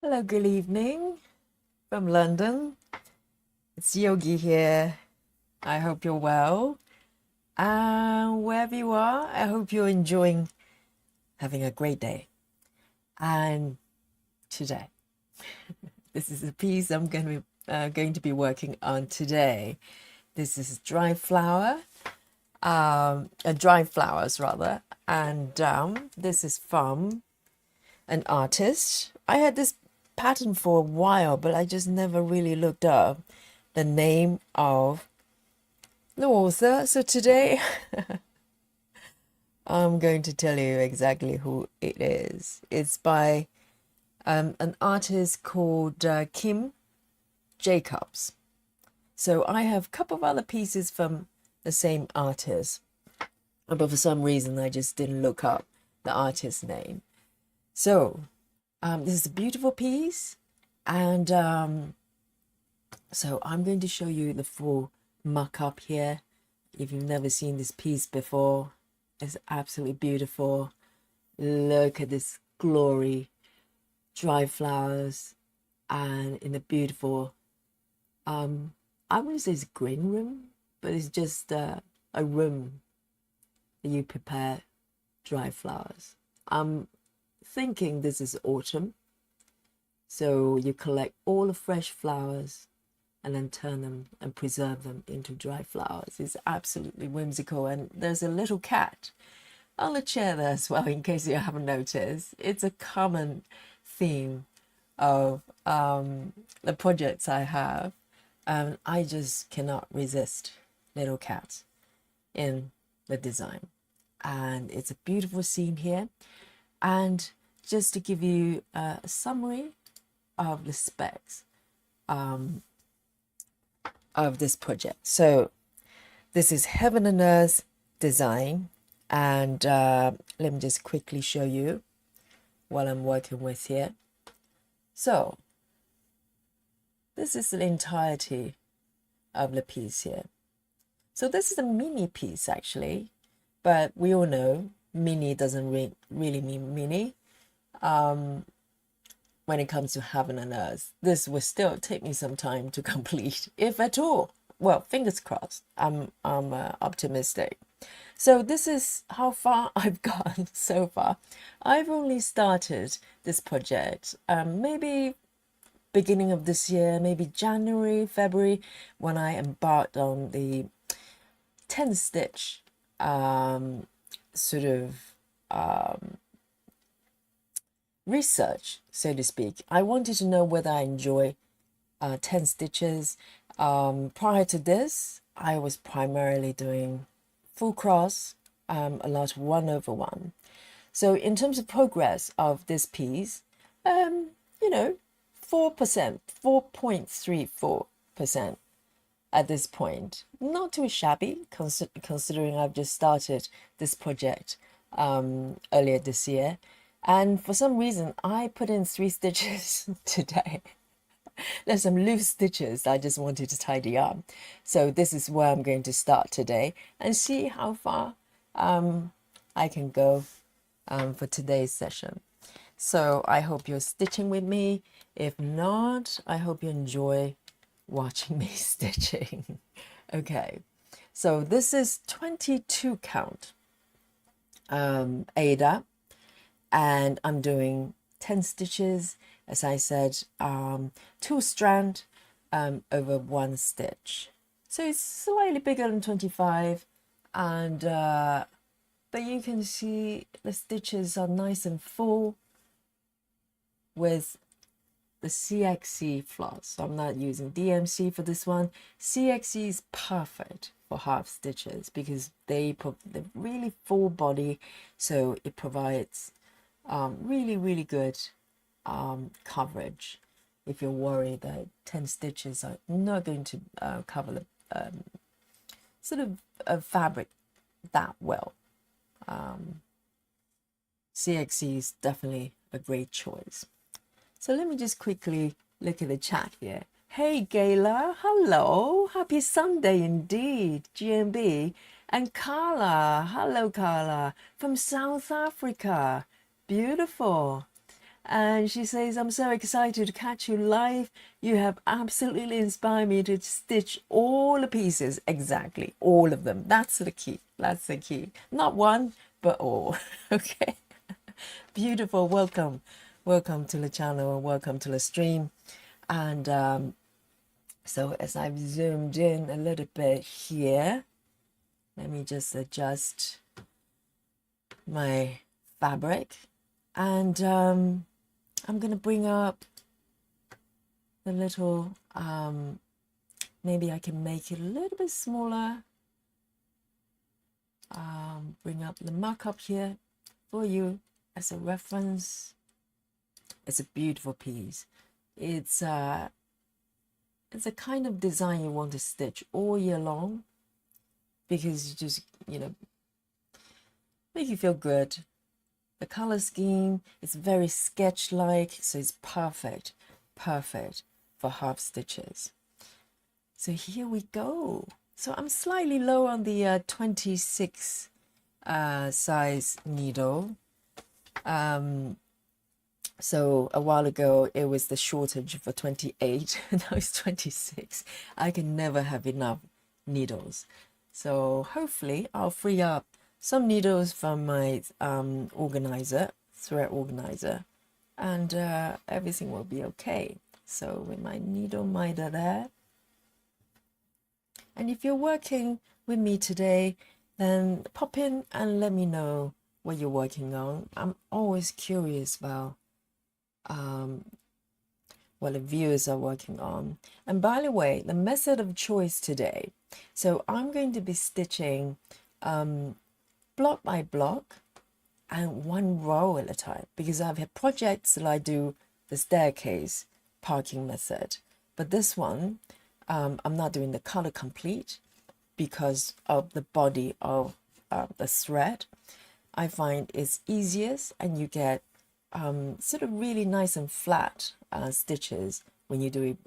Hello, good evening from London. It's Yogi here. I hope you're well. And wherever you are, I hope you're enjoying having a great day. And today, this is a piece I'm going to be working on today. This is dry flower, dry flowers rather, and this is from an artist. I had this pattern for a while, but I just never really looked up the name of the author. So today I'm going to tell you exactly who it is. It's by an artist called Kim Jacobs. So I have a couple of other pieces from the same artist, but for some reason I just didn't look up the artist's name. So this is a beautiful piece, and so I'm going to show you the full mock-up here. If you've never seen this piece before, it's absolutely beautiful. Look at this glory, dry flowers, and in a beautiful, I wouldn't say it's a green room, but it's just a room that you prepare dry flowers. I'm thinking this is autumn, so you collect all the fresh flowers and then turn them and preserve them into dry flowers. It's absolutely whimsical. And there's a little cat on the chair there as well, in case you haven't noticed. It's a common theme of the projects I have. I just cannot resist little cats in the design. And it's a beautiful scene here. And just to give you a summary of the specs, of this project. So this is Heaven and Earth design, and let me just quickly show you what I'm working with here. So this is the entirety of the piece here. So this is a mini piece actually, but we all know mini doesn't really mean mini. When it comes to Heaven and Earth, this will still take me some time to complete, if at all. Well, fingers crossed. I'm optimistic. So this is how far I've gone so far. I've only started this project maybe beginning of this year, maybe January, February, when I embarked on the 10 stitch sort of research, so to speak. I wanted to know whether I enjoy 10 stitches. Prior to this, I was primarily doing full cross, a lot of 1/1. So in terms of progress of this piece, 4%, 4.34% at this point. Not too shabby, considering I've just started this project earlier this year. And for some reason, I put in 3 stitches today. There's some loose stitches I just wanted to tidy up. So this is where I'm going to start today and see how far I can go for today's session. So I hope you're stitching with me. If not, I hope you enjoy watching me stitching. Okay, so this is 22 count Ada, and I'm doing 10 stitches, as I said, 2 strand over 1 stitch. So it's slightly bigger than 25, and but you can see the stitches are nice and full with the CXC floss. So I'm not using DMC for this one. CXC is perfect for half stitches because they're really full body, so it provides really good coverage if you're worried that 10 stitches are not going to cover the sort of fabric that well. CXC is definitely a great choice. So let me just quickly look at the chat here. Hey Gayla, hello, happy Sunday indeed, GMB. And Carla, hello Carla, from South Africa, beautiful. And she says, I'm so excited to catch you live. You have absolutely inspired me to stitch all the pieces. Exactly, all of them. That's the key. That's the key. Not one, but all. Okay. Beautiful. Welcome. Welcome to the channel. Welcome to the stream. And so as I've zoomed in a little bit here, let me just adjust my fabric. And I'm going to bring up the little, maybe I can make it a little bit smaller. Bring up the markup here for you as a reference. It's a beautiful piece. It's a kind of design you want to stitch all year long, because you just, make you feel good. The color scheme is very sketch-like, so it's perfect for half stitches. So here we go. So I'm slightly low on the 26 size needle. So a while ago it was the shortage for 28, now it's 26. I can never have enough needles. So hopefully I'll free up some needles from my organizer, thread organizer, and everything will be okay. So with my needle minder there. And if you're working with me today, then pop in and let me know what you're working on. I'm always curious about what the viewers are working on. And by the way, the method of choice today. So I'm going to be stitching block by block and one row at a time, because I've had projects that I do the staircase parking method. But this one, I'm not doing the color complete because of the body of the thread. I find it's easiest, and you get sort of really nice and flat stitches when you do it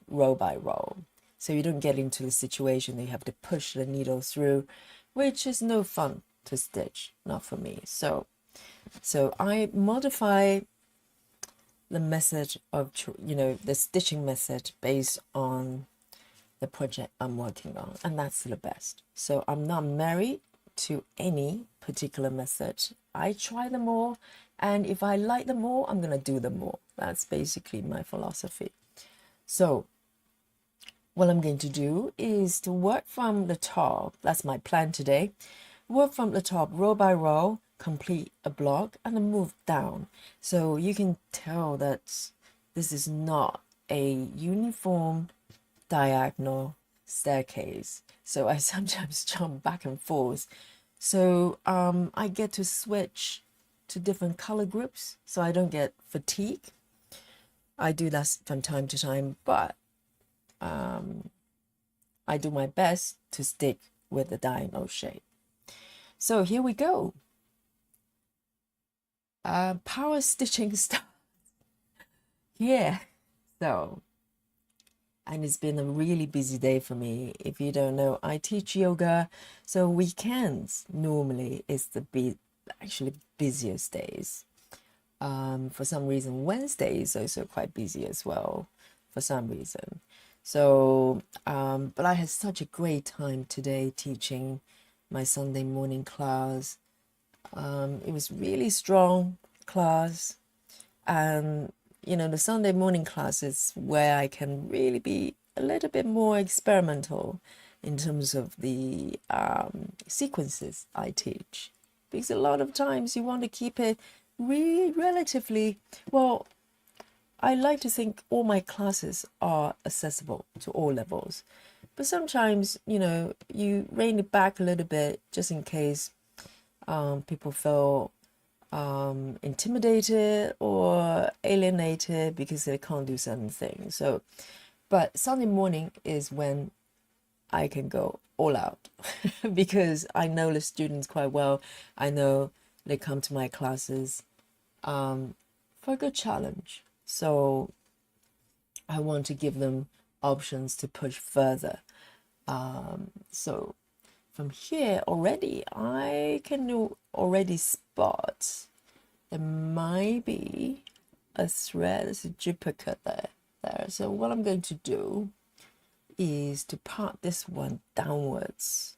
row by row. So you don't get into the situation that you have to push the needle through, which is no fun to stitch, not for me. So I modify the method of, the stitching method based on the project I'm working on, and that's the best. So I'm not married to any particular method. I try them all, and if I like them all, I'm going to do them all. That's basically my philosophy. So what I'm going to do is to work from the top. That's my plan today. Work from the top row by row, complete a block, and then move down. So you can tell that this is not a uniform diagonal staircase. So I sometimes jump back and forth. So I get to switch to different color groups so I don't get fatigue. I do that from time to time, but I do my best to stick with the diagonal shape. So here we go. Power stitching stuff. Yeah. So, and it's been a really busy day for me. If you don't know, I teach yoga, so weekends normally is the actually busiest days. For some reason, Wednesday is also quite busy as well, for some reason. So, but I had such a great time today teaching my Sunday morning class. It was really strong class, and the Sunday morning class is where I can really be a little bit more experimental in terms of the sequences I teach, because a lot of times you want to keep it really relatively well. I like to think all my classes are accessible to all levels, but sometimes you rein it back a little bit just in case people feel intimidated or alienated because they can't do certain things. So, but Sunday morning is when I can go all out because I know the students quite well. I know they come to my classes for a good challenge. So I want to give them options to push further. So from here already, I can already spot there might be a thread, there's a duplicate there. So what I'm going to do is to part this one downwards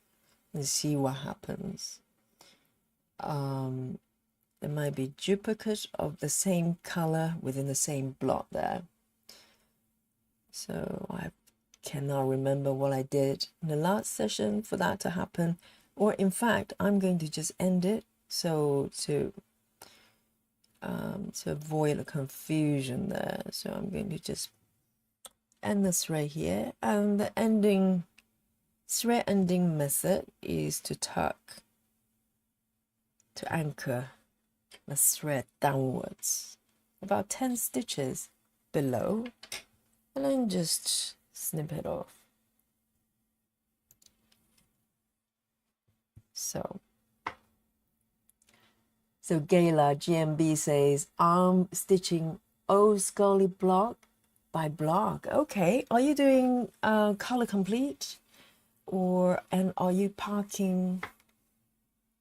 and see what happens. There might be duplicate of the same color within the same block there. So I cannot remember what I did in the last session for that to happen, or in fact I'm going to just end it so to avoid the confusion there. So I'm going to just end the thread here, and the thread ending method is to tuck, to anchor the thread downwards about 10 stitches below, and then just snip it off. So Gayla GMB says, I'm stitching old Scully block by block. Okay, are you doing color complete, and are you parking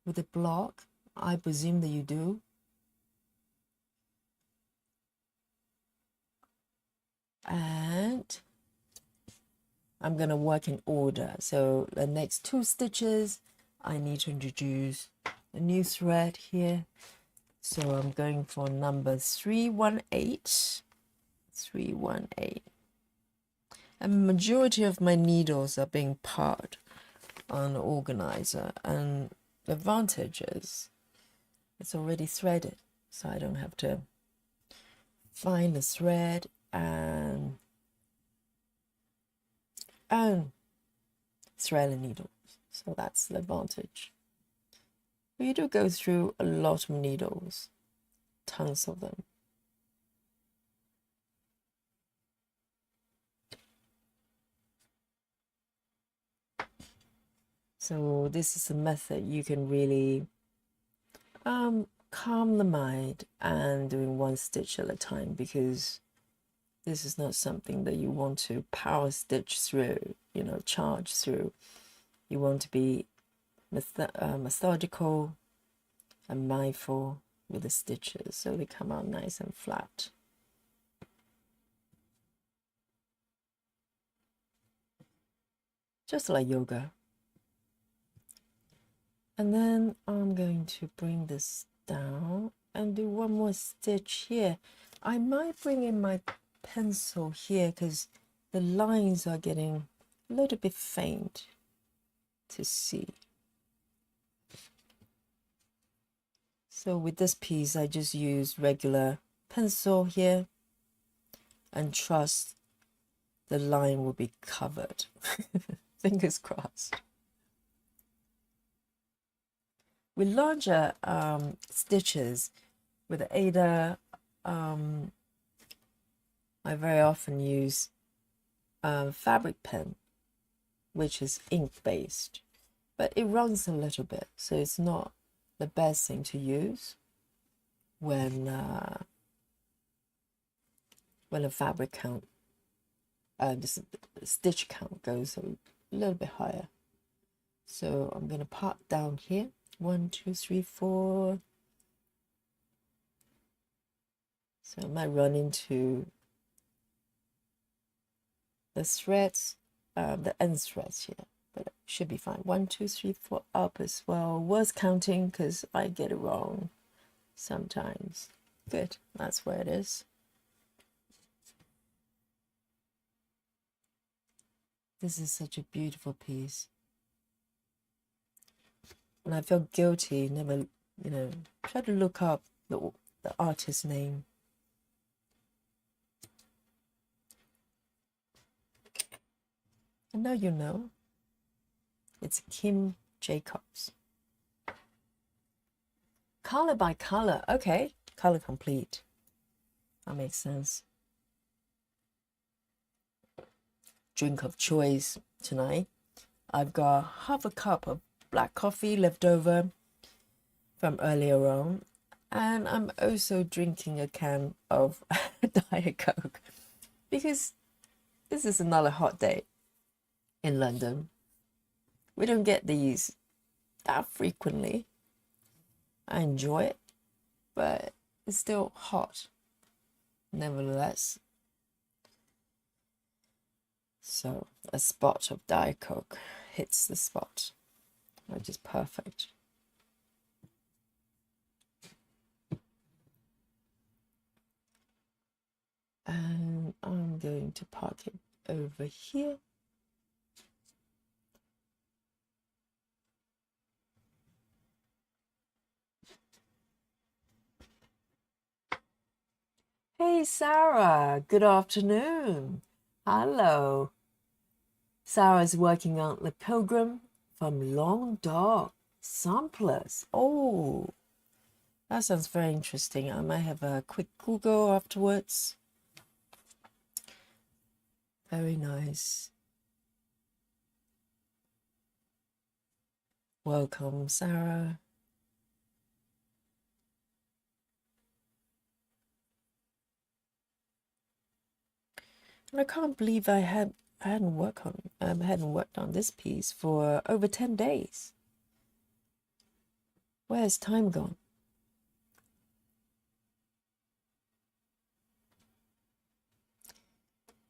with a block? I presume that you do. And I'm gonna work in order. So the next 2 stitches, I need to introduce a new thread here. So I'm going for number 318. 318. And majority of my needles are being parted on the organizer, and the advantage is it's already threaded, so I don't have to find the thread and thread the needles. So that's the advantage. But you do go through a lot of needles, tons of them. So this is a method you can really calm the mind and doing 1 stitch at a time, because this is not something that you want to power stitch through, charge through. You want to be methodical and mindful with the stitches so they come out nice and flat. Just like yoga. And then I'm going to bring this down and do 1 more stitch here. I might bring in my pencil here because the lines are getting a little bit faint to see. So with this piece, I just use regular pencil here and trust the line will be covered. Fingers crossed. With larger stitches, with the Ada, I very often use fabric pen, which is ink based, but it runs a little bit, so it's not the best thing to use when a fabric count, the stitch count goes a little bit higher. So I'm going to part down here. 1, 2, 3, 4. So I might run into the threads, the end threads here, but it should be fine. 1, 2, 3, 4 up as well. Worth counting because I get it wrong sometimes. Good, that's where it is. This is such a beautiful piece. And I feel guilty, never, try to look up the artist's name. I know you know. It's Kim Jacobs. Color by color. Okay, color complete. That makes sense. Drink of choice tonight. I've got half a cup of black coffee left over from earlier on, and I'm also drinking a can of Diet Coke because this is another hot day in London. We don't get these that frequently. I enjoy it, but it's still hot. nevertheless. So a spot of Diet Coke hits the spot, which is perfect. And I'm going to park it over here. Hey Sarah, good afternoon. Hello. Sarah's working on the Pilgrim from Long Dog Samplers. Oh, that sounds very interesting. I might have a quick Google afterwards. Very nice. Welcome, Sarah. And I can't believe I hadn't worked on this piece for over 10 days. Where's time gone?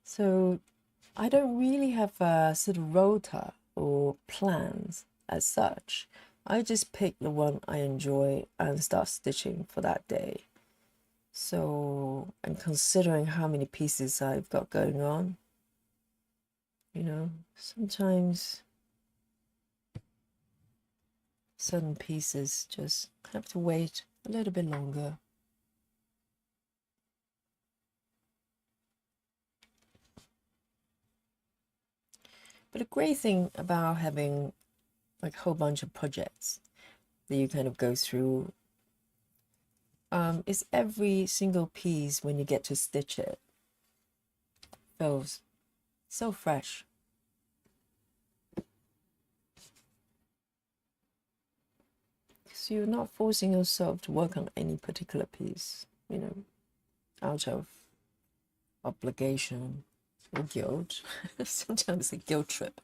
So I don't really have a sort of rota or plans as such. I just pick the one I enjoy and start stitching for that day. So, and considering how many pieces I've got going on, you know, sometimes certain pieces just have to wait a little bit longer. But the great thing about having like a whole bunch of projects that you kind of go through is every single piece when you get to stitch it feels so fresh. Because you're not forcing yourself to work on any particular piece, you know, out of obligation or guilt. Sometimes a guilt trip.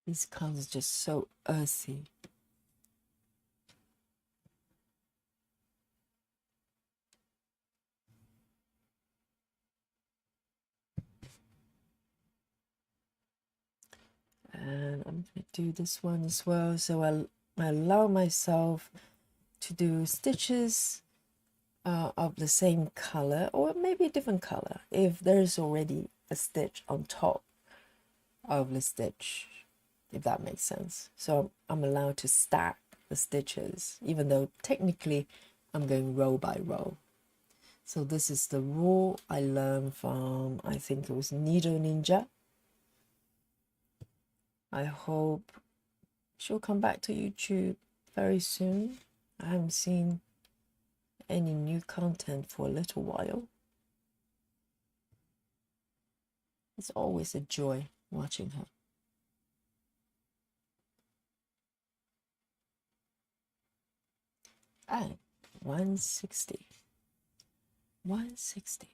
These colors just so earthy. And I'm going to do this one as well. So I allow myself to do stitches of the same color or maybe a different color if there's already a stitch on top of the stitch, if that makes sense. So I'm allowed to stack the stitches even though technically I'm going row by row. So this is the rule I learned from, I think it was Needle Ninja. I hope she'll come back to YouTube very soon. I haven't seen any new content for a little while. It's always a joy watching her. And 160. 160.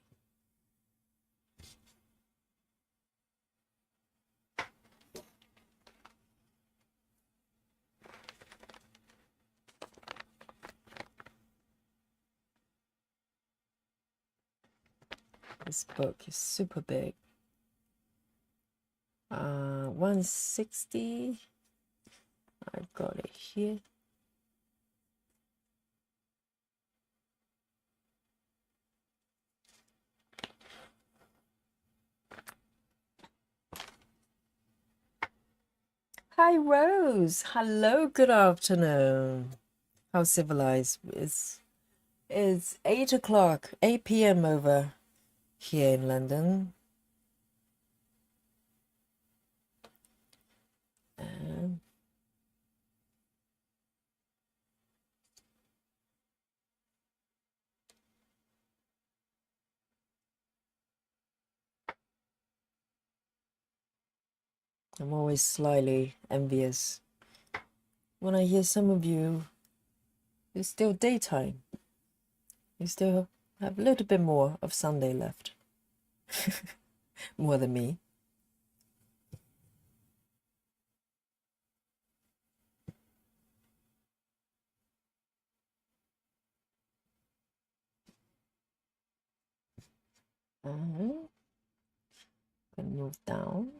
This book is super big. 160. I've got it here. Hi Rose. Hello, good afternoon. How civilized is it's 8 o'clock, 8 p.m. over here in London. And I'm always slightly envious when I hear some of you, it's still daytime. You still I have a little bit more of Sunday left. More than me. Gonna move down.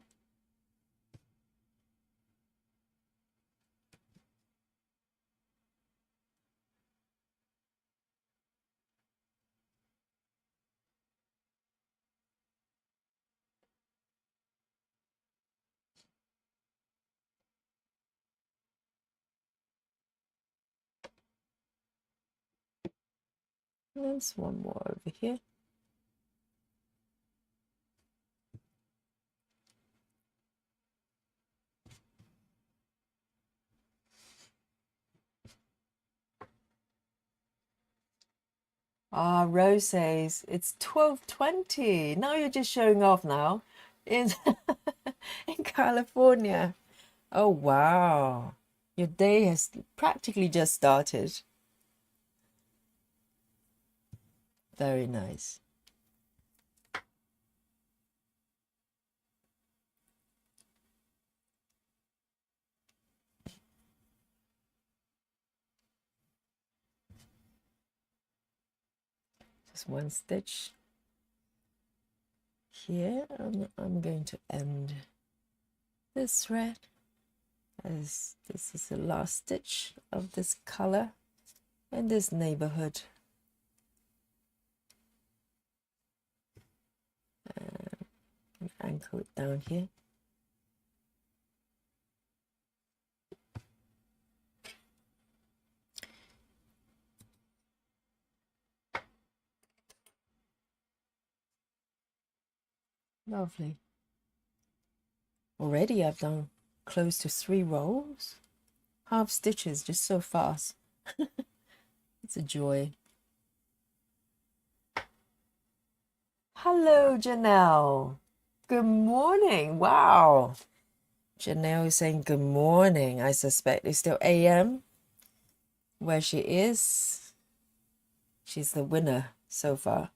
There's one more over here. Ah, Rose says it's 12:20. Now you're just showing off now in in California. Oh wow. Your day has practically just started. Very nice. Just one stitch here, and I'm going to end this thread as this is the last stitch of this color in this neighborhood. And anchor it down here. Lovely. Already I've done close to 3 rows. Half stitches just so fast. It's a joy. Hello, Janelle. Good morning. Wow. Janelle is saying good morning. I suspect it's still AM where she is. She's the winner so far.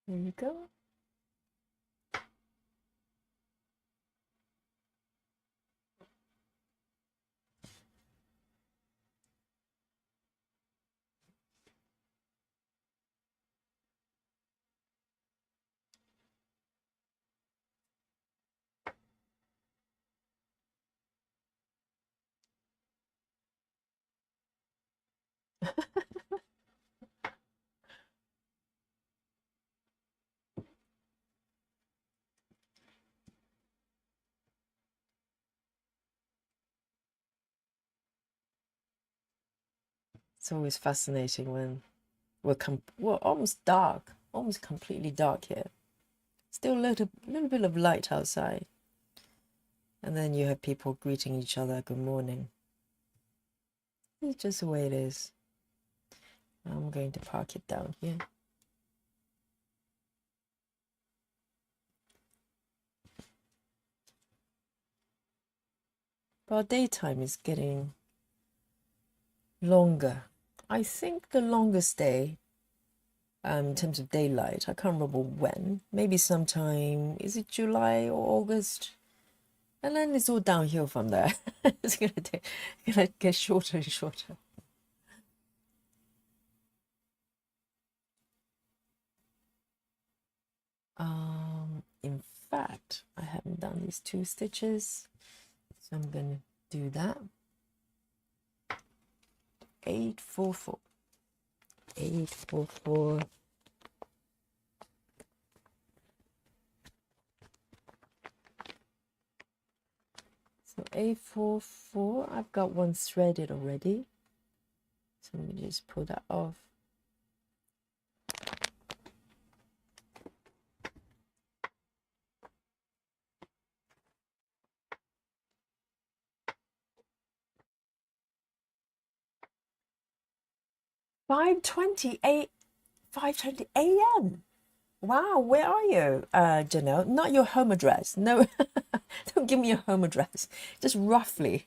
There you go. It's always fascinating when we're almost dark, almost completely dark here. Still a little bit of light outside. And then you have people greeting each other, good morning. It's just the way it is. I'm going to park it down here. But daytime is getting longer. I think the longest day, in terms of daylight, I can't remember when. Maybe sometime, is it July or August? And then it's all downhill from there. It's gonna get shorter and shorter. In fact, I haven't done these 2 stitches, so I'm gonna do that. 844. 844. So 844, I've got one threaded already. So let me just pull that off. $5:20 a.m. Wow, where are you, Janelle? Not your home address. No, don't give me your home address. Just roughly,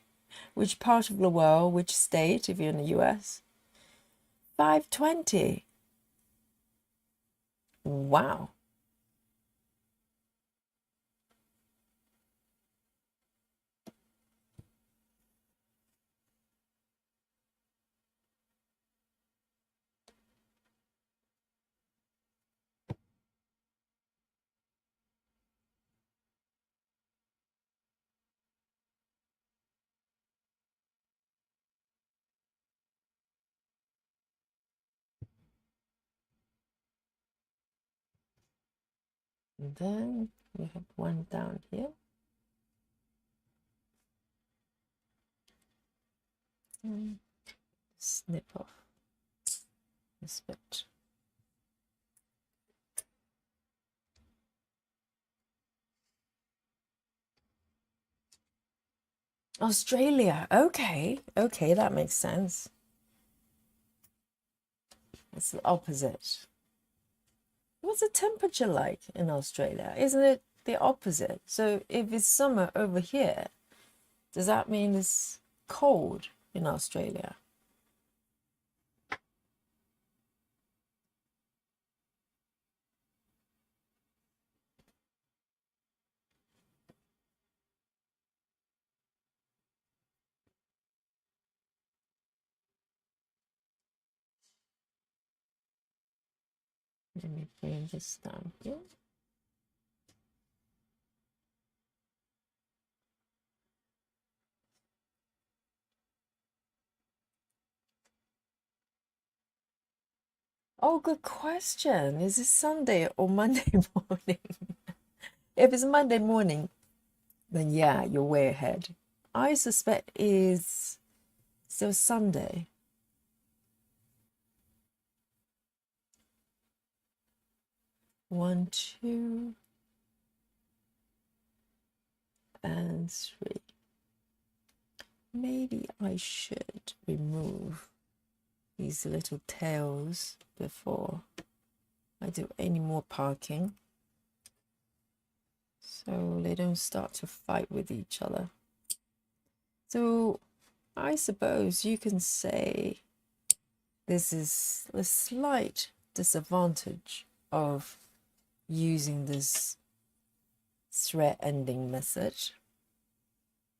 which part of the world, which state, if you're in the US? 520. Wow. And then we have one down here. Snip off this bit. Australia. Okay. Okay, that makes sense. It's the opposite. What's the temperature like in Australia? Isn't it the opposite? So if it's summer over here, does that mean it's cold in Australia? Let me bring this down here. Oh, good question. Is it Sunday or Monday morning? If it's Monday morning, then yeah, you're way ahead. I suspect is still Sunday. One, two, and three. Maybe I should remove these little tails before I do any more parking, so they don't start to fight with each other. So I suppose you can say this is a slight disadvantage of using this thread ending method.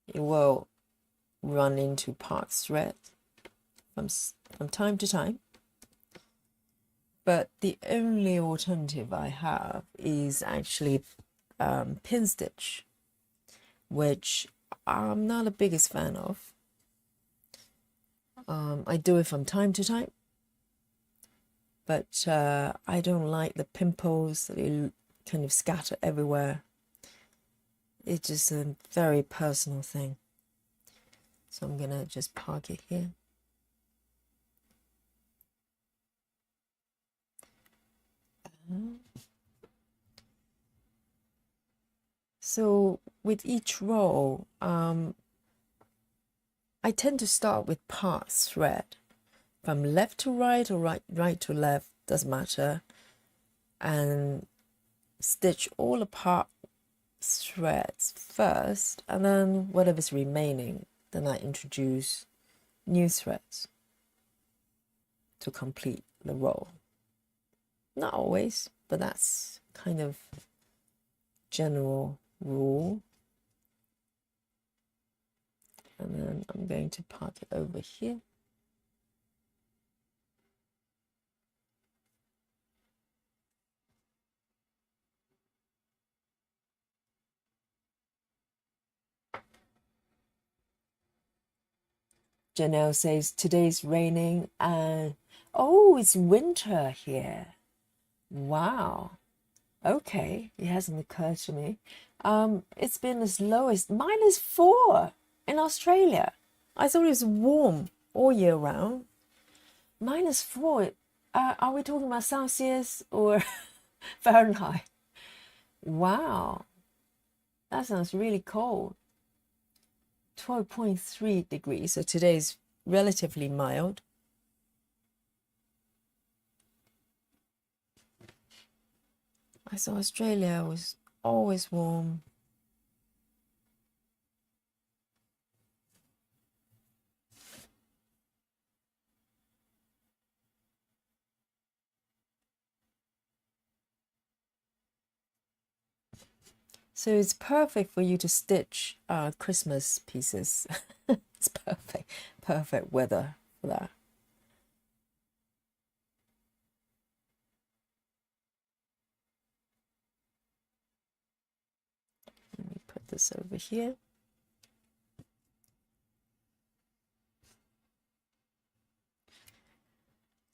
It will run into part thread from time to time, but the only alternative I have is actually pin stitch, which I'm not the biggest fan of. I do it from time to time, but I don't like the pimples that kind of scatter everywhere. It's just a very personal thing. So I'm gonna just park it here. So with each row, I tend to start with part thread, from left to right or right to left, doesn't matter, and stitch all the part threads first, and then whatever's remaining, then I introduce new threads to complete the row. Not always, but that's kind of general rule. And then I'm going to park it over here. Janelle says today's raining and oh, it's winter here. Wow. Okay, it hasn't occurred to me. It's been as low as -4 in Australia. I thought it was warm all year round. -4. Are we talking about Celsius or Fahrenheit? Wow, that sounds really cold. 12.3 degrees. So today's relatively mild. because Australia was always warm. So it's perfect for you to stitch Christmas pieces. It's perfect weather for that. Let me put this over here.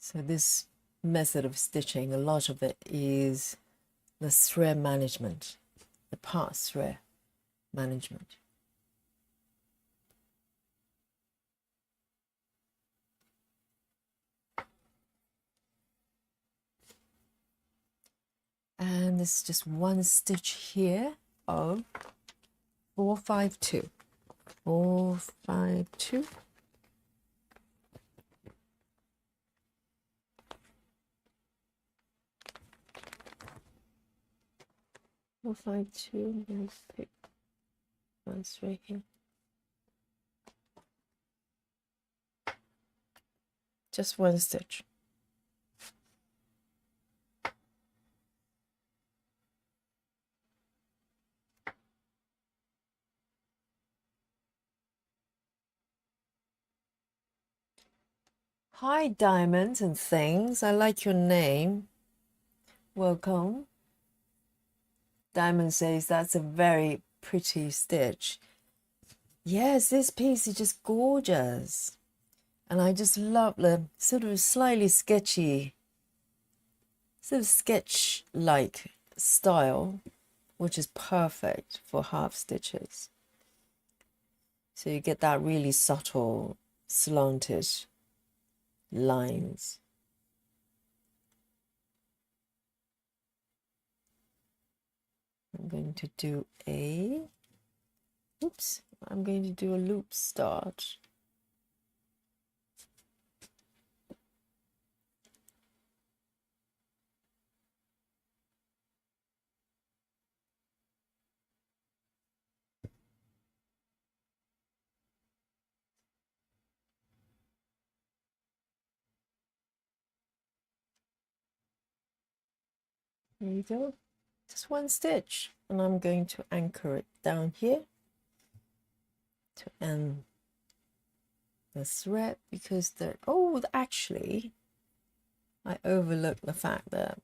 So this method of stitching, a lot of it is the thread management, the part thread management. And this is just one stitch here of 452. 452. We'll find two. Let's pick one right here. Just one stitch. Hi, diamonds and things. I like your name. Welcome. Diamond says that's a very pretty stitch. Yes, this piece is just gorgeous. And I just love the sort of slightly sketchy, sort of sketch-like style, which is perfect for half stitches. So you get that really subtle, slanted lines. I'm going to do a, oops, I'm going to do a loop start. There you go. Just one stitch, and I'm going to anchor it down here to end the thread, because the actually I overlooked the fact that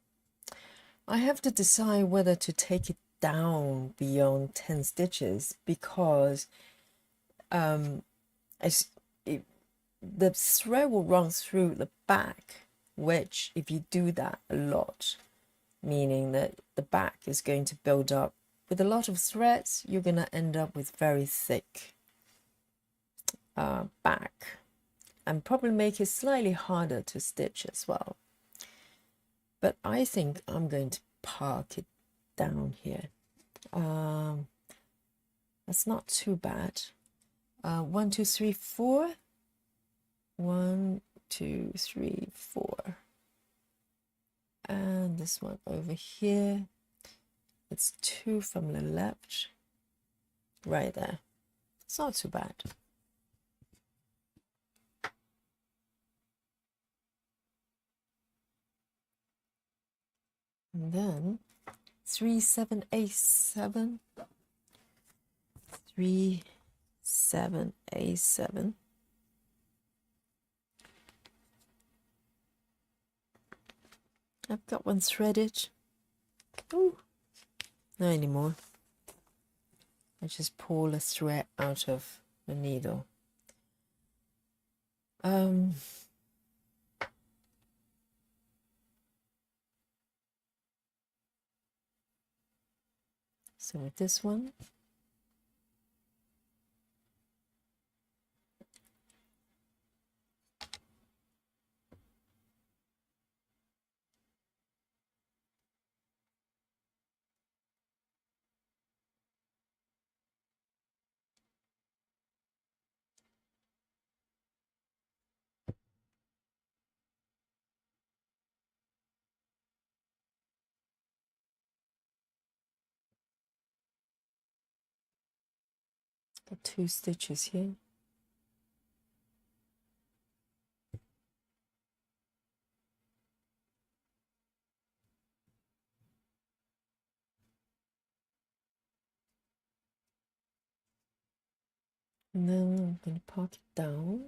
I have to decide whether to take it down beyond 10 stitches, because the thread will run through the back, which if you do that a lot, meaning that the back is going to build up with a lot of threads, you're going to end up with very thick back, and probably make it slightly harder to stitch as well. But I think I'm going to park it down here. That's not too bad. 1, 2, 3, 4. 1, 2, 3, 4. And this one over here, it's 2 from the left, right there. It's not too bad. And then 3, 7, 8, 7. 3, 7, 8, 7. I've got one threaded. Ooh, not anymore. I just pull a thread out of the needle. So with this one, Got 2 stitches here. And then I'm going to park it down.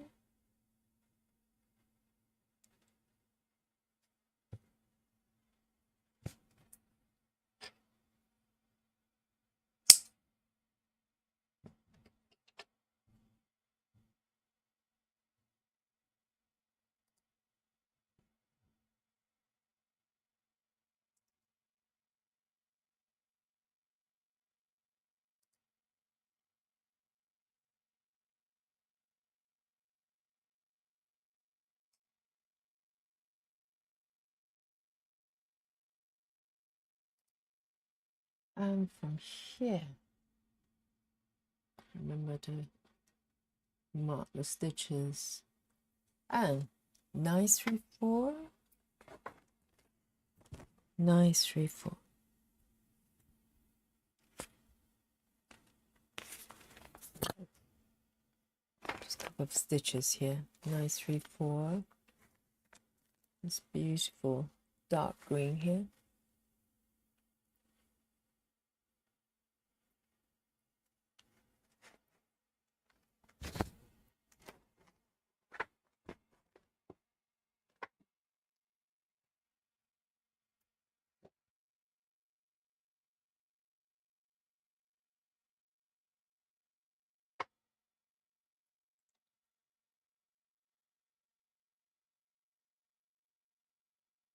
And from here, remember to mark the stitches. And 934, 934. Just a couple of stitches here. 934. This beautiful dark green here.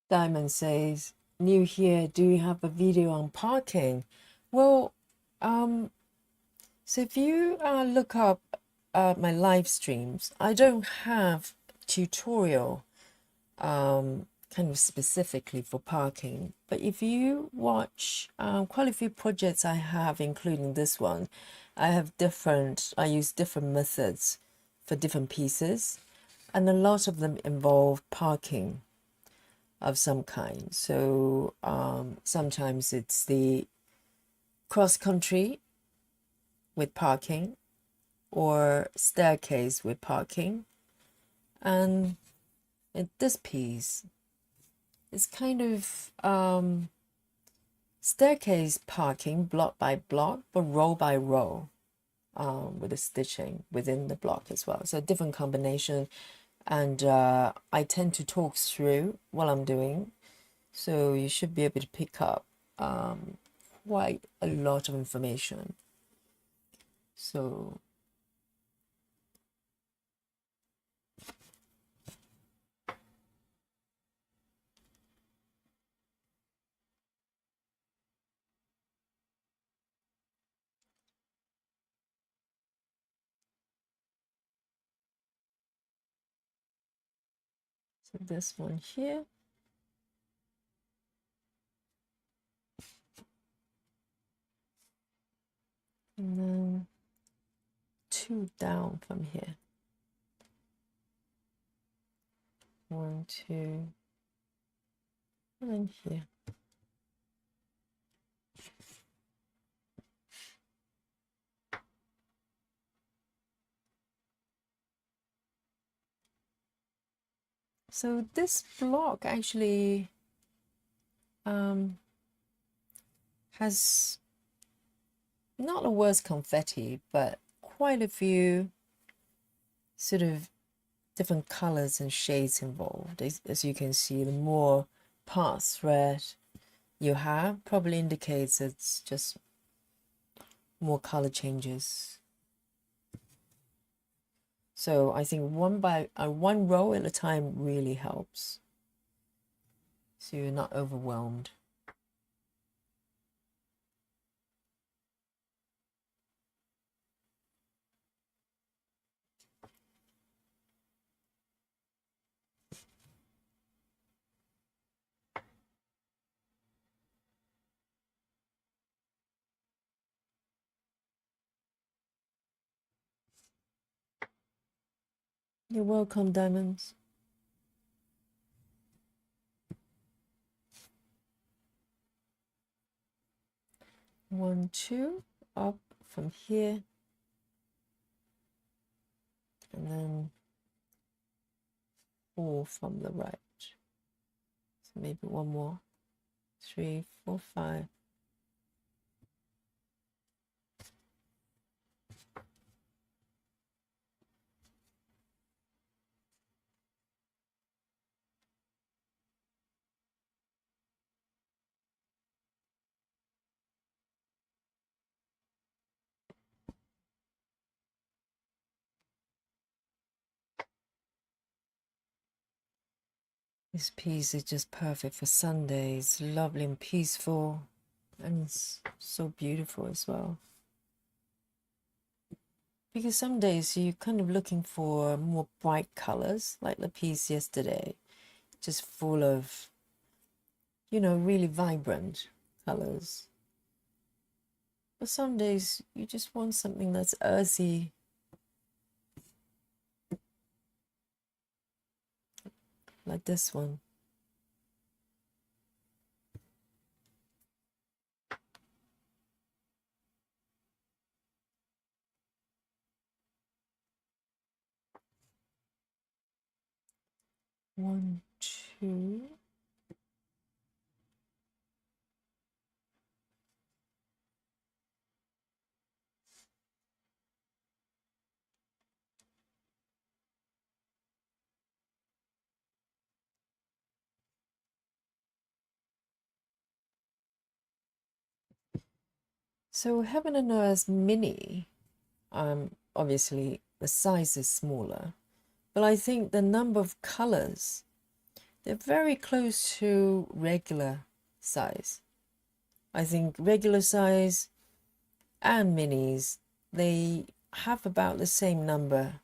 Diamond says, new here, do you have a video on parking? Well, so if you look up my live streams, I don't have tutorial kind of specifically for parking, but if you watch quite a few projects I have, including this one, I use different methods for different pieces, and a lot of them involve parking of some kind. So sometimes it's the cross country with parking, or staircase with parking, and this piece is kind of staircase parking, block by block, but row by row, with the stitching within the block as well. So different combination, and I tend to talk through what I'm doing, so you should be able to pick up quite a lot of information. So this one here, and then 2 down from here. 1, 2, and then here. So this block actually has not a words confetti, but quite a few sort of different colors and shades involved. As you can see, the more part thread you have probably indicates it's just more color changes. So I think one row at a time really helps, so you're not overwhelmed. You're welcome, Diamonds. One, two, up from here, and then 4 from the right. So maybe one more. 3, 4, 5. This piece is just perfect for Sundays. Lovely and peaceful, and it's so beautiful as well. Because some days you're kind of looking for more bright colors, like the piece yesterday, just full of, you know, really vibrant colors. But some days you just want something that's earthy, like this one. One, two. So Heaven and Earth Mini, obviously the size is smaller, but I think the number of colors, they're very close to regular size. I think regular size and minis, they have about the same number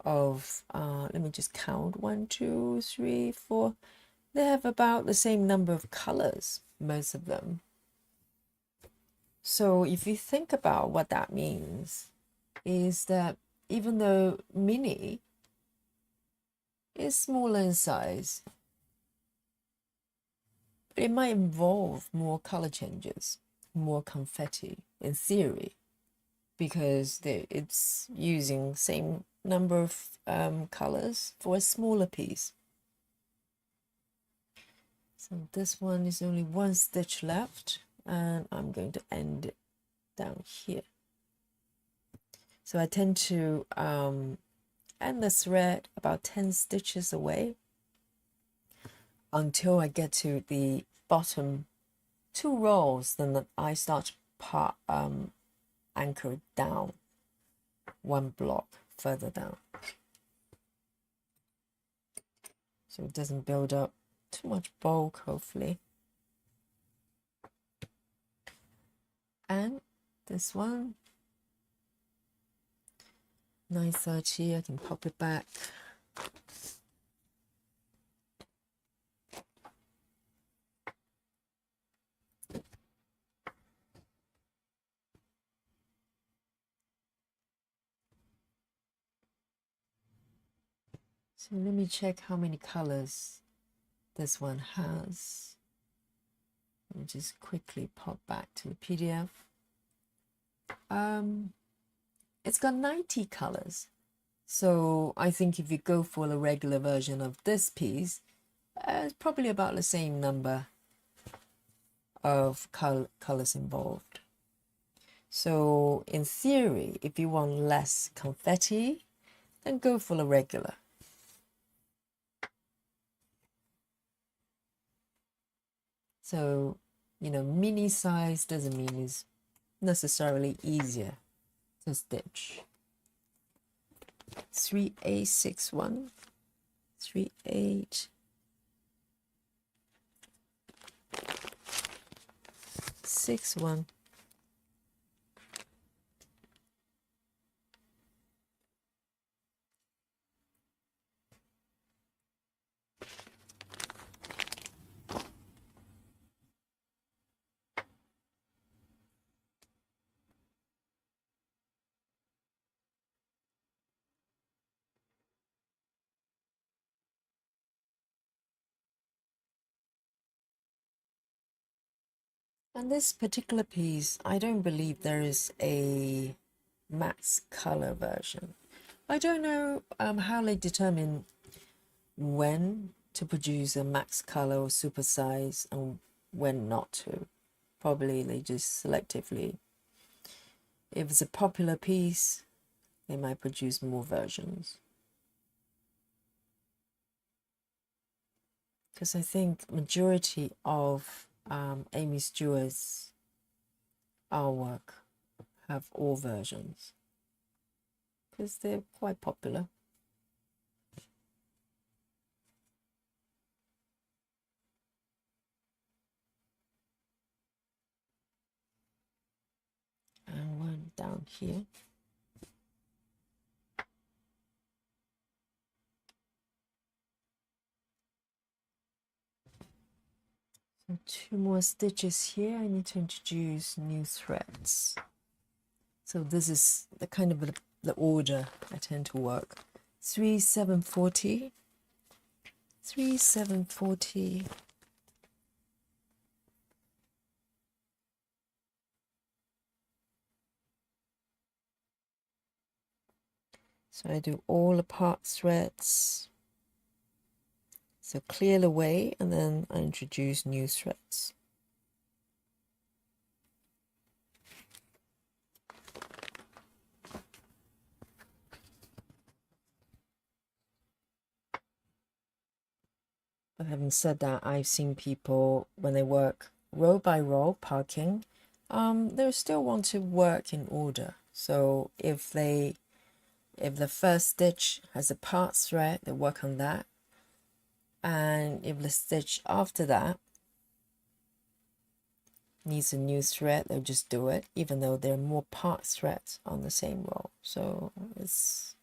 of, let me just count, 1, 2, 3, 4. They have about the same number of colors, most of them. So if you think about what that means, is that even though mini is smaller in size, it might involve more color changes, more confetti in theory, because it's using same number of colors for a smaller piece. So this one is only 1 stitch left, and I'm going to end it down here. So I tend to end the thread about 10 stitches away until I get to the bottom 2 rows. Then I start to anchor it down 1 block further down, so it doesn't build up too much bulk, hopefully. And this one, 9:30, I can pop it back. So let me check how many colors this one has. Let me just quickly pop back to the PDF. It's got 90 colors. So I think if you go for the regular version of this piece, it's probably about the same number of colors involved. So in theory, if you want less confetti, then go for the regular. So, you know, mini size doesn't mean it's necessarily easier to stitch. 3861, 3861. And this particular piece, I don't believe there is a max color version. I don't know how they determine when to produce a max color or super size and when not to. Probably they just selectively, if it's a popular piece, they might produce more versions. Because I think majority of Amy Stewart's artwork have all versions because they're quite popular. And one down here. So 2 more stitches here. I need to introduce new threads. So this is the kind of the order I tend to work. 3 740, 3 740, so I do all the part threads. So clear the way and then I introduce new threads. But having said that, I've seen people when they work row by row parking, they still want to work in order. So if the first stitch has a part thread, they work on that. And if the stitch after that needs a new thread, they'll just do it, even though there are more part threads on the same row. So it's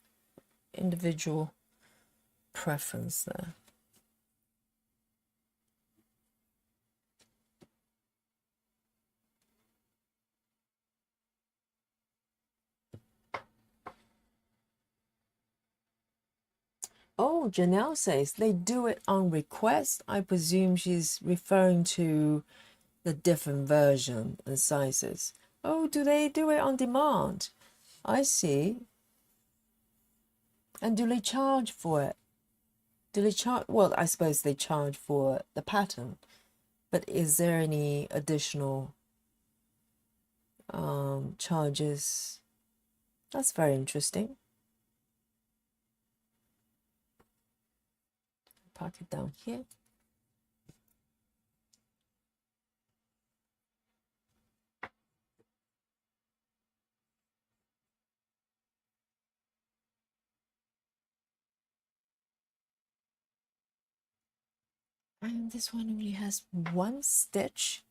individual preference there. Oh, Janelle says they do it on request. I presume she's referring to the different version and sizes. Oh, do they do it on demand? I see. And do they charge for it? Do they charge? Well, I suppose they charge for the pattern, but is there any additional charges? That's very interesting. Park it down here. And this one only has 1 stitch,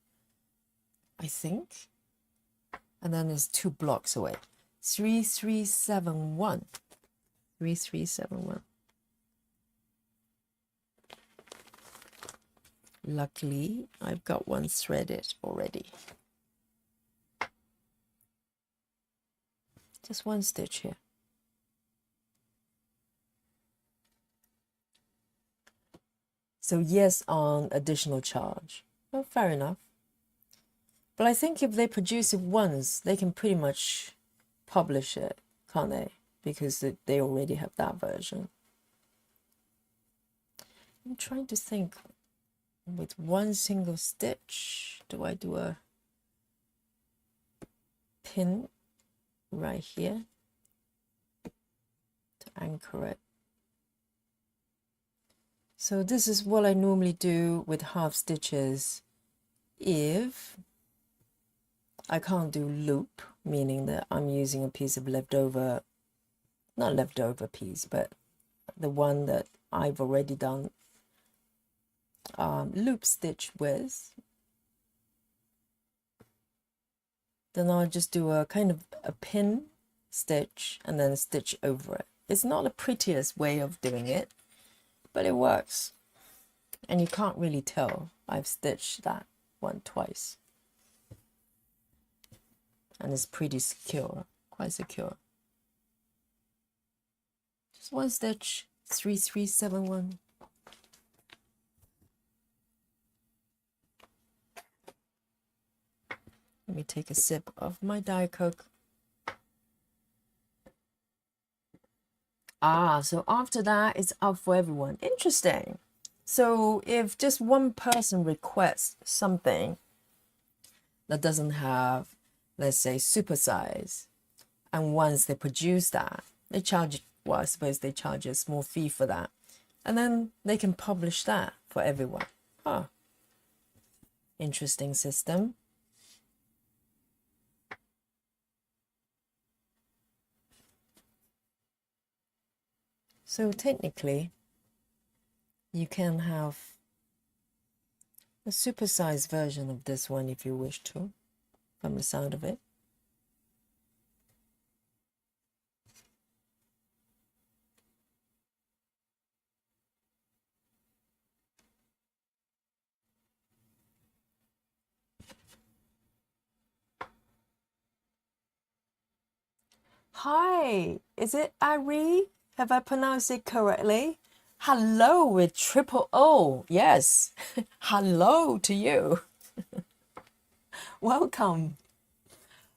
I think. And then there's 2 blocks away. 3371. 3371. Luckily, I've got one threaded already. Just 1 stitch here. So yes, on additional charge. Well, fair enough. But I think if they produce it once, they can pretty much publish it, can't they? Because they already have that version. I'm trying to think, with 1 single stitch, do I do a pin right here to anchor it? So this is what I normally do with half stitches if I can't do loop, meaning that I'm using a piece of leftover, not leftover piece, but the one that I've already done loop stitch with. Then I'll just do a kind of a pin stitch and then a stitch over it. It's not the prettiest way of doing it, but it works. And you can't really tell I've stitched that one twice. And it's pretty secure, quite secure. Just 1 stitch, 3371. Let me take a sip of my Diet Coke. Ah, so after that, it's up for everyone. Interesting. So if just one person requests something that doesn't have, let's say, super size, and once they produce that, they charge, well, I suppose they charge a small fee for that, and then they can publish that for everyone. Huh. Interesting system. So technically, you can have a supersized version of this one if you wish to, from the sound of it. Hi, is it Ari? Have I pronounced it correctly? Hello with triple O. Yes. Hello to you. Welcome.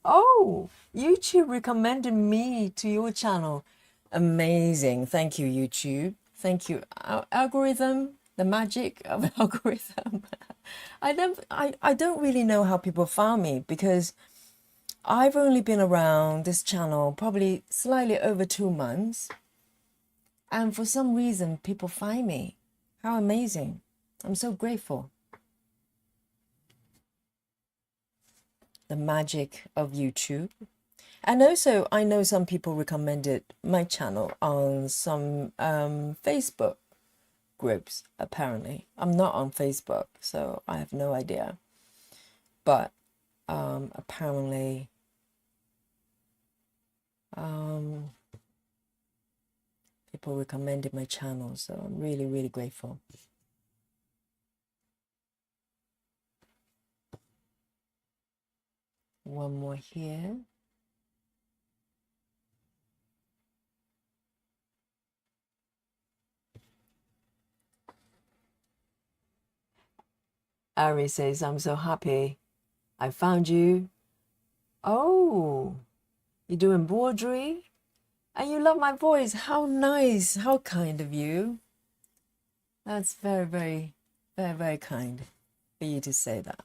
Oh, YouTube recommended me to your channel. Amazing. Thank you, YouTube. Thank you. Algorithm, the magic of algorithm. I don't really know how people found me because I've only been around this channel probably slightly over 2 months. And for some reason, people find me. How amazing. I'm so grateful. The magic of YouTube. And also, I know some people recommended my channel on some Facebook groups, apparently. I'm not on Facebook, so I have no idea. But apparently, people recommended my channel, so I'm really, really grateful. One more here. Ari says, I'm so happy I found you. Oh, you're doing embroidery? And you love my voice. How nice. How kind of you. That's very, very, very, very kind for you to say that.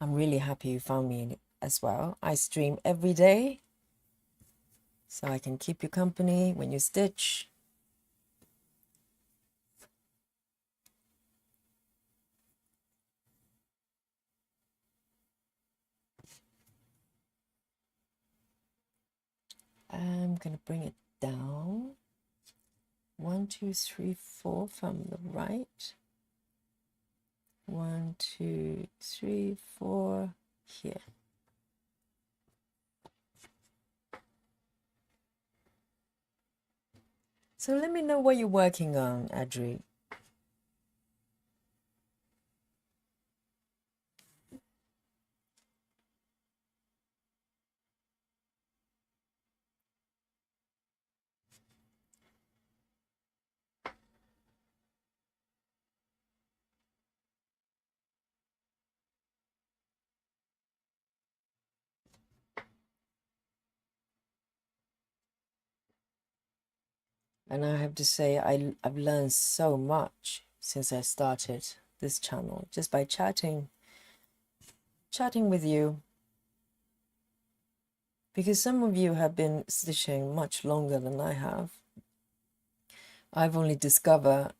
I'm really happy you found me as well. I stream every day so I can keep you company when you stitch. I'm going to bring it down. 1, 2, 3, 4 from the right. 1, 2, 3, 4 here. So let me know what you're working on, Adri. And I have to say, I've learned so much since I started this channel, just by chatting with you. Because some of you have been stitching much longer than I have. I've only discovered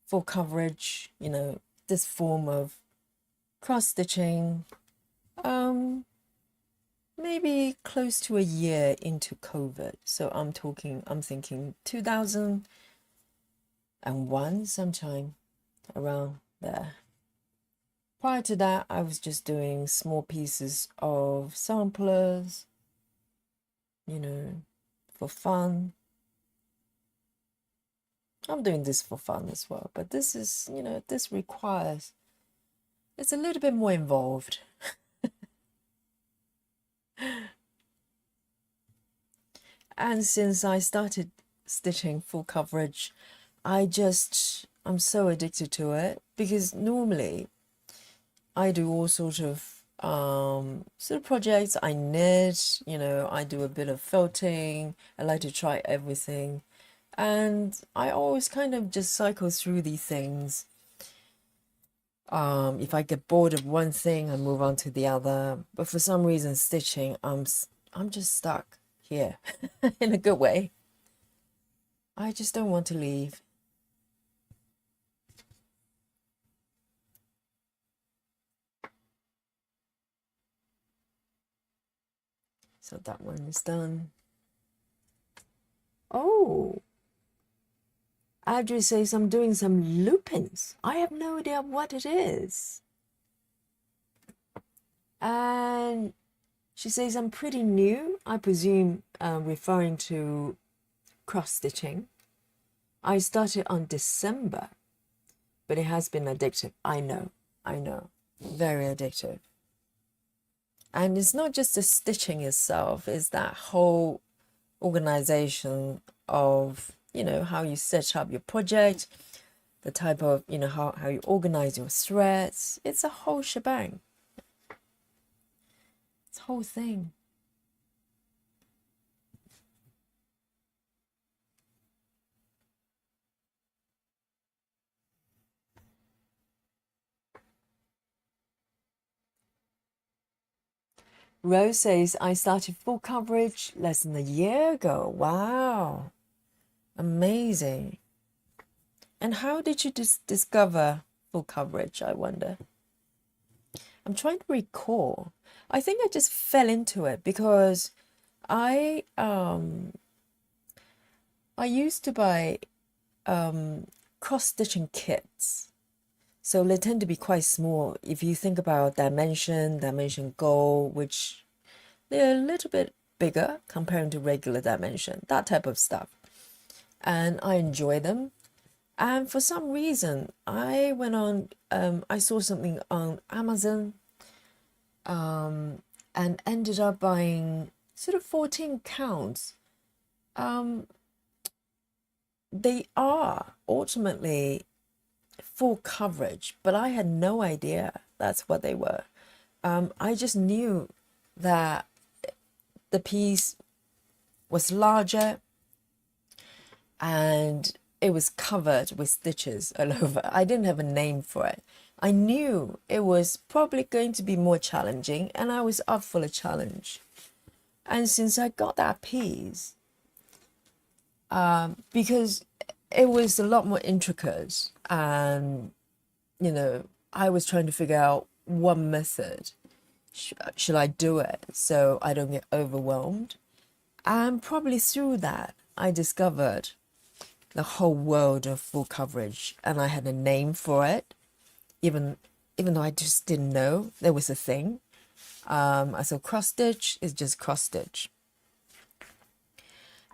full coverage, you know, this form of cross-stitching, maybe close to a year into COVID. So I'm thinking 2001 sometime around there. Prior to that, I was just doing small pieces of samplers, you know, for fun. I'm doing this for fun as well, but this is, you know, this requires, it's a little bit more involved. And since I started stitching full coverage, I'm so addicted to it because normally I do all sort of projects. I knit, I do a bit of felting. I like to try everything. And I always kind of just cycle through these things. If I get bored of one thing, I move on to the other. But for some reason, stitching, I'm just stuck here in a good way. I just don't want to leave. So that one is done. Oh, Audrey says I'm doing some lupins. I have no idea what it is. And she says I'm pretty new, I presume referring to cross stitching. I started on December, but it has been addictive. I know, very addictive. And it's not just the stitching itself, it's that whole organization of, how you set up your project, the type of, how you organize your threads. It's a whole shebang. It's a whole thing. Rose says, I started full coverage less than a year ago. Wow. Amazing. And how did you discover full coverage, I wonder? I'm trying to recall. I think I just fell into it because I used to buy cross-stitching kits. So they tend to be quite small. If you think about dimension gold, which they're a little bit bigger compared to regular dimension, that type of stuff. And I enjoy them. And for some reason, I went on, I saw something on Amazon and ended up buying sort of 14 counts. They are ultimately full coverage, but I had no idea that's what they were. I just knew that the piece was larger and it was covered with stitches all over. I didn't have a name for it. I knew it was probably going to be more challenging, and I was up for a challenge. And since I got that piece, because it was a lot more intricate, and I was trying to figure out what method should I do it so I don't get overwhelmed. And probably through that, I discovered the whole world of full coverage, and I had a name for it, even though I just didn't know there was a thing. I saw cross stitch is just cross stitch.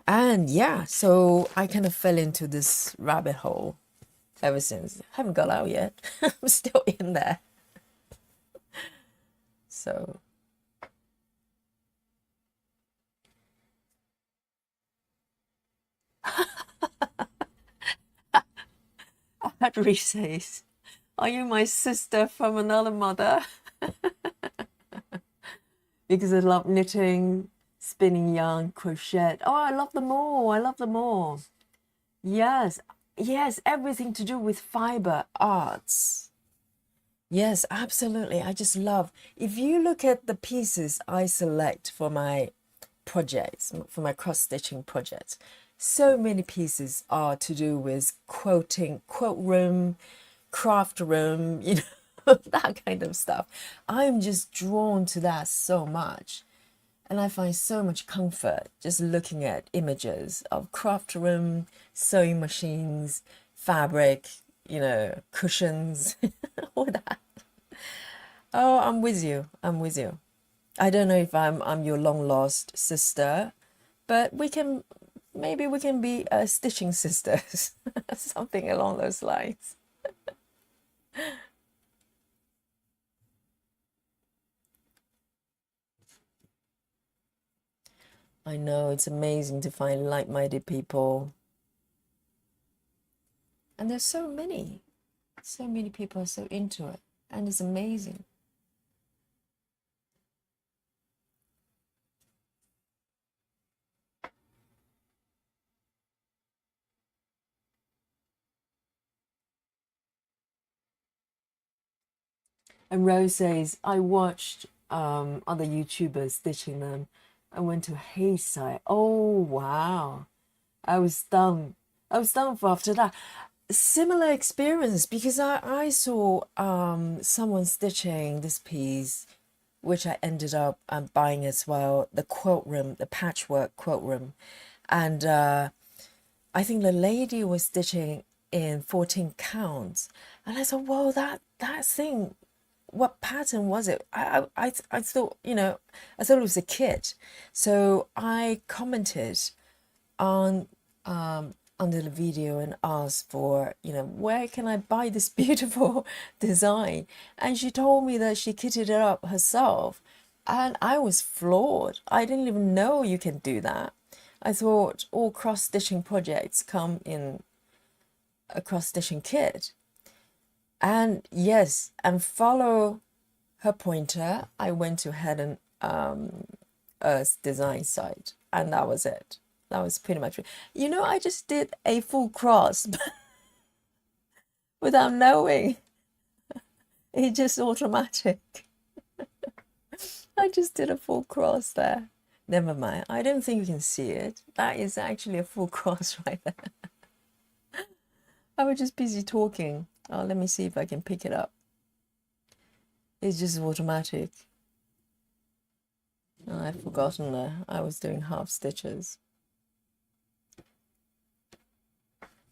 And yeah, so I kind of fell into this rabbit hole ever since. I haven't got out yet. I'm still in there. So Audrey says, are you my sister from another mother? Because I love knitting, spinning yarn, crochet. Oh, I love them all. I love them all. Yes, everything to do with fiber arts. Yes, absolutely. I just love, if you look at the pieces I select for my projects, for my cross-stitching projects, so many pieces are to do with quoting, quote room, craft room, that kind of stuff. I'm just drawn to that so much. And I find so much comfort just looking at images of craft room, sewing machines, fabric, cushions, all that. Oh, I'm with you. I'm with you. I don't know if I'm your long lost sister, but maybe we can be stitching sisters, something along those lines. I know, it's amazing to find like-minded people. And there's so many people are so into it, and it's amazing. And Rose says, I watched other YouTubers stitching them. I went to Hayside. Oh, wow. I was stunned. I was stunned for after that. Similar experience because I saw someone stitching this piece, which I ended up buying as well, the quilt room, the patchwork quilt room. And I think the lady was stitching in 14 counts. And I thought, whoa, that thing, what pattern was it? I thought, I thought it was a kit. So I commented on under the video and asked for, where can I buy this beautiful design? And she told me that she kitted it up herself. And I was floored. I didn't even know you can do that. I thought all cross-stitching projects come in a cross-stitching kit. And yes, and follow her pointer. I went to Head and Earth design site, and that was it. That was pretty much it. I just did a full cross without knowing. It's just automatic. I just did a full cross there. Never mind. I don't think you can see it. That is actually a full cross right there. I was just busy talking. Oh, let me see if I can pick it up. It's just automatic. Oh, I've forgotten there. I was doing half stitches.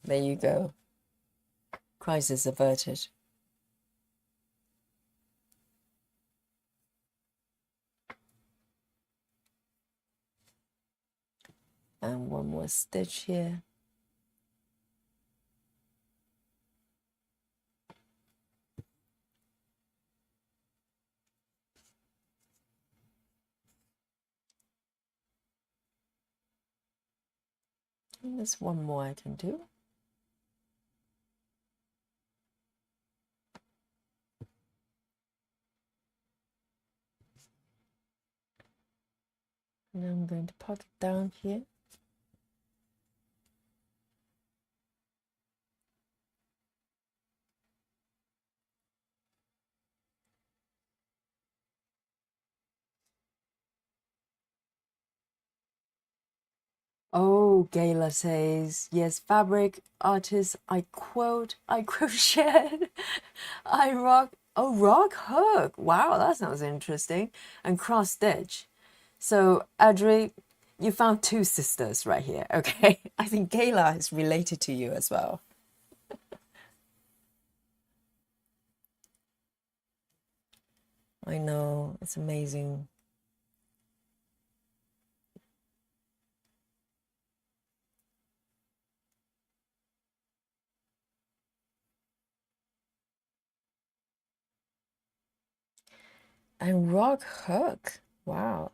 There you go. Crisis averted. And one more stitch here. And there's one more I can do. And I'm going to put it down here. Oh, Gayla says, yes, fabric artist, I crocheted, rock hook. Wow, that sounds interesting. And cross stitch. So, Adri, you found two sisters right here, okay? I think Gayla is related to you as well. I know, it's amazing. And rock hook, wow.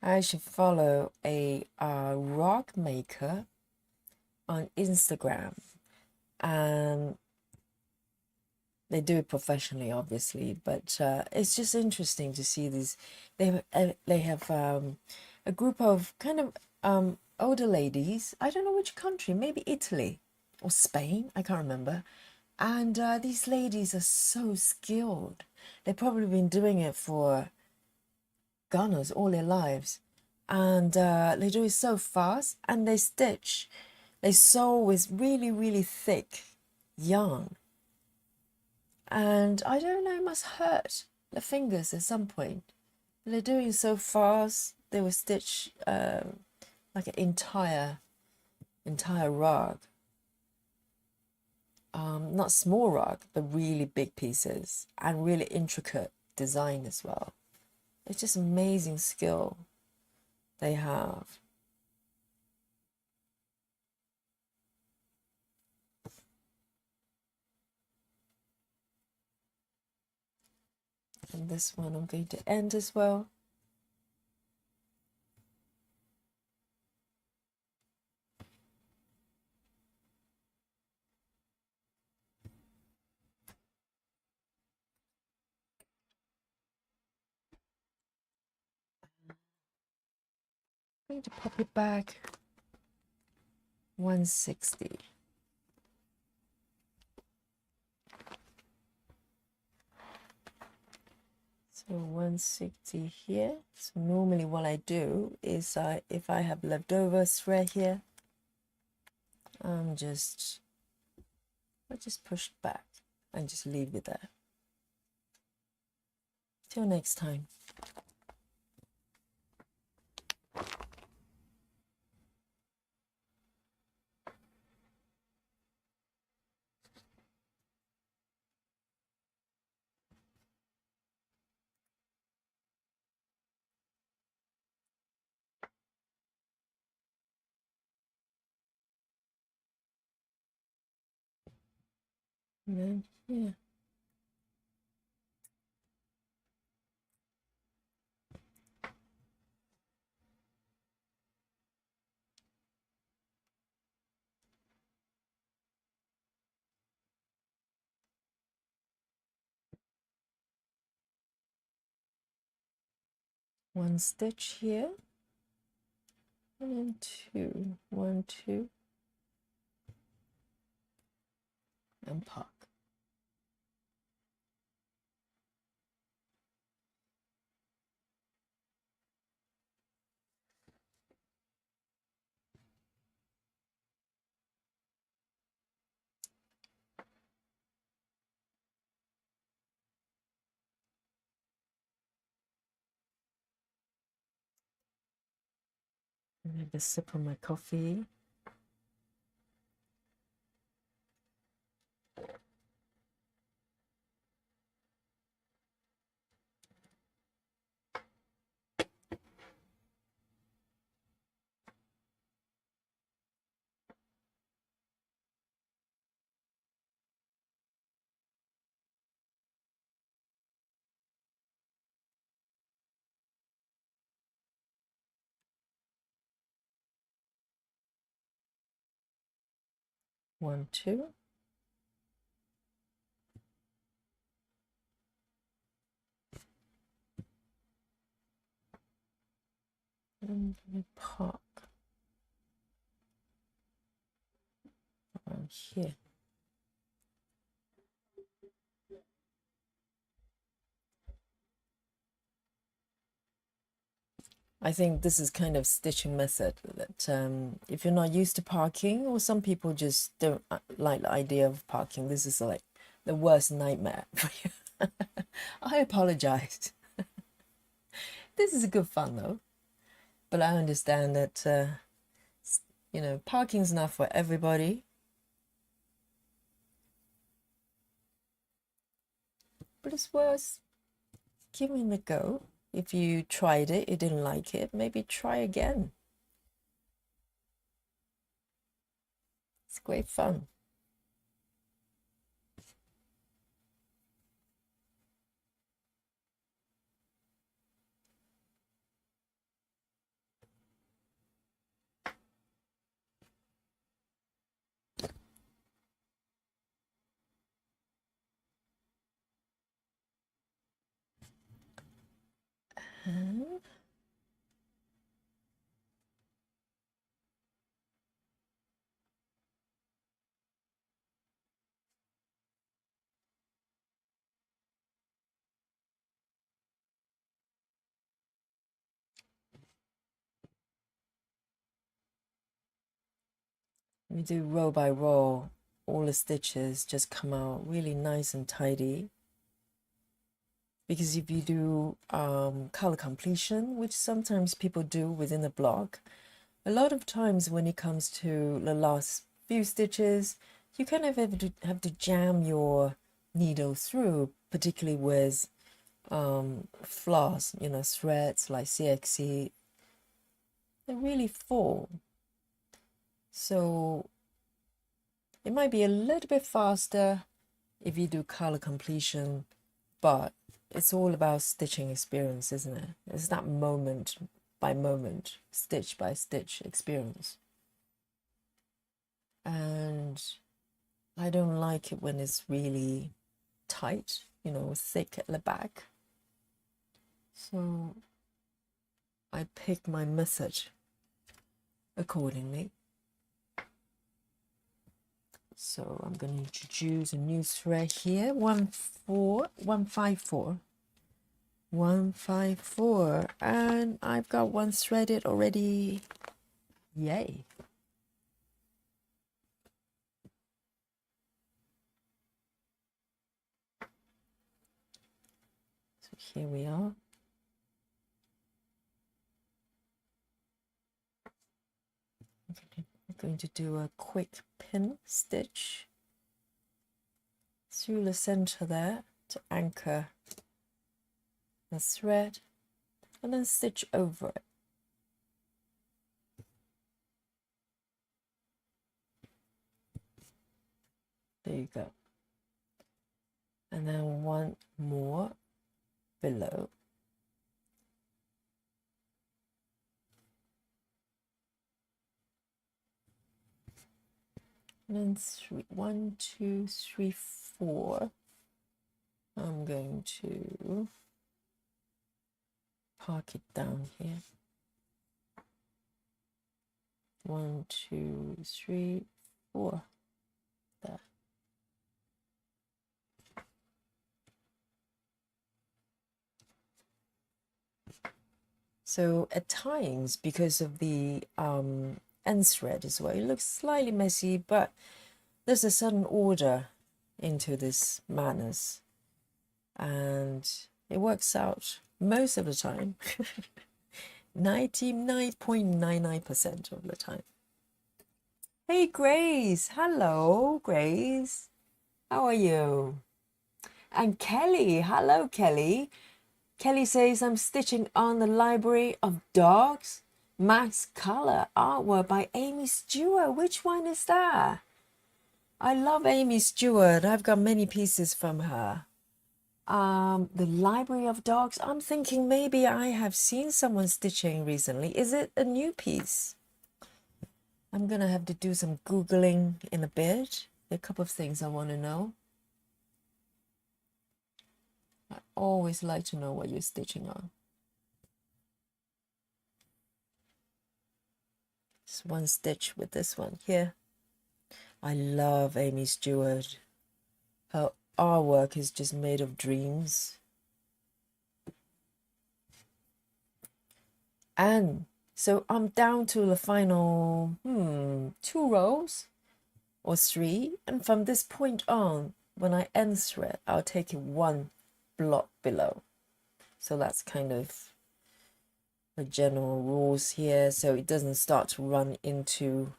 I should follow a rock maker on Instagram, and they do it professionally, obviously, but it's just interesting to see these. They have a group of kind of older ladies. I don't know which country, maybe Italy or Spain. I can't remember. And these ladies are so skilled. They've probably been doing it for God knows all their lives, and they do it so fast. And they stitch. They sew with really, really thick yarn. And I don't know, it must hurt the fingers at some point. They're doing so fast. They will stitch like an entire rug. Not small rug, but really big pieces and really intricate design as well. It's just amazing skill they have. And this one I'm going to end as well. I'm going to pop it back 160. So 160 here. So normally what I do is if I have leftover thread here, I just push back and just leave it there. Till next time. And then here. One stitch here. And then two. 1, 2. And park. Have a sip of my coffee. One, two. And we park around here. I think this is kind of stitching method that if you're not used to parking, or some people just don't like the idea of parking, this is like the worst nightmare for you. I apologize. This is good fun though, but I understand that you know, parking's not for everybody. But it's worth giving it a go. If you tried it, you didn't like it, maybe try again. It's great fun. And we do row by row, all the stitches just come out really nice and tidy. Because if you do color completion, which sometimes people do within a block, a lot of times when it comes to the last few stitches, you kind of have to jam your needle through, particularly with floss, you know, threads like CXC. They're really full. So it might be a little bit faster if you do color completion, but it's all about stitching experience, isn't it? It's that moment by moment, stitch by stitch experience. And I don't like it when it's really tight, you know, thick at the back. So I pick my method accordingly. So I'm going to introduce a new thread here, 154, and I've got one threaded already. Yay. So here we are. Okay. I'm going to do a quick pin stitch through the center there to anchor the thread, and then stitch over it. There you go. And then one more below. And then 1, 2, 3, 4. I'm going to park it down here. 1, 2, 3, 4. There. So at times, because of the end thread as well, it looks slightly messy, but there's a certain order into this madness, and it works out most of the time. 99.99% of the time. Hey Grace, hello Grace, how are you? And Kelly, hello Kelly. Kelly says, I'm stitching on the Library of Dogs Max Color artwork by Amy Stewart. Which one is that? I love Amy Stewart. I've got many pieces from her. The Library of Dogs. I'm thinking maybe I have seen someone stitching recently. Is it a new piece? I'm gonna have to do some Googling in a bit. There are a couple of things I want to know. I always like to know what you're stitching on. Just one stitch with this one here. I love Amy Stewart. Her artwork is just made of dreams. And so I'm down to the final 2 rows or 3, and from this point on, when I end thread, I'll take it 1 block below. So that's kind of the general rules here, so it doesn't start to run into.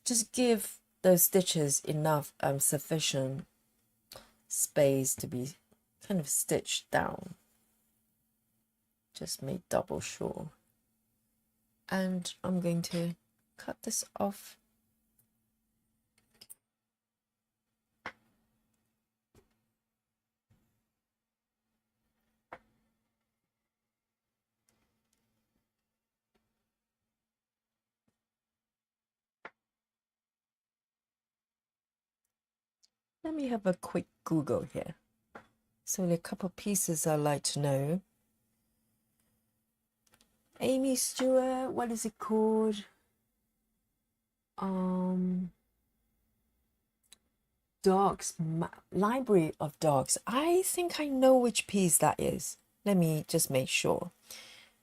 Just give those stitches enough sufficient space to be kind of stitched down. Just make double sure. And I'm going to cut this off. Let me have a quick Google here. So there are a couple of pieces I'd like to know. Amy Stewart, what is it called? Dogs, Library of Dogs. I think I know which piece that is. Let me just make sure.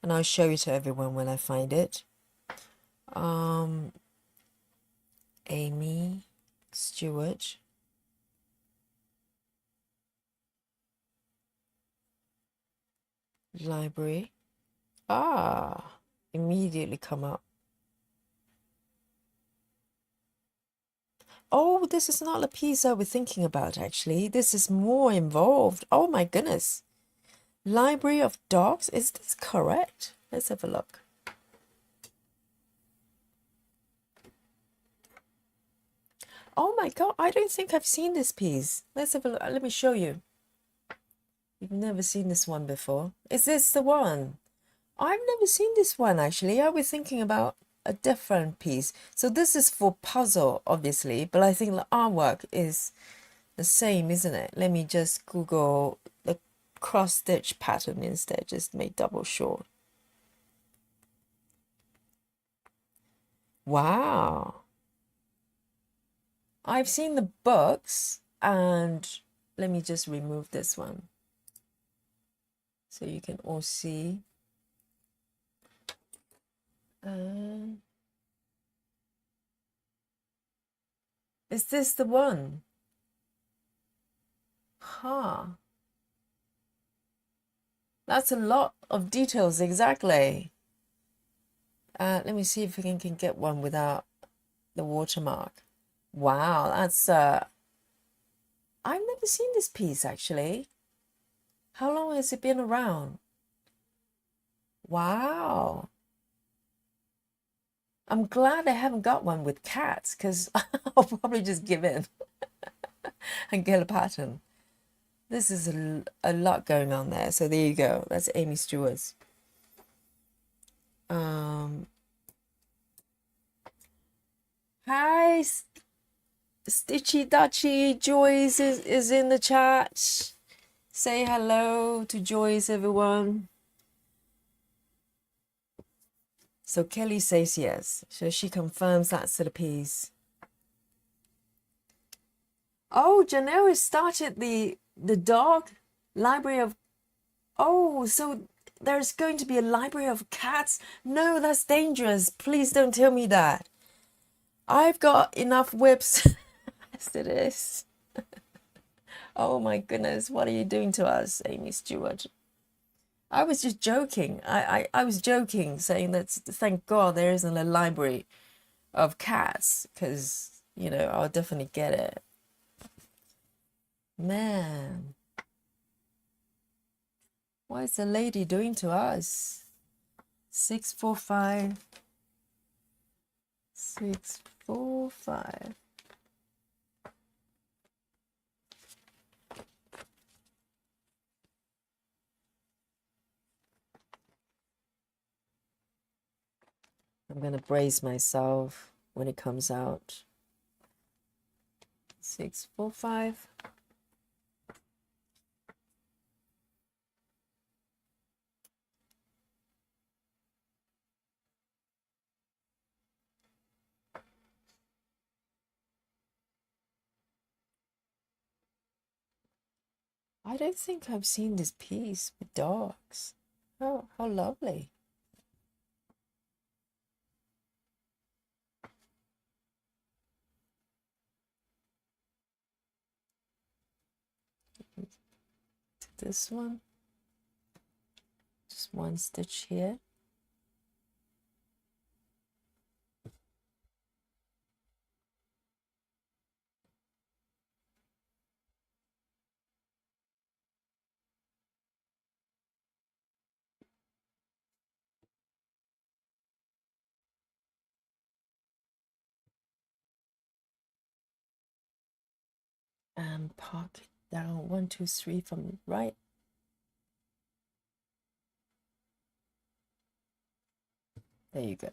And I'll show it to everyone when I find it. Amy Stewart. Library. Immediately come up. Oh, this is not the piece I was thinking about, actually. This is more involved. Oh my goodness. Library of Dogs, is this correct? Let's have a look. Oh my god, I don't think I've seen this piece. Let's have a look. Let me show you. You've never seen this one before. Is this the one? I've never seen this one, actually. I was thinking about a different piece. So this is for puzzle, obviously, but I think the artwork is the same, isn't it? Let me just Google the cross stitch pattern instead, just make double sure. Wow. I've seen the books, and let me just remove this one so you can all see. Is this the one? Huh. That's a lot of details, exactly. Let me see if we can get one without the watermark. Wow, that's I've never seen this piece actually. How long has it been around? Wow. I'm glad I haven't got one with cats, because I'll probably just give in and get a pattern. This is a lot going on there. So there you go. That's Amy Stewart's. Hi, Stitchy Dutchy. Joyce is in the chat. Say hello to Joyce, everyone. So Kelly says yes. So she confirms that's the piece. Oh, Janelle has started the dog library of... Oh, so there's going to be a library of cats? No, that's dangerous. Please don't tell me that. I've got enough whips as it is. Oh my goodness, what are you doing to us, Amy Stewart? I was just joking. I was joking, saying that thank God there isn't a library of cats, because, you know, I'll definitely get it. Man, what is the lady doing to us? 645. 645. I'm going to brace myself when it comes out. 645. I don't think I've seen this piece with dogs. Oh, how lovely. This one. Just one stitch here. And pocket down 1, 2, 3 from right. There you go.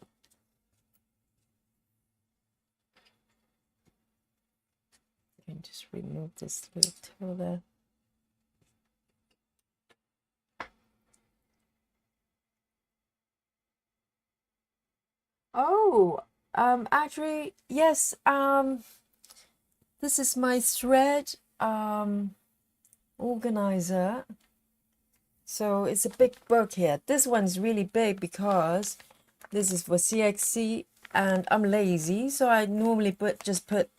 You can just remove this little tail there. Oh, actually, yes, this is my thread organizer. So it's a big book here. This one's really big because this is for CXC, and I'm lazy, so I normally just put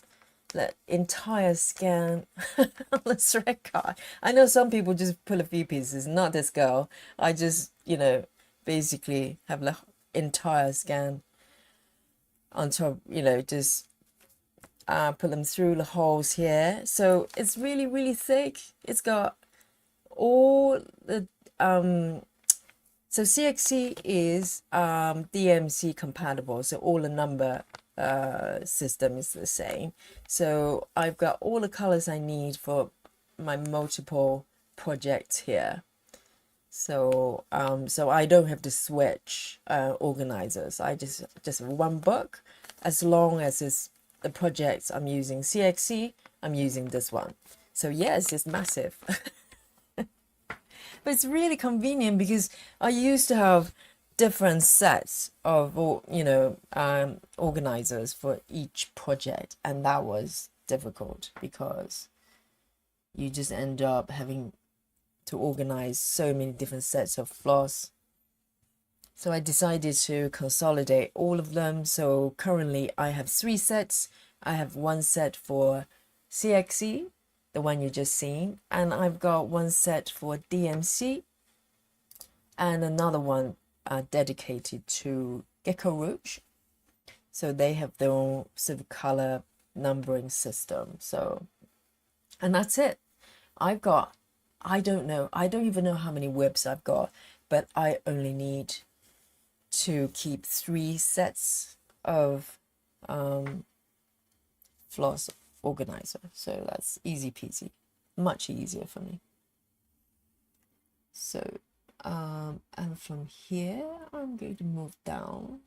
the entire scan on the thread card. I know some people just pull a few pieces, not this girl. I just, you know, basically have the entire scan on top, you know, just put them through the holes here. So it's really, really thick. It's got all the so CXC is DMC compatible, so all the number system is the same. So I've got all the colors I need for my multiple projects here. So so I don't have to switch organizers. I just have one book. As long as it's the projects I'm using CXC, I'm using this one. So yes, it's massive. But it's really convenient because I used to have different sets of, organizers for each project, and that was difficult because you just end up having to organize so many different sets of floss. So I decided to consolidate all of them. So currently I have 3 sets. I have 1 set for CXE, the one you just seen, and I've got 1 set for DMC, and another one dedicated to Gecko Rouge. So they have their own sort of color numbering system. So, and that's it. I don't even know how many whips I've got, but I only need to keep 3 sets of floss organizer. So that's easy peasy, much easier for me. So, and from here, I'm going to move down.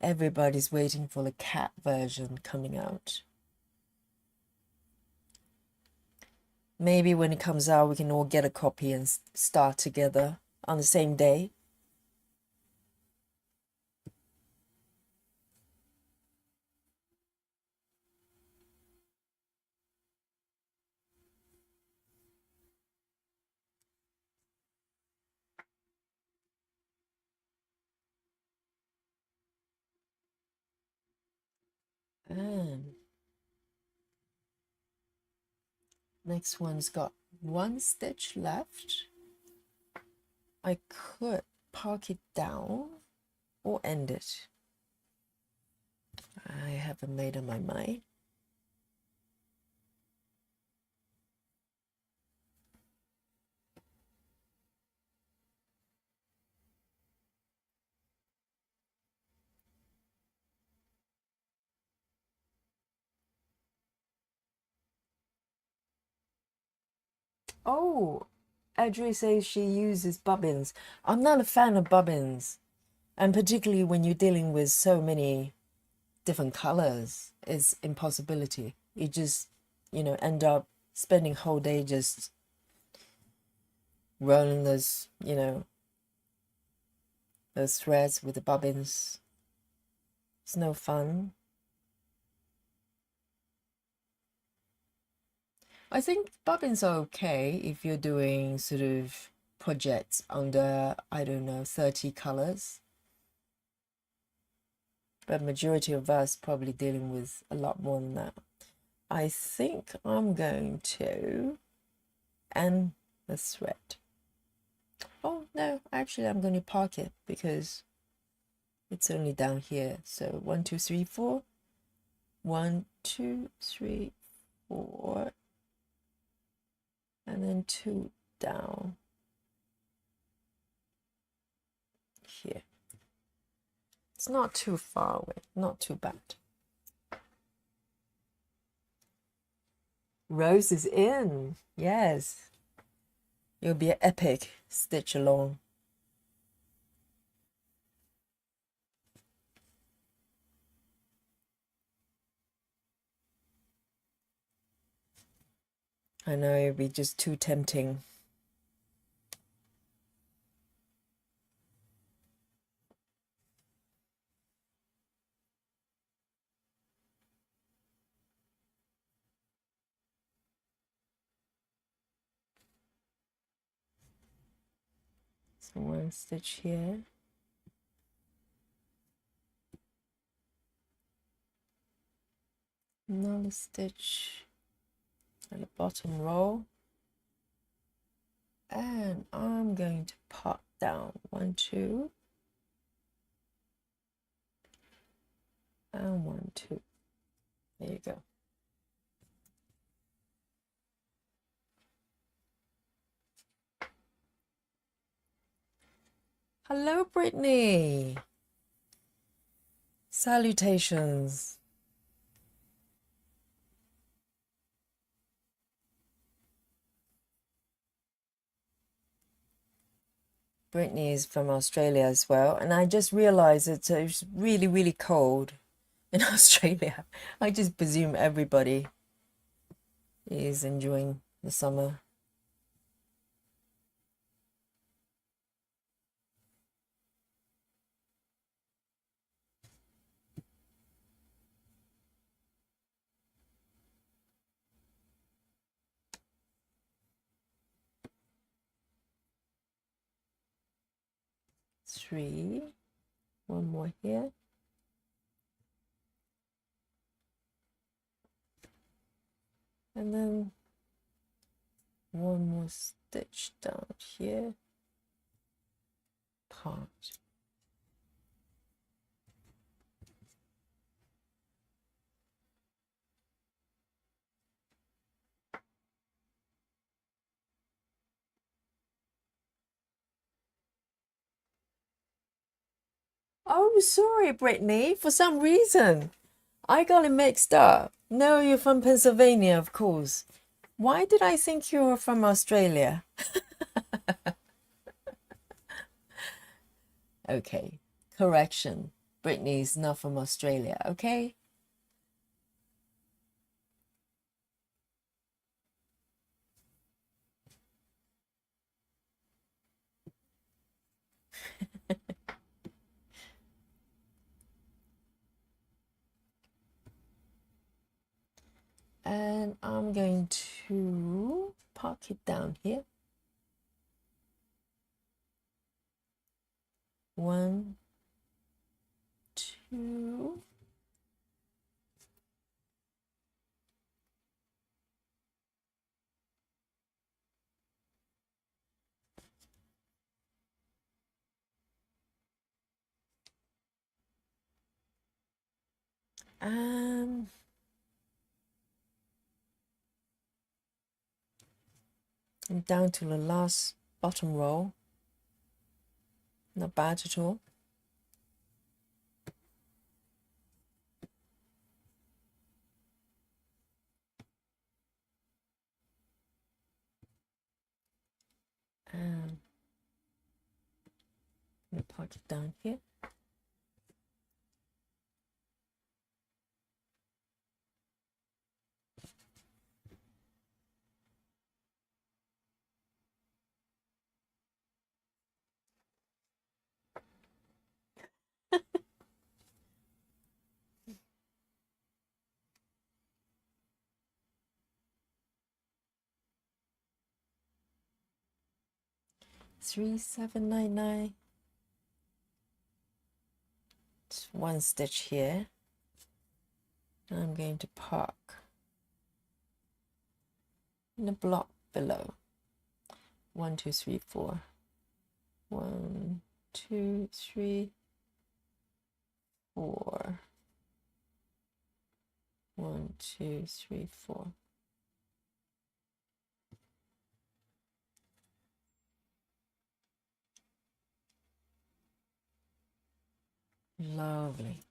Everybody's waiting for the cat version coming out. Maybe when it comes out, we can all get a copy and start together on the same day. And next one's got 1 stitch left. I could park it down or end it. I haven't made up my mind. Oh, Audrey says she uses bobbins. I'm not a fan of bobbins, and particularly when you're dealing with so many different colors, it's impossibility. You just, end up spending whole day just rolling those, those threads with the bobbins. It's no fun. I think bobbins are okay if you're doing sort of projects under, I don't know, 30 colors. But majority of us probably dealing with a lot more than that. I think I'm going to end the thread. Oh no, actually I'm going to park it because it's only down here. So 1, 2, 3, 4. 1, 2, 3, 4. And then 2 down here. It's not too far away, not too bad. Rose is in, yes. It'll be an epic stitch along. I know it'll be just too tempting. So 1 stitch here. Another stitch at the bottom row. And I'm going to pop down 1, 2. And 1, 2. There you go. Hello, Brittany. Salutations. Brittany is from Australia as well, and I just realized it's really, really cold in Australia. I just presume everybody is enjoying the summer. Three, one more here. And then one more stitch down here. Part. Oh, sorry, Brittany. For some reason, I got it mixed up. No, you're from Pennsylvania, of course. Why did I think you were from Australia? Okay, correction. Brittany's not from Australia, okay? And I'm going to park it down here. 1, 2. And I'm down to the last bottom row. Not bad at all. And I'm going to park it down here. Three, 7, 9, 9. Just one stitch here. I'm going to park in the block below. 1, 2, 3, 4. 1, 2, 3, 4. 1, 2, 3, 4. Lovely.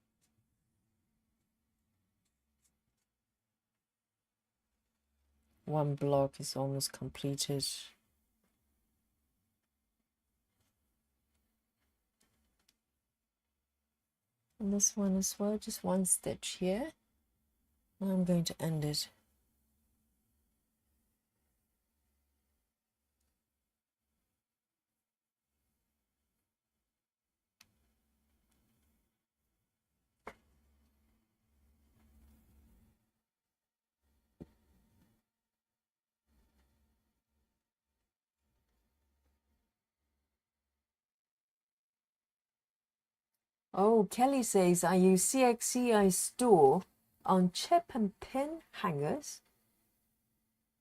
One block is almost completed. And this one as well, just one stitch here. And I'm going to end it. Oh, Kelly says, I use CXCI store on chip and pin hangers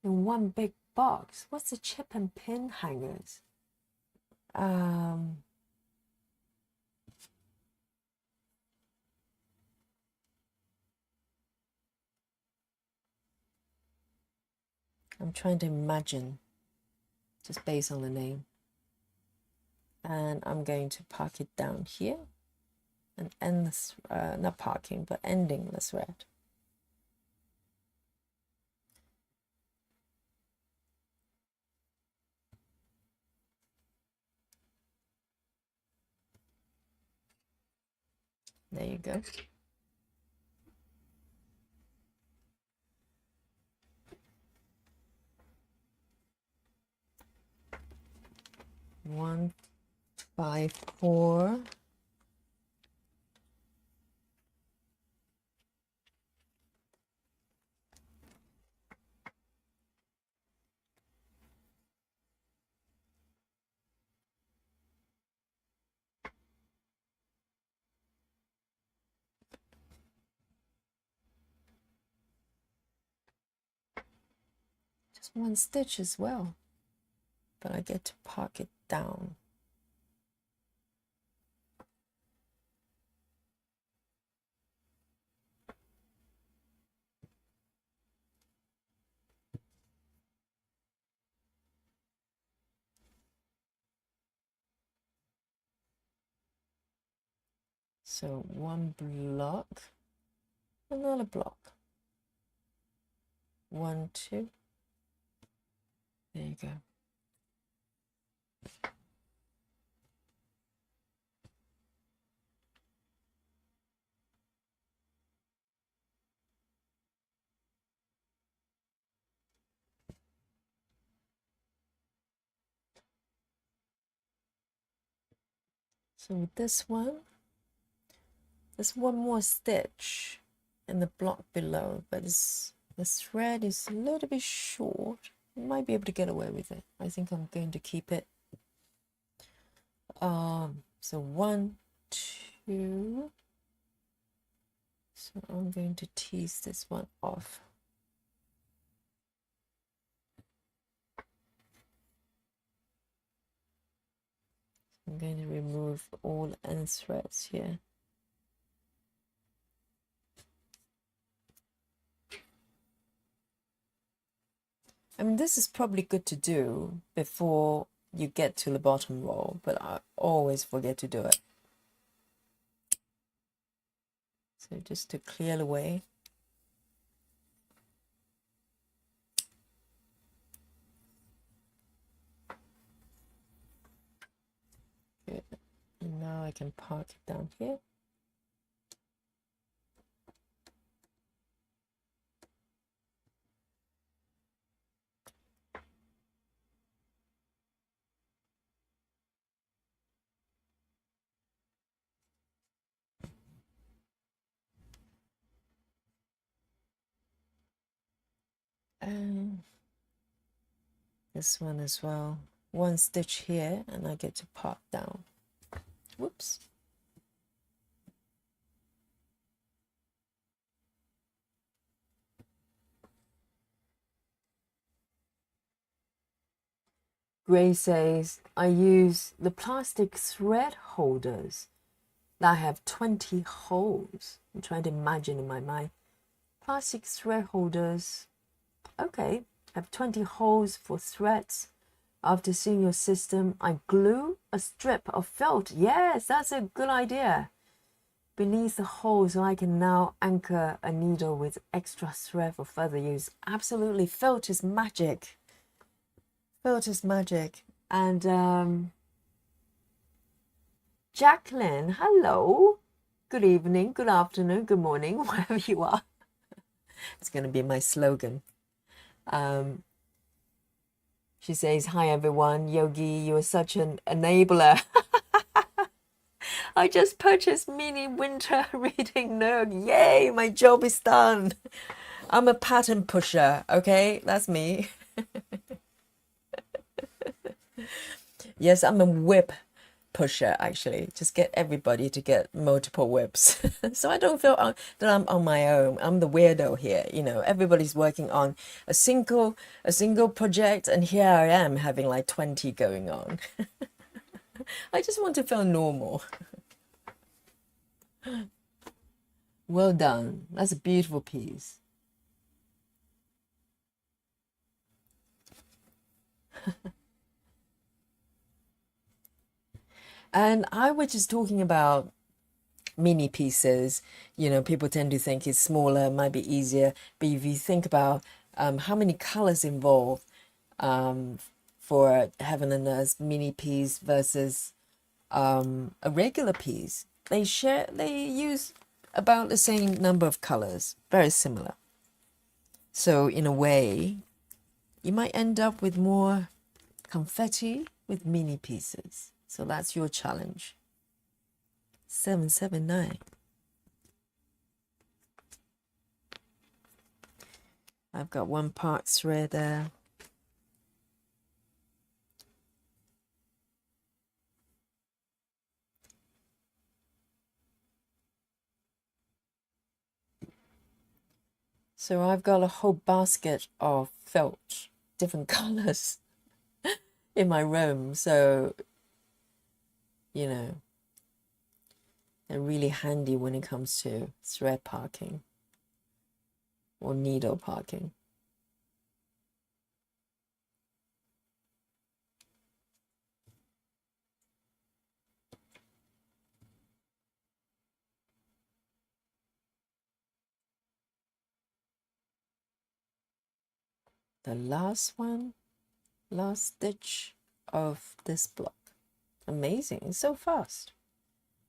in one big box. What's the chip and pin hangers? I'm trying to imagine just based on the name. And I'm going to park it down here and end this, not parking, but ending the thread. There you go. 1 by 4. Just 1 stitch as well, but I get to park it down. So 1 block, another block, 1, 2, there you go. So with this one, there's 1 more stitch in the block below, but the thread is a little bit short. You might be able to get away with it. I think I'm going to keep it. So 1, 2. So I'm going to tease this one off. I'm going to remove all end threads here. I mean, this is probably good to do before you get to the bottom row, but I always forget to do it. So just to clear the way. Good. And now I can park it down here. And this one as well. 1 stitch here and I get to park down. Whoops. Gray says, I use the plastic thread holders that have 20 holes. I'm trying to imagine in my mind. Plastic thread holders, okay, have 20 holes for threads. After seeing your system, I glue a strip of felt. Yes, that's a good idea. Beneath the hole so I can now anchor a needle with extra thread for further use. Absolutely, felt is magic. Felt is magic. And Jacqueline, hello. Good evening, good afternoon, good morning, wherever you are. It's going to be my slogan. She says, hi everyone, Yogi, you are such an enabler. I just purchased mini winter reading nook. Yay, my job is done. I'm a pattern pusher, okay? That's me. Yes, I'm a whip pusher, actually. Just get everybody to get multiple whips. So I don't feel that I'm on my own. I'm the weirdo here. You know, everybody's working on a single project, and here I am having like 20 going on. I just want to feel normal. Well done. That's a beautiful piece. And I was just talking about mini pieces. You know, people tend to think it's smaller, might be easier. But if you think about how many colors involved for Heaven and Earth mini piece versus a regular piece, they use about the same number of colors, very similar. So in a way, you might end up with more confetti with mini pieces. So that's your challenge. 779. I've got one part thread there. So I've got a whole basket of felt, different colors in my room. So, you know, they're really handy when it comes to thread parking or needle parking. The last one, last stitch of this block. Amazing, it's so fast.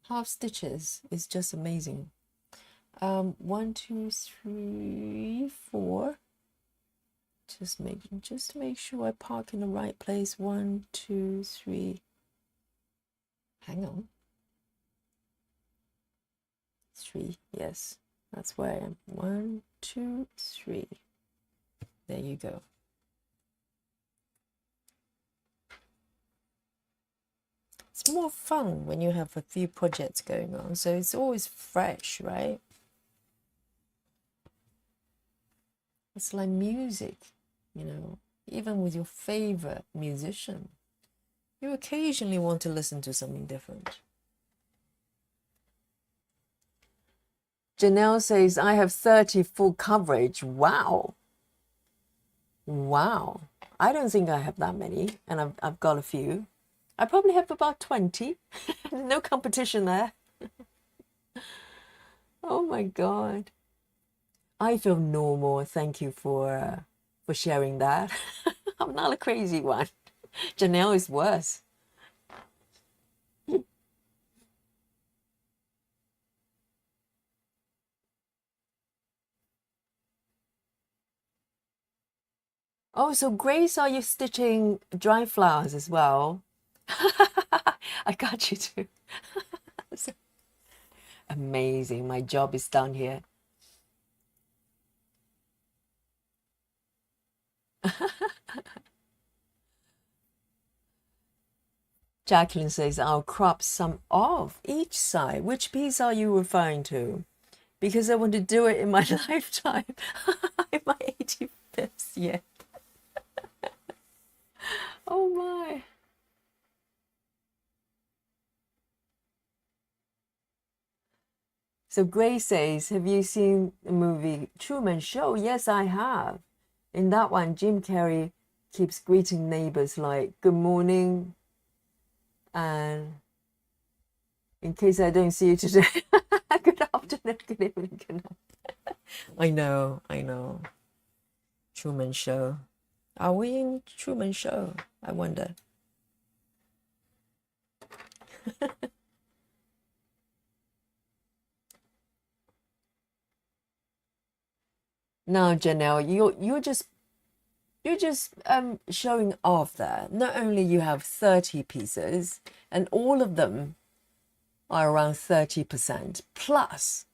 Half stitches is just amazing. 1, 2, 3, 4. Just to make sure I park in the right place. 1, 2, 3. Hang on. 3, yes, that's where I am. 1, 2, 3. There you go. It's more fun when you have a few projects going on, so it's always fresh, right? It's like music, you know, even with your favorite musician, you occasionally want to listen to something different. Janelle says, I have 30 full coverage. Wow. Wow. I don't think I have that many, and I've got a few. I probably have about 20. No competition there. Oh my God. I feel normal. Thank you for sharing that. I'm not a crazy one. Janelle is worse. Oh, so Grace, are you stitching dry flowers as well? I got you too. Amazing. My job is done here. Jacqueline says, I'll crop some off each side. Which piece are you referring to? Because I want to do it in my lifetime. In my 85th year. Oh my. So Grace says, have you seen the movie Truman Show? Yes, I have. In that one, Jim Carrey keeps greeting neighbors like, good morning. And in case I don't see you today, good afternoon, good evening, good night. I know. Truman Show. Are we in Truman Show? I wonder. Now, Janelle, you're just showing off there. Not only you have 30 pieces, and all of them are around 30% plus.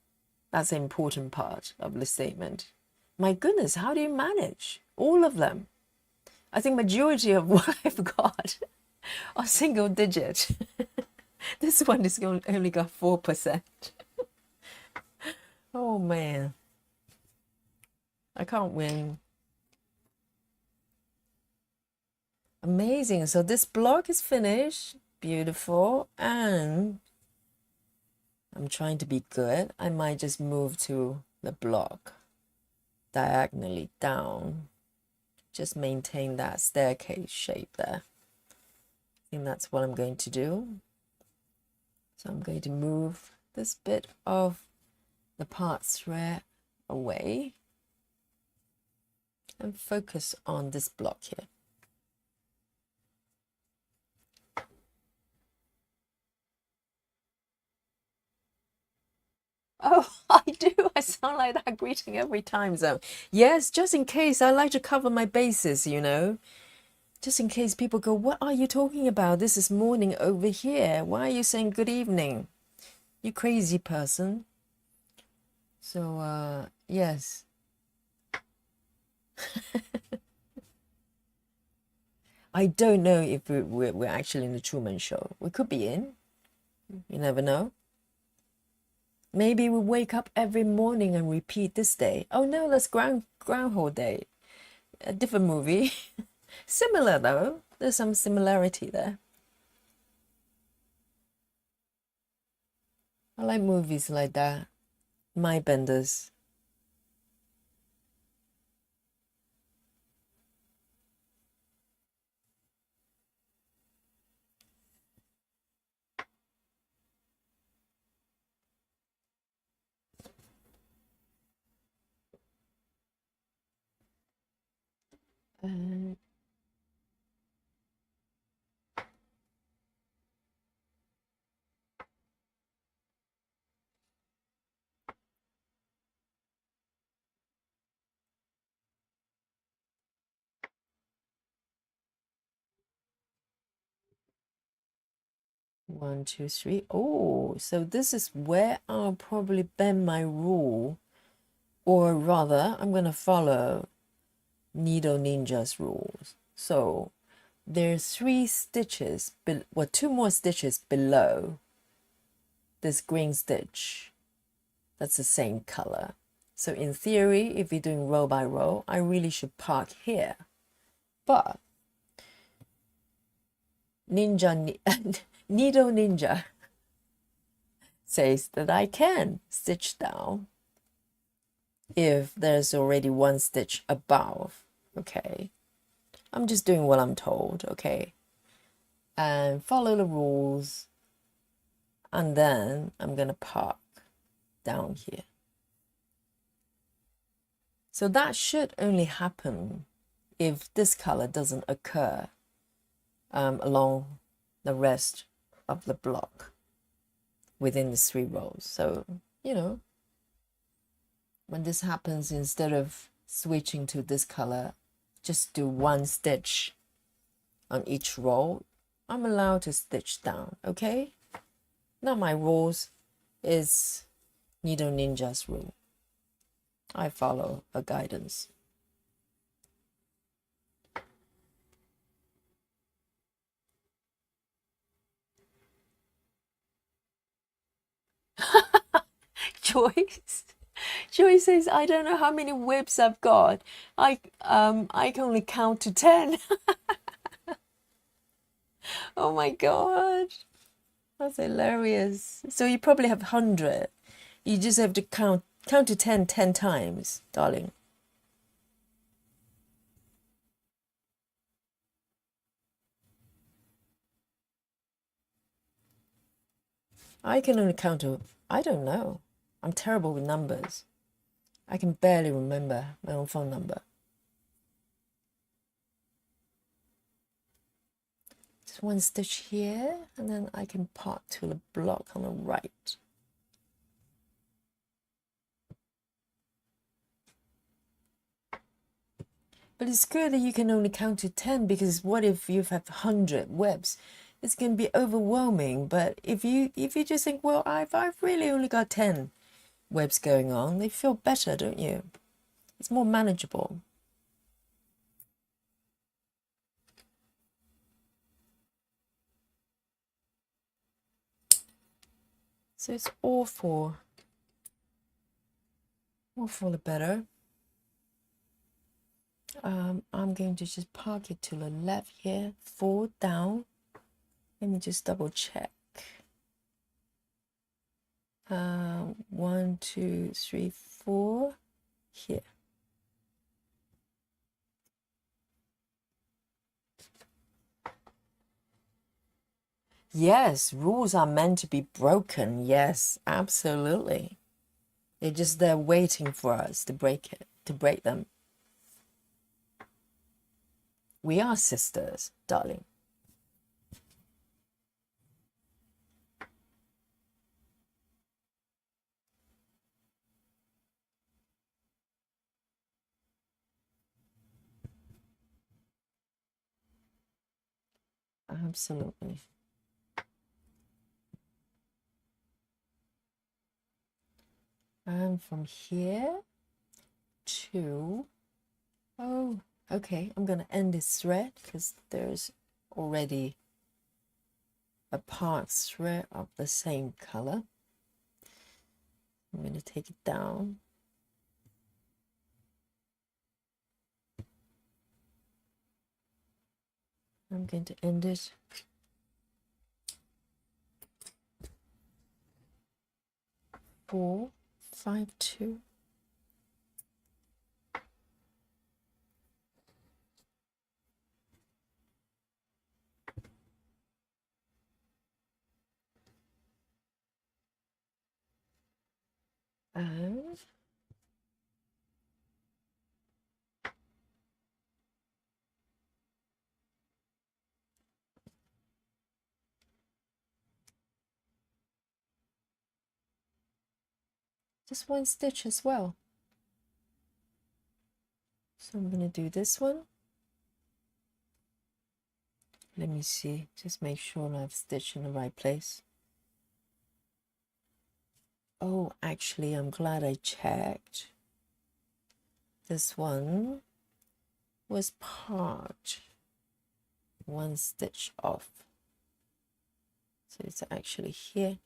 That's the important part of the statement. My goodness, how do you manage all of them? I think majority of what I've got are single digit. This one is only got 4%. Oh man, I can't win. Amazing. So this block is finished. Beautiful. And I'm trying to be good. I might just move to the block diagonally down. Just maintain that staircase shape there. I think that's what I'm going to do. So I'm going to move this bit of the part thread away and focus on this block here. Oh, I do. I sound like that greeting every time. So, yes, just in case, I like to cover my bases, you know. Just in case people go, what are you talking about? This is morning over here. Why are you saying good evening? You crazy person. So, yes. I don't know if we're actually in the Truman Show. We could be in. You never know. Maybe we wake up every morning and repeat this day. Oh no, that's Groundhog Day. A different movie. Similar though. There's some similarity there. I like movies like that. Mind benders. Uh, 1, 2, 3. Oh, so this is where I'll probably bend my rule, or rather, I'm gonna follow Needle Ninja's rules. So there's 3 stitches, well, 2 more stitches below this green stitch. That's the same color. So in theory, if you're doing row by row, I really should park here. But Needle Ninja says that I can stitch down if there's already 1 stitch above. Okay, I'm just doing what I'm told. Okay, and follow the rules, and then I'm gonna park down here. So that should only happen if this color doesn't occur along the rest of the block within the 3 rows. So, you know, when this happens, instead of switching to this color, just do 1 stitch on each row. I'm allowed to stitch down, okay? Not my rules, is Needle Ninja's rule. I follow a guidance. Joyce says, I don't know how many whips I've got. I can only count to 10. Oh my god, that's hilarious. So you probably have 100. You just have to count to 10 times, darling. I can only count to, I don't know. I'm terrible with numbers. I can barely remember my own phone number. Just 1 stitch here, and then I can part to the block on the right. But it's good that you can only count to 10, because what if you have 100 webs? It's going to be overwhelming. But if you just think, well, I've really only got 10 webs going on, they feel better, don't you? It's more manageable. So it's all for the better. I'm going to just park it to the left here, 4 down. Let me just double check. 1, 2, 3, 4 here. Yes, rules are meant to be broken. Yes, absolutely. They're just there waiting for us to break them. We are sisters, darling. Absolutely. And from here to, oh, okay, I'm gonna end this thread because there's already a part thread of the same color. I'm going to take it down. I'm going to end it. Four, 5, 2. And just one stitch as well. So I'm going to do this one. Let me see, just make sure I've stitched in the right place. Oh, actually, I'm glad I checked. This one was part one stitch off. So it's actually here.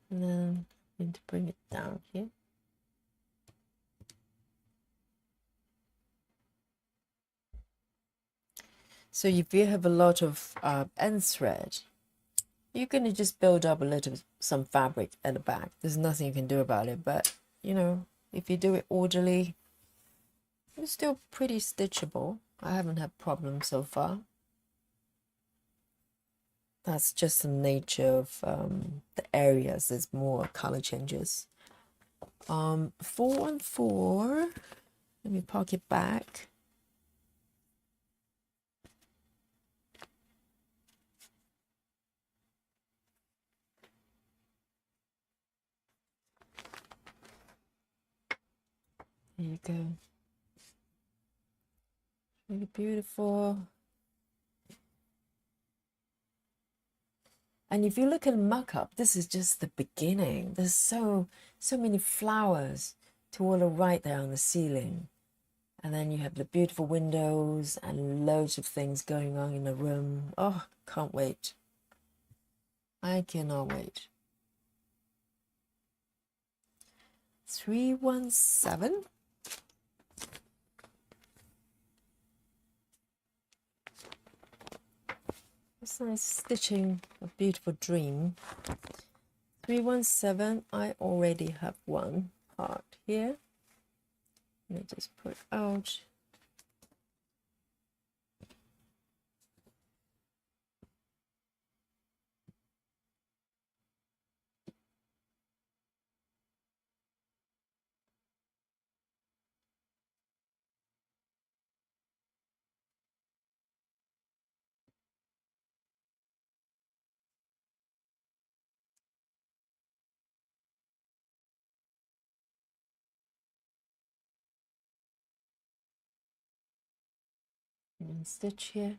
And then I'm going to bring it down here. So if you have a lot of end thread, you're going to just build up a little some fabric at the back. There's nothing you can do about it, but you know, if you do it orderly, it's still pretty stitchable. I haven't had problems so far. That's just the nature of the areas. There's more color changes. 4 and 4. Let me park it back. There you go. Really beautiful. And if you look at mock-up, this is just the beginning. There's so many flowers to all the right there on the ceiling. And then you have the beautiful windows and loads of things going on in the room. Oh, can't wait. I cannot wait. 317. It's nice stitching a beautiful dream. 317, I already have one part here. Let me just put out. And then stitch here.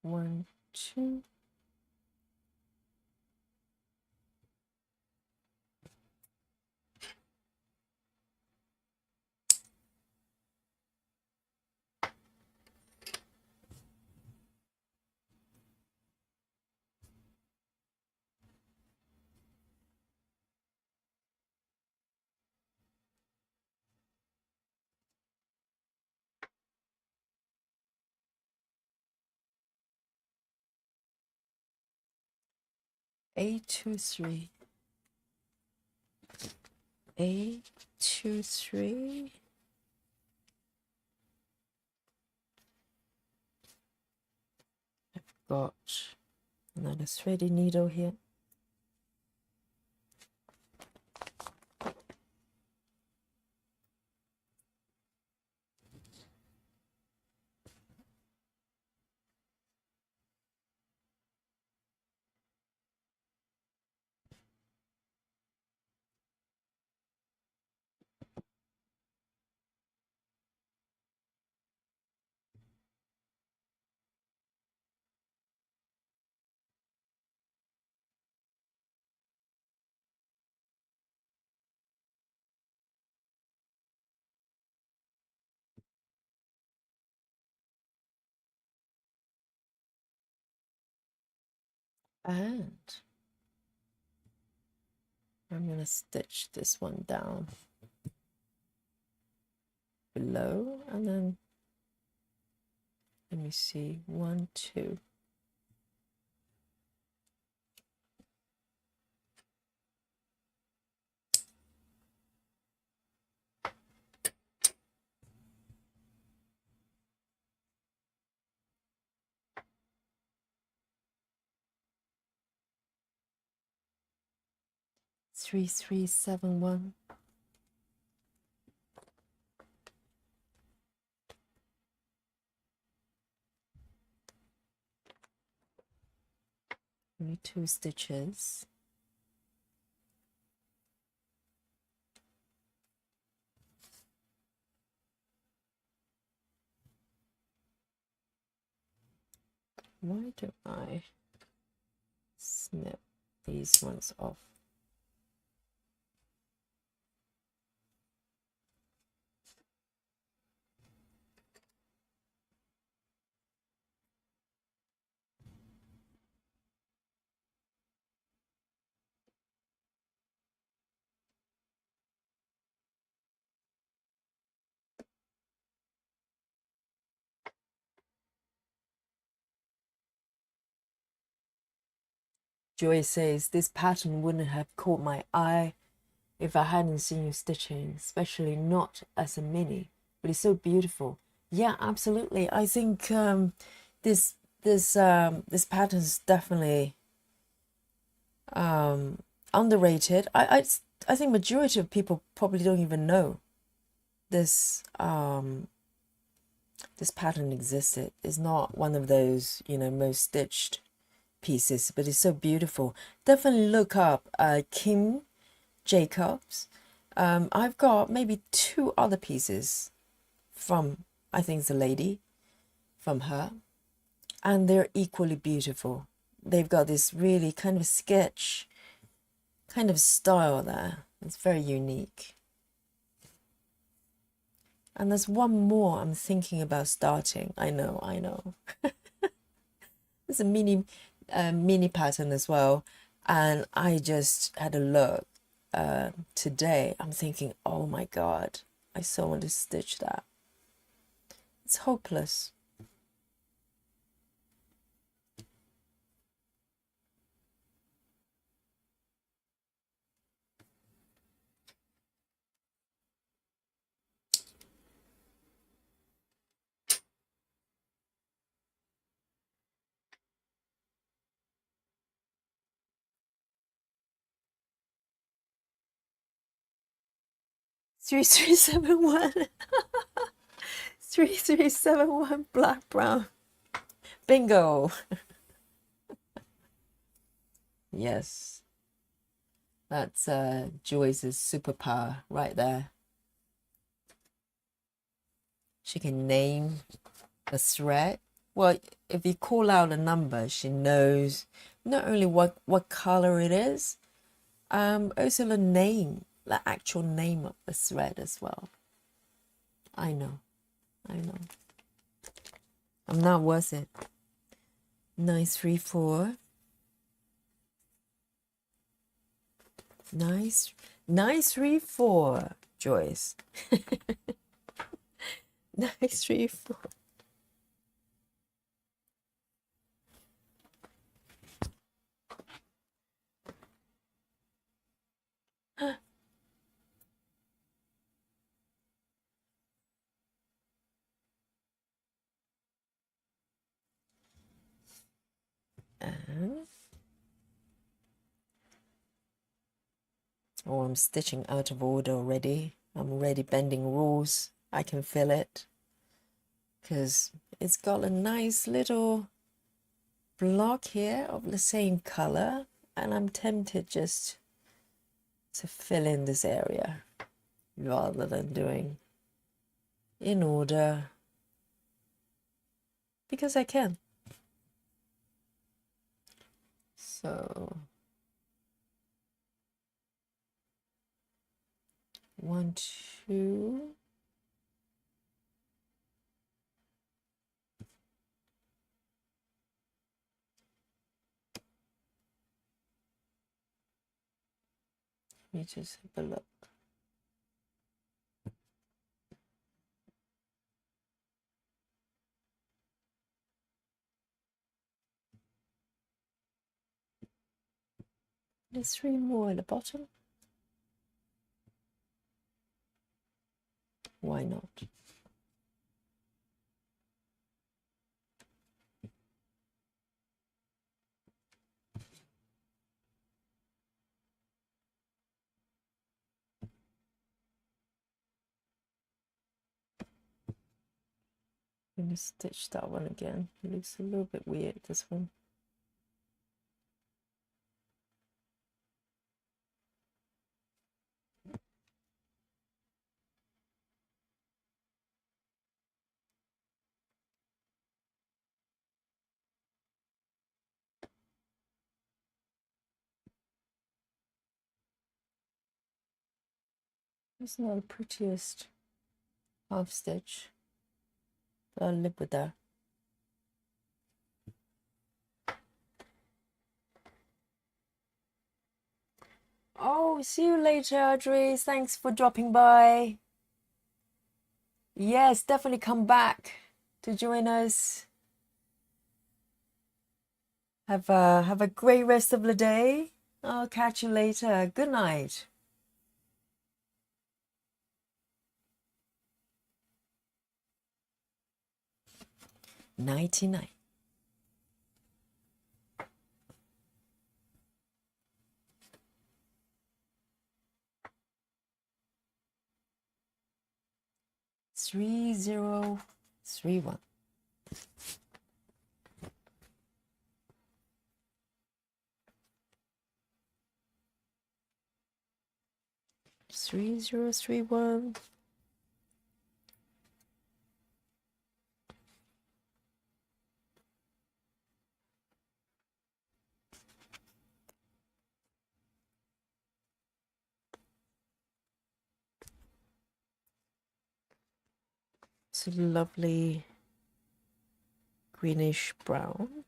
One, two. A23. A23. I've got another threaded needle here. And I'm going to stitch this one down below, and then let me see, 1, 2. Three, 3, 7, 1. Only 2 stitches. Why do I snip these ones off? Joy says, this pattern wouldn't have caught my eye if I hadn't seen you stitching, especially not as a mini, but it's so beautiful. Yeah, absolutely. I think this pattern is definitely underrated. I think majority of people probably don't even know this this pattern existed. It's not one of those, you know, most stitched pieces, but it's so beautiful. Definitely look up Kim Jacobs. I've got maybe 2 other pieces from, I think it's a lady, from her, and they're equally beautiful. They've got this really kind of sketch kind of style there. It's very unique. And there's one more I'm thinking about starting. I know. It's a mini pattern as well, and I just had a look today. I'm thinking, oh my god, I so want to stitch that. It's hopeless. Three, 3, 7, 1. 3, 3, 7, 1. Black, brown. Bingo. Yes, that's Joyce's superpower right there. She can name a thread. Well, if you call out a number, she knows not only what color it is, also the name, the actual name of the thread as well. I know. I'm not worth it. 9, 3, 4. Nice. 9, 3, 4, Joyce. 9, 3, 4. And oh, I'm stitching out of order already. I'm already bending rules. I can feel it. Because it's got a nice little block here of the same color. And I'm tempted just to fill in this area rather than doing in order. Because I can. So 1, 2. Let me just have a look. There's 3 more at the bottom. Why not? I'm going to stitch that one again. It looks a little bit weird, this one. It's not the prettiest half stitch, but I'll live with that. Oh, see you later, Audrey. Thanks for dropping by. Yes, definitely come back to join us. Have a great rest of the day. I'll catch you later. Good night. Nighty night. Three 031. Three 031. It's a lovely greenish brown.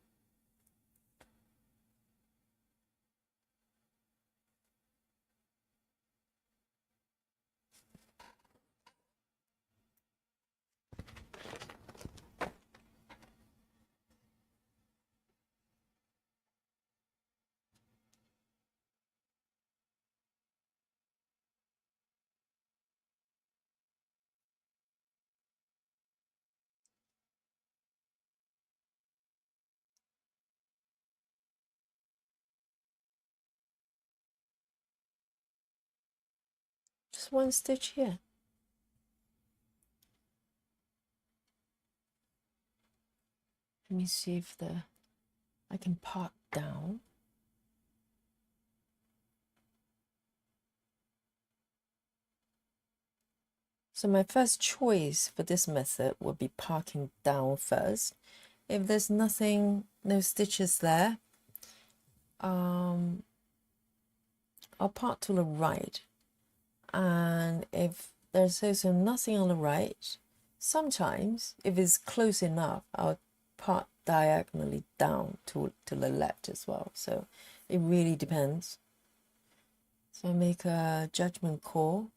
Just one stitch here. Let me see if I can part down. So my first choice for this method would be parking down first. If there's nothing, no stitches there, I'll part to the right. And if there's also nothing on the right, sometimes if it's close enough, I'll part diagonally down to the left as well. So it really depends. So I make a judgment call.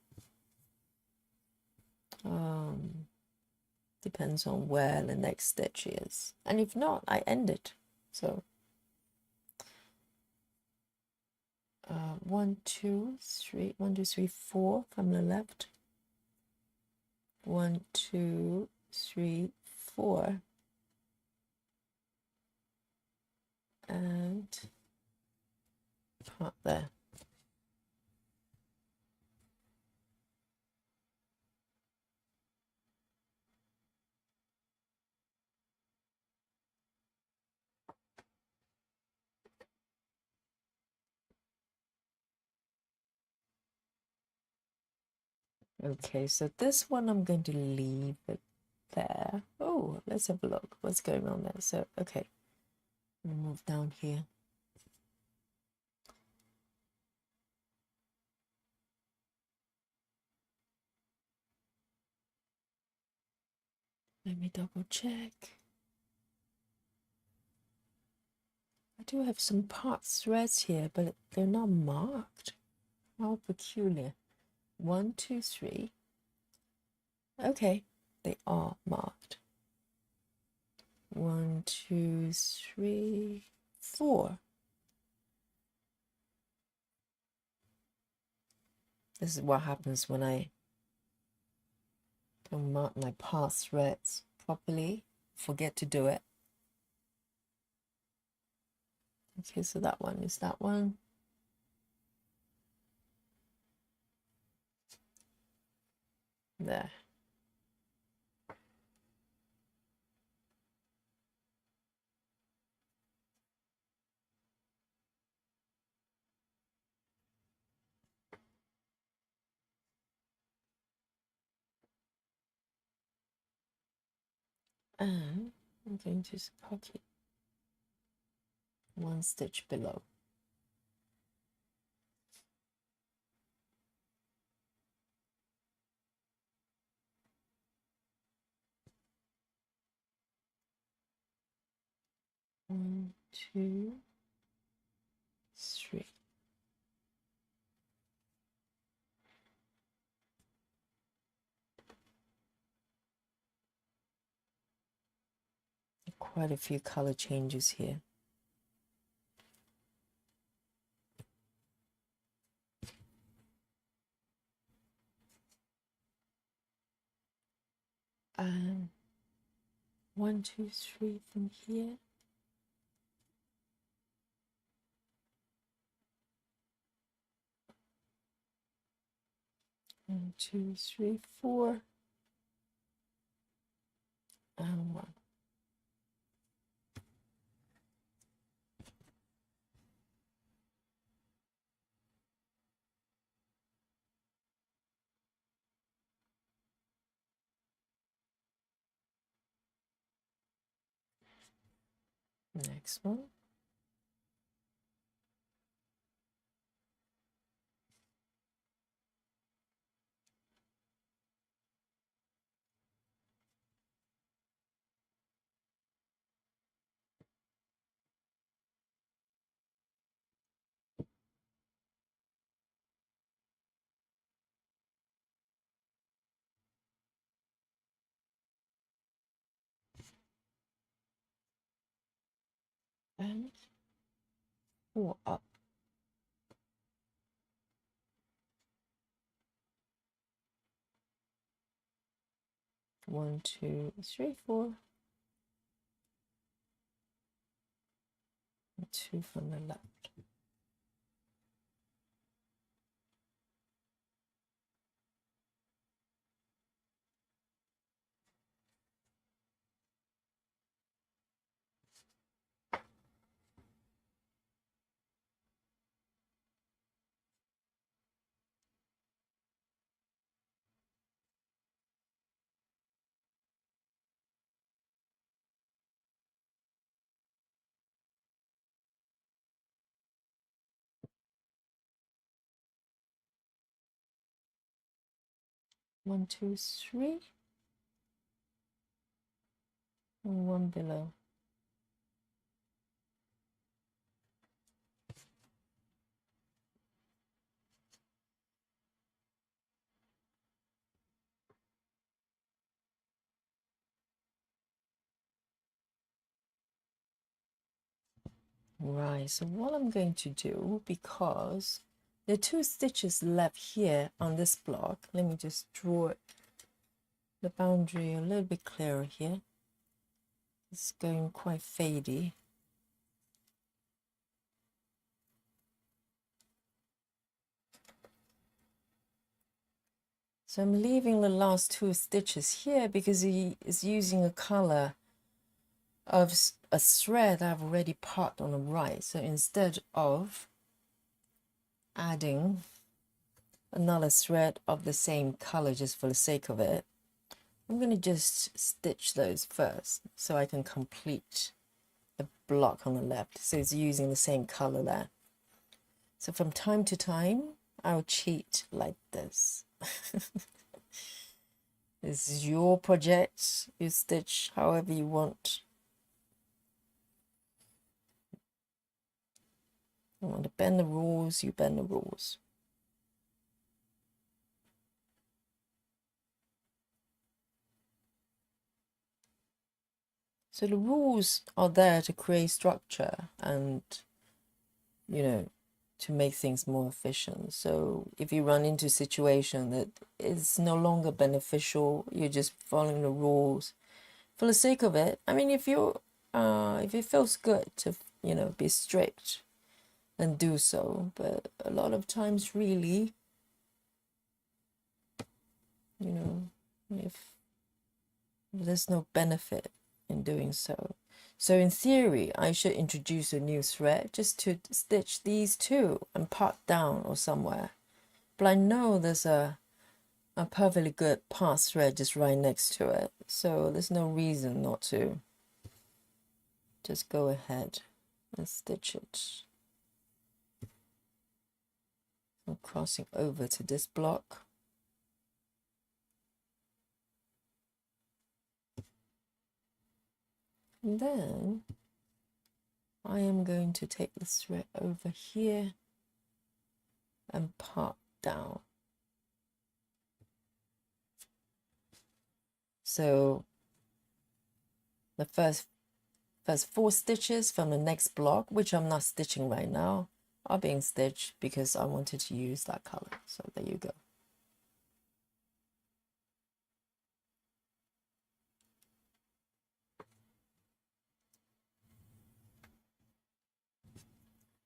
Depends on where the next stitch is, and if not, I end it. So 1 2 3 1 2 3 4 from the left. 1 2 3 4, and part there. Okay, so this one I'm going to leave it there. Oh, let's have a look what's going on there. So okay, we'll move down here. Let me double check. I do have some part threads here, but they're not marked. How peculiar. 1, 2, 3. Okay, they are marked. 1, 2, 3, 4. This is what happens when I don't mark my pass threads properly. Forget to do it. Okay, so that one is that one. There. And I'm going to pocket 1 stitch below. One, 2, 3. Quite a few color changes here. And 1, 2, 3 from here. 1, 2, 3, 4. And 1. Next one. And 4 up. 1, 2, 3, 4. And 2 from the left. One, 2, 3. And 1 below. Right, so what I'm going to do, because there are 2 stitches left here on this block, let me just draw the boundary a little bit clearer here. It's going quite fadey. So I'm leaving the last 2 stitches here because he is using a color of a thread I've already part on the right. So instead of adding another thread of the same color just for the sake of it, I'm going to just stitch those first so I can complete the block on the left. So it's using the same color there. So from time to time, I'll cheat like this. This is your project. You stitch however you want. You want to bend the rules, you bend the rules. So the rules are there to create structure and, to make things more efficient. So if you run into a situation that is no longer beneficial, you're just following the rules for the sake of it. I mean, if it feels good to, be strict, then do so. But a lot of times, really, if there's no benefit in doing so. So in theory, I should introduce a new thread just to stitch these two and part down or somewhere. But I know there's a perfectly good part thread just right next to it. So there's no reason not to just go ahead and stitch it. I'm crossing over to this block. And then I am going to take the thread over here and part down. So the first 4 stitches from the next block, which I'm not stitching right now, are being stitched because I wanted to use that color. So there you go.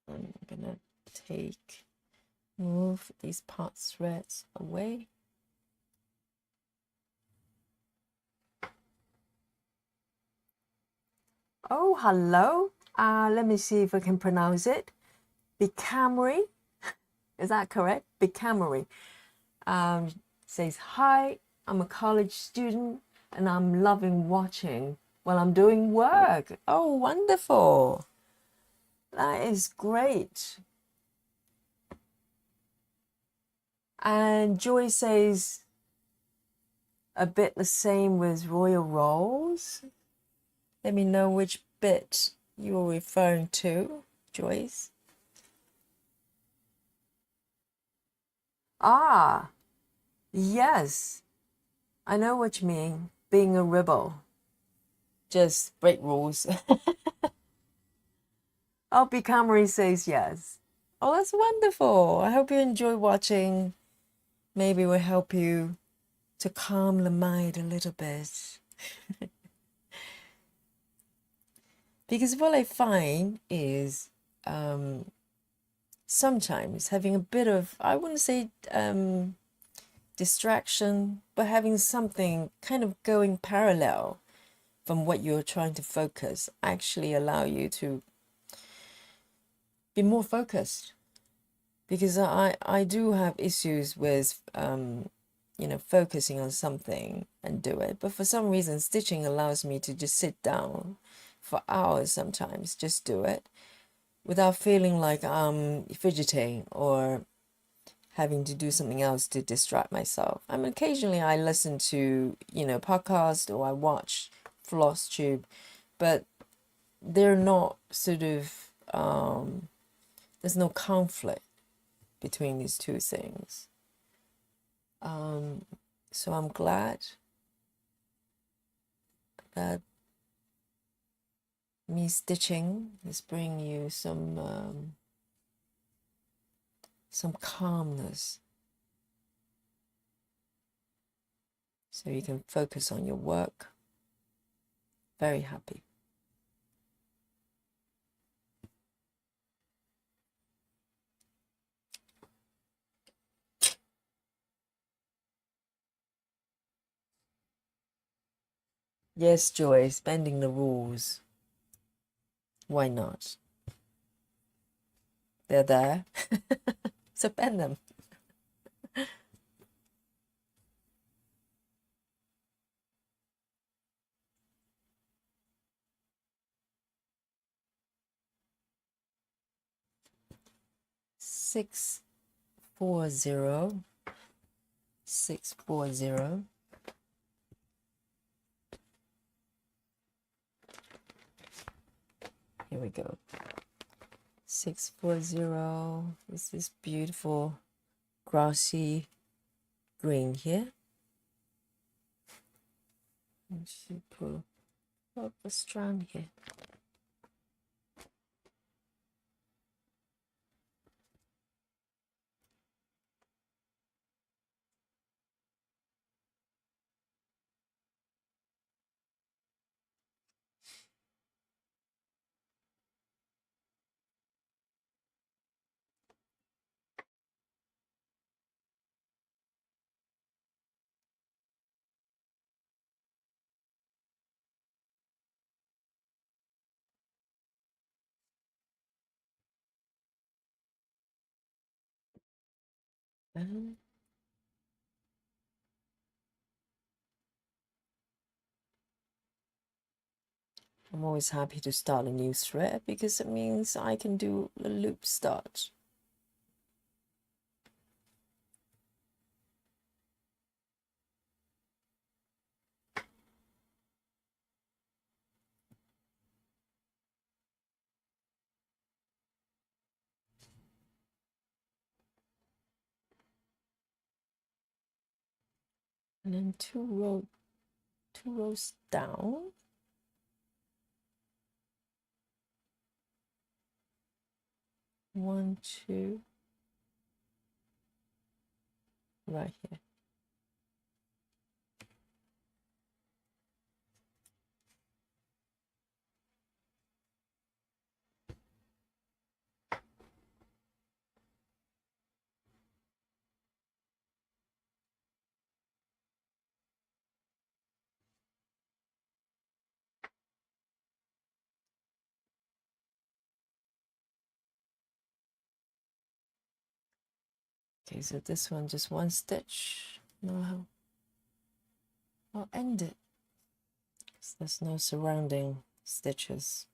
I'm gonna move these part threads away. Oh, hello. Let me see if I can pronounce it. Bicamry. Is that correct? Bicamry. Says, hi, I'm a college student and I'm loving watching while I'm doing work. Oh, wonderful. That is great. And Joy says, a bit the same with Royal Rolls. Let me know which bit you're referring to, Joyce. Ah, yes. I know what you mean. Being a rebel. Just break rules. Oh, Camry says yes. Oh, that's wonderful. I hope you enjoy watching. Maybe we'll help you to calm the mind a little bit. Because what I find is sometimes having a bit of, I wouldn't say distraction, but having something kind of going parallel from what you're trying to focus actually allow you to be more focused. Because I do have issues with focusing on something and do it, but for some reason stitching allows me to just sit down for hours sometimes, just do it without feeling like I'm fidgeting or having to do something else to distract myself. I mean, occasionally I listen to podcast or I watch floss tube, but they're not sort of there's no conflict between these two things. So I'm glad that me stitching is bringing you some calmness, so you can focus on your work. Very happy. Yes, Joyce, bending the rules. Why not? They're there. So bend them. Six, 4, 0, 6, 4, 0. Here we go. 6, 4, 0. This is beautiful grassy green here. I should pull Got the strand here. And I'm always happy to start a new thread because it means I can do a loop start. And then two rows down. One, two, right here. Okay, so this one just one stitch. Now I'll end it. So there's no surrounding stitches.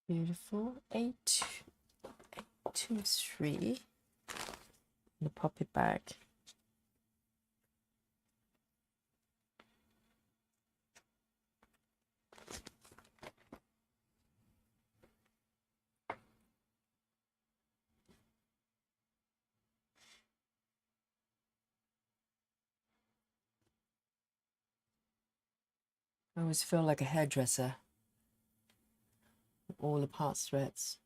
Beautiful. 8, 2, 3. And pop it back. I always feel like a hairdresser. All the part threads.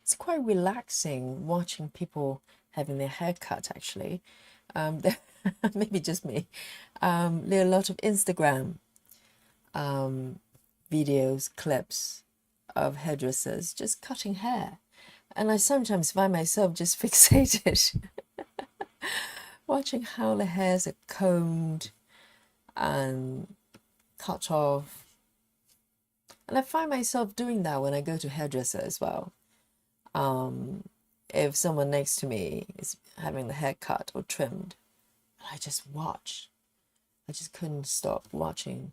It's quite relaxing watching people having their hair cut, actually. Maybe just me. There are a lot of Instagram videos, clips of hairdressers just cutting hair. And I sometimes find myself just fixated watching how the hairs are combed and cut off. And I find myself doing that when I go to hairdresser as well. If someone next to me is having the hair cut or trimmed, I just watch. I just couldn't stop watching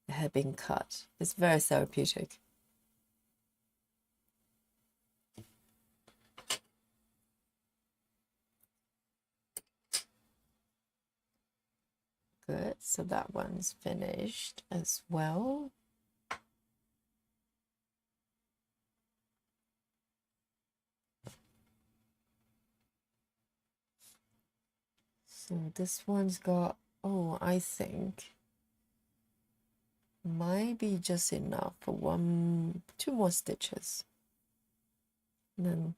the hair being cut. It's very therapeutic. Good, so that one's finished as well. So this one's got, oh, I think might be just enough for two more stitches. And then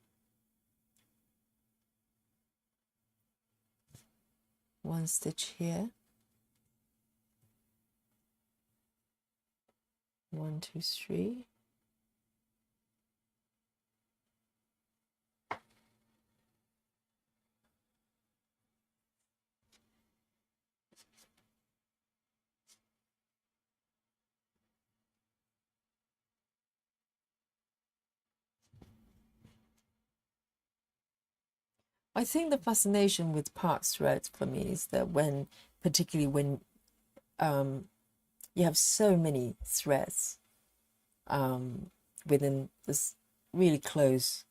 one stitch here. 1, 2, 3. I think the fascination with part threads for me is that particularly when you have so many threads within this really close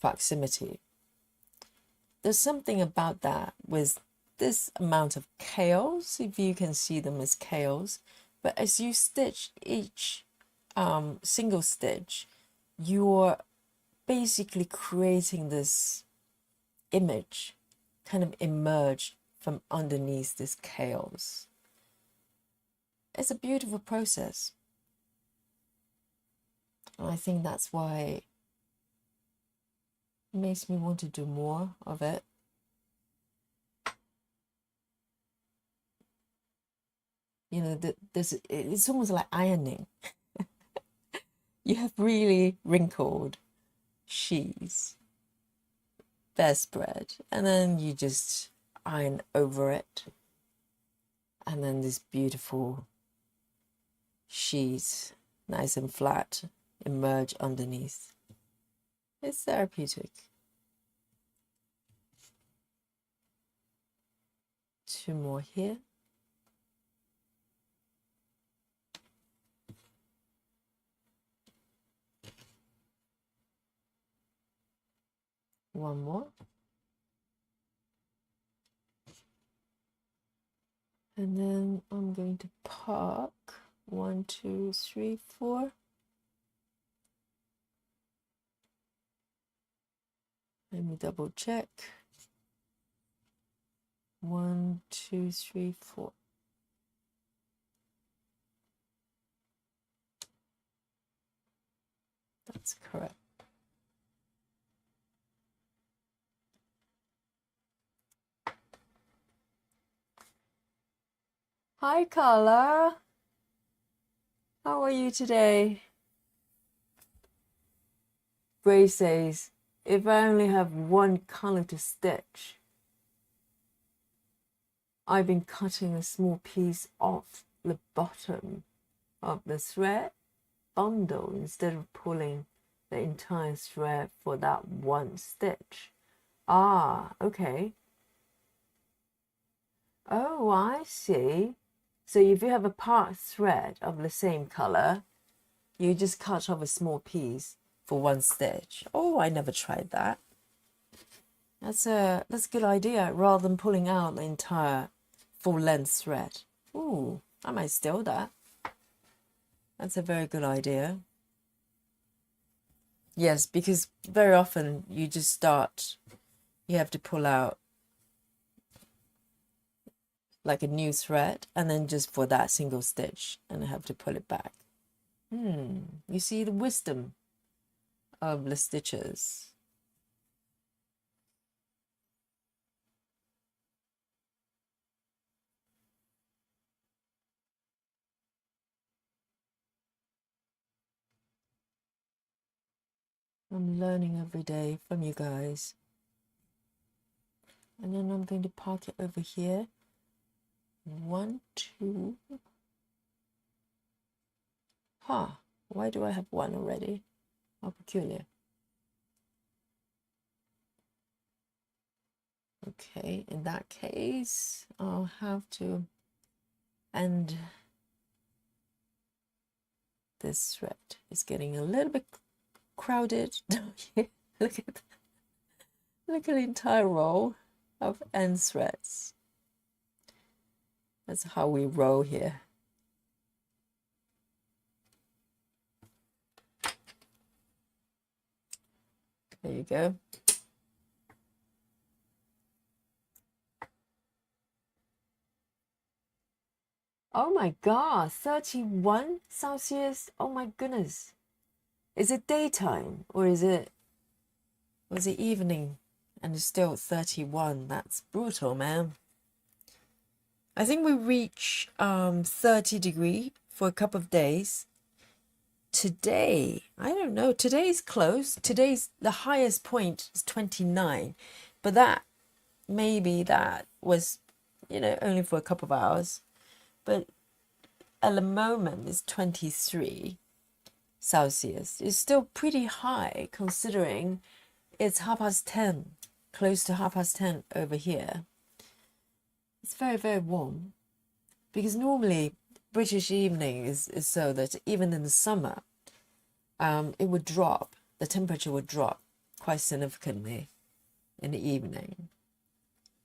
proximity, there's something about that with this amount of chaos, if you can see them as chaos, but as you stitch each single stitch, you're basically creating this image kind of emerge from underneath this chaos. It's a beautiful process. And I think that's why it makes me want to do more of it. You know, it's almost like ironing. You have really wrinkled sheets, bedspread, and then you just iron over it, and then this beautiful sheets, nice and flat, emerge underneath. It's therapeutic. Two more here. One more. And then I'm going to park 1, 2, 3, 4. Let me double check. 1, 2, 3, 4. That's correct. Hi, Carla. How are you today? Bray says, if I only have one color to stitch, I've been cutting a small piece off the bottom of the thread bundle instead of pulling the entire thread for that one stitch. Ah, okay. Oh, I see. So if you have a part thread of the same color, you just cut off a small piece for one stitch. Oh, I never tried that. That's a good idea, rather than pulling out the entire full-length thread. Ooh, I might steal that. That's a very good idea. Yes, because very often you have to pull out like a new thread, and then just for that single stitch, and I have to pull it back. You see the wisdom of the stitches. I'm learning every day from you guys. And then I'm going to park it over here. 1, 2. Huh, why do I have one already? How peculiar. Okay, in that case, I'll have to end this thread. It's getting a little bit crowded. Look at the entire row of end threads. That's how we row here. There you go. Oh my God, 31 Celsius. Oh my goodness. Is it daytime or was it evening and it's still 31? That's brutal, man. I think we reach 30 degree for a couple of days. Today, I don't know. Today's close. Today's the highest point is 29, but that was, only for a couple of hours. But at the moment, it's 23 Celsius. It's still pretty high considering it's 10:30. close to 10:30 over here. It's very, very warm, because normally British evening is so that even in the summer, it would drop, the temperature would drop quite significantly in the evening.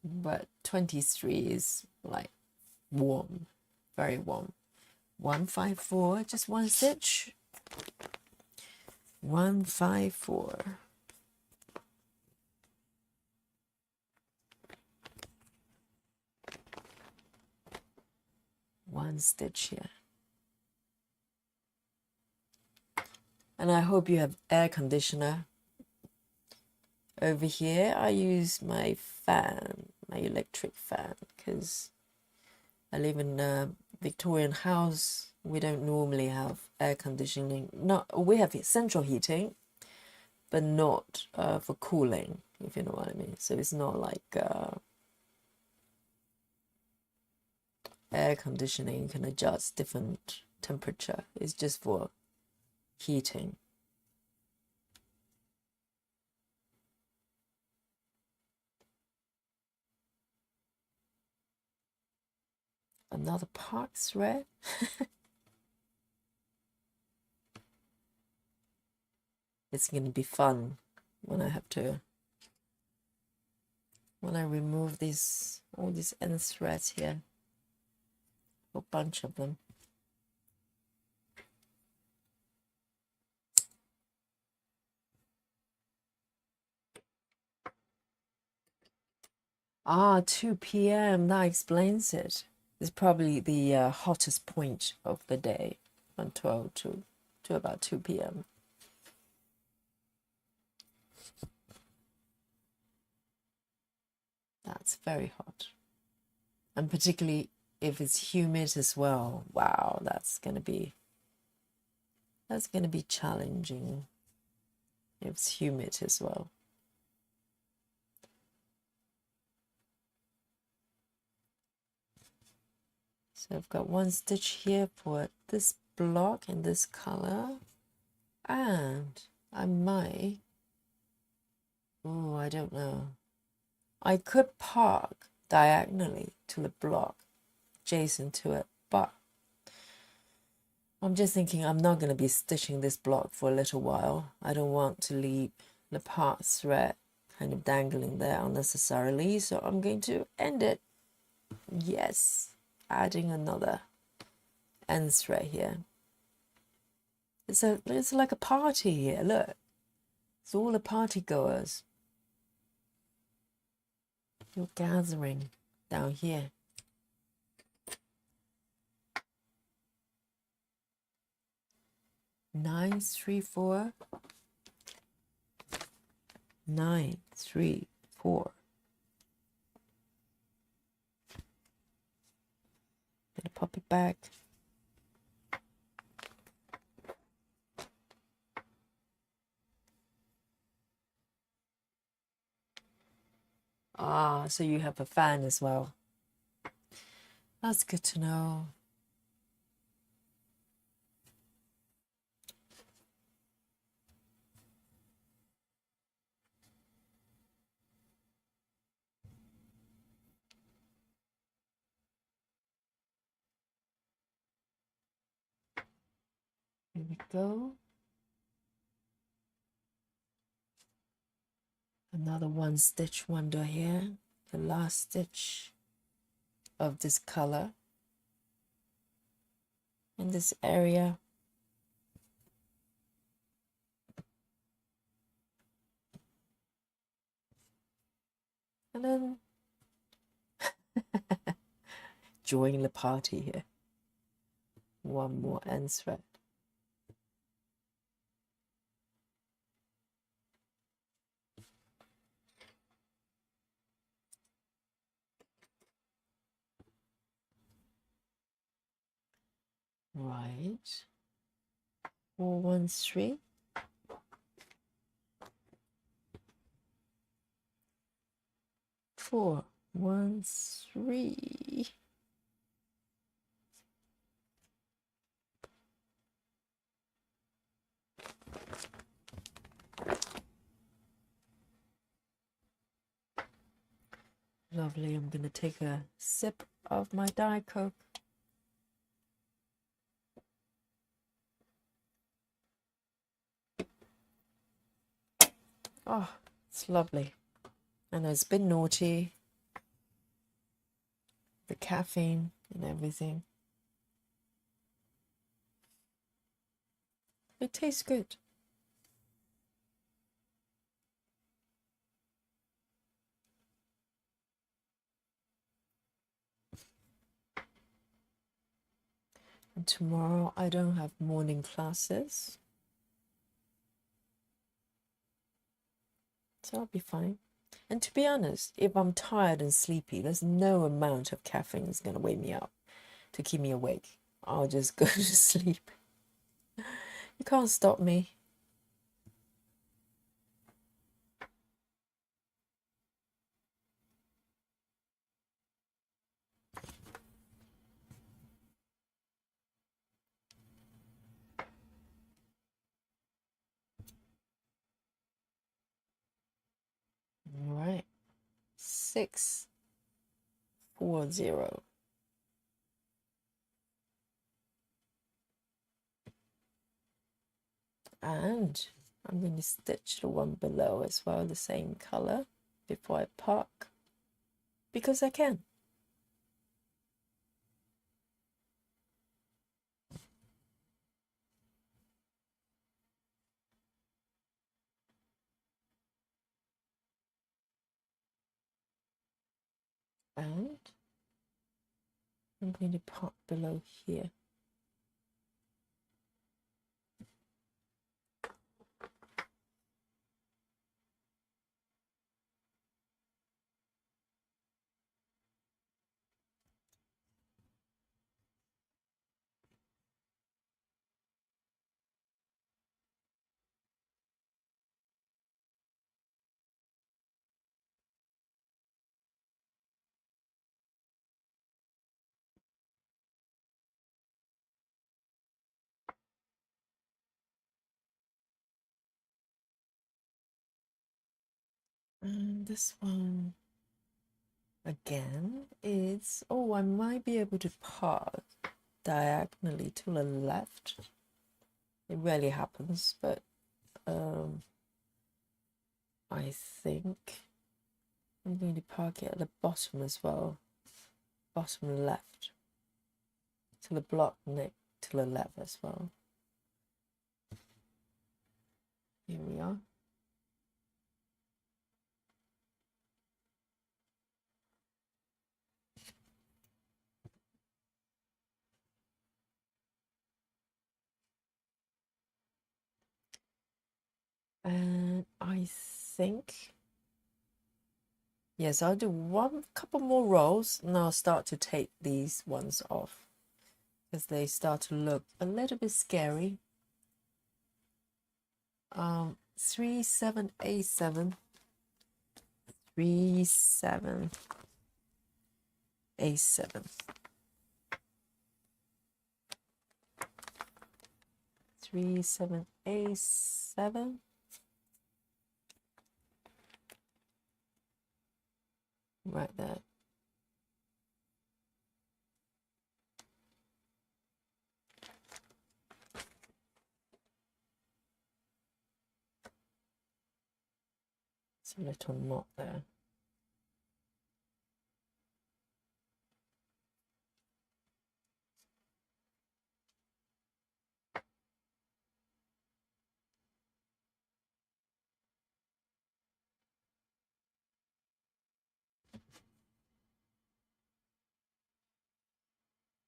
But 23 is like warm, very warm. 154, just one stitch. 154. One stitch here. And I hope you have air conditioner. Over here, I use my fan, my electric fan, because I live in a Victorian house. We don't normally have air conditioning. We have central heating, but not for cooling, if you know what I mean. So it's not like air conditioning. You can adjust different temperature. It's just for heating. Another part thread. It's going to be fun when I remove all these end threads here. A bunch of them. Ah, 2 p.m. That explains it. It's probably the hottest point of the day, from 12 to about 2 p.m. That's very hot. And particularly if it's humid as well. Wow, that's gonna be challenging if it's humid as well. So I've got one stitch here for this block in this color, and I might, I don't know. I could park diagonally to the block adjacent to it, but I'm just thinking I'm not going to be stitching this block for a little while. I don't want to leave the part thread kind of dangling there unnecessarily, so I'm going to end it. Yes, adding another end thread here. It's like a party here. Look, it's all the party goers. You're gathering down here. Nine, 3, 4. 9, 3, 4. Gonna pop it back. Ah, so you have a fan as well. That's good to know. Here we go. Another one stitch wonder here. The last stitch of this color in this area. And then join the party here. One more end thread. Right. 4, 1, 3. 4, 1, 3. lovely. I'm going to take a sip of my Diet Coke. Oh, it's lovely. I know it's a bit naughty, the caffeine and everything. It tastes good. And tomorrow I don't have morning classes, so I'll be fine. And to be honest, if I'm tired and sleepy, there's no amount of caffeine that's going to wake me up to keep me awake. I'll just go to sleep. You can't stop me. All right. 640. And I'm going to stitch the one below as well, the same color, before I park, because I can. And I'm going to park below here. And this one again is, oh, I might be able to park diagonally to the left. It rarely happens, but I think I'm going to park it at the bottom as well. Bottom left. To the block neck to the left as well. Here we are. And I think, yes, I'll do one couple more rows and I'll start to take these ones off because they start to look a little bit scary. 3787, 3787, 3787. Right there. It's a little knot there.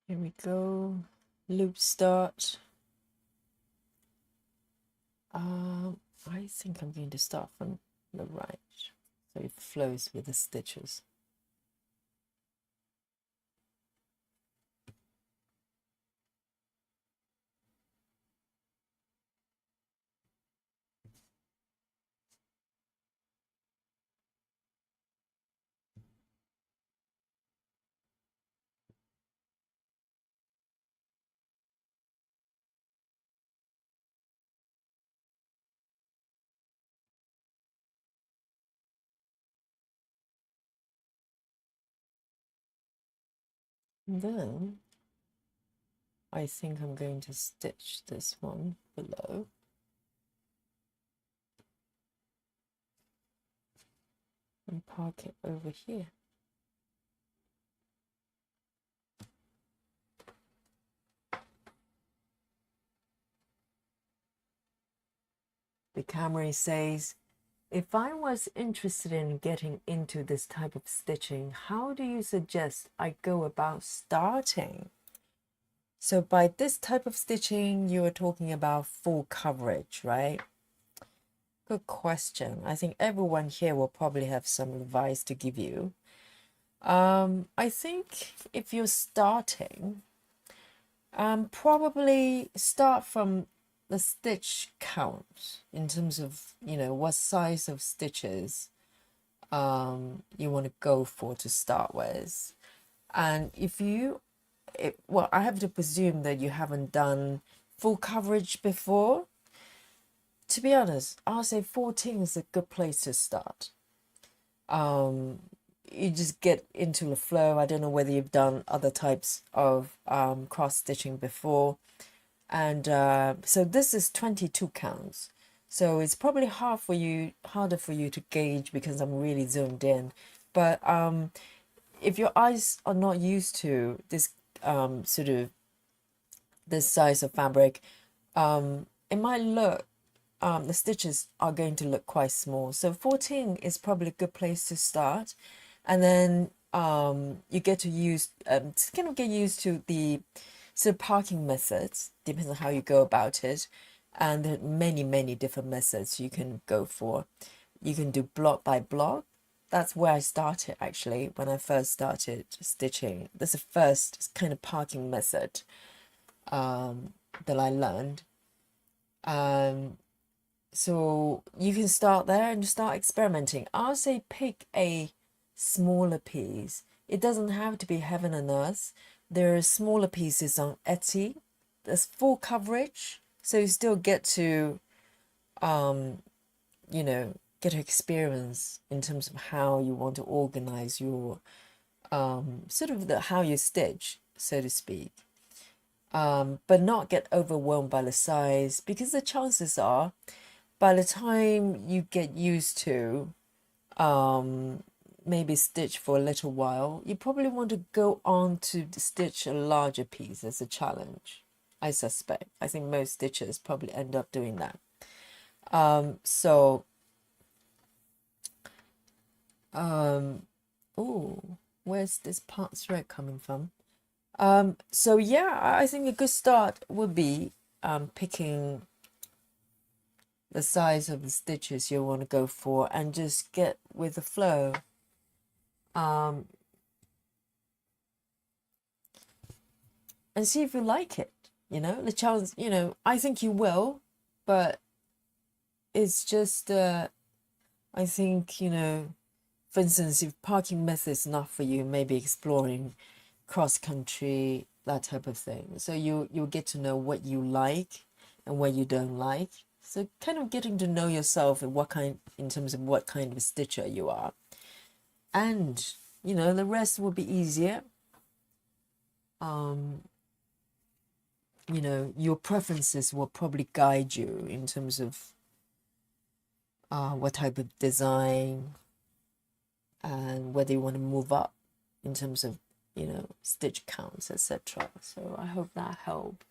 Here we go. Loop start. I think I'm going to start from the right so it flows with the stitches. And then I think I'm going to stitch this one below. And park it over here. The camera says, if I was interested in getting into this type of stitching, how do you suggest I go about starting? So by this type of stitching, you are talking about full coverage, right? Good question. I think everyone here will probably have some advice to give you. I think if you're starting, probably start from the stitch count in terms of, what size of stitches you want to go for to start with. And well, I have to presume that you haven't done full coverage before. To be honest, I'll say 14 is a good place to start. You just get into the flow. I don't know whether you've done other types of cross stitching before. And so this is 22 counts. So it's probably harder for you to gauge because I'm really zoomed in. But if your eyes are not used to this sort of this size of fabric, it might look, the stitches are going to look quite small. So 14 is probably a good place to start. And then you get to kind of get used to the sort of parking methods, depends on how you go about it. And there are many, many different methods you can go for. You can do block by block. That's where I started actually, when I first started stitching. That's the first kind of parking method that I learned. So you can start there and start experimenting. I'll say pick a smaller piece. It doesn't have to be heaven and earth. There are smaller pieces on Etsy. There's full coverage, so you still get to, get to experience in terms of how you want to organize your, sort of how you stitch, so to speak. But not get overwhelmed by the size, because the chances are, by the time you get used to maybe stitch for a little while, you probably want to go on to stitch a larger piece as a challenge. I suspect. I think most stitchers probably end up doing that. Oh, where's this part thread coming from? So yeah, I think a good start would be picking the size of the stitches you want to go for and just get with the flow. And see if you like it. The challenge, I think you will, but it's just, I think, for instance, if parking method is not for you, maybe exploring cross country, that type of thing. So you'll get to know what you like and what you don't like. So kind of getting to know yourself and in terms of what kind of stitcher you are. And, the rest will be easier. Your preferences will probably guide you in terms of what type of design and whether you want to move up in terms of, stitch counts, etc. So I hope that helped.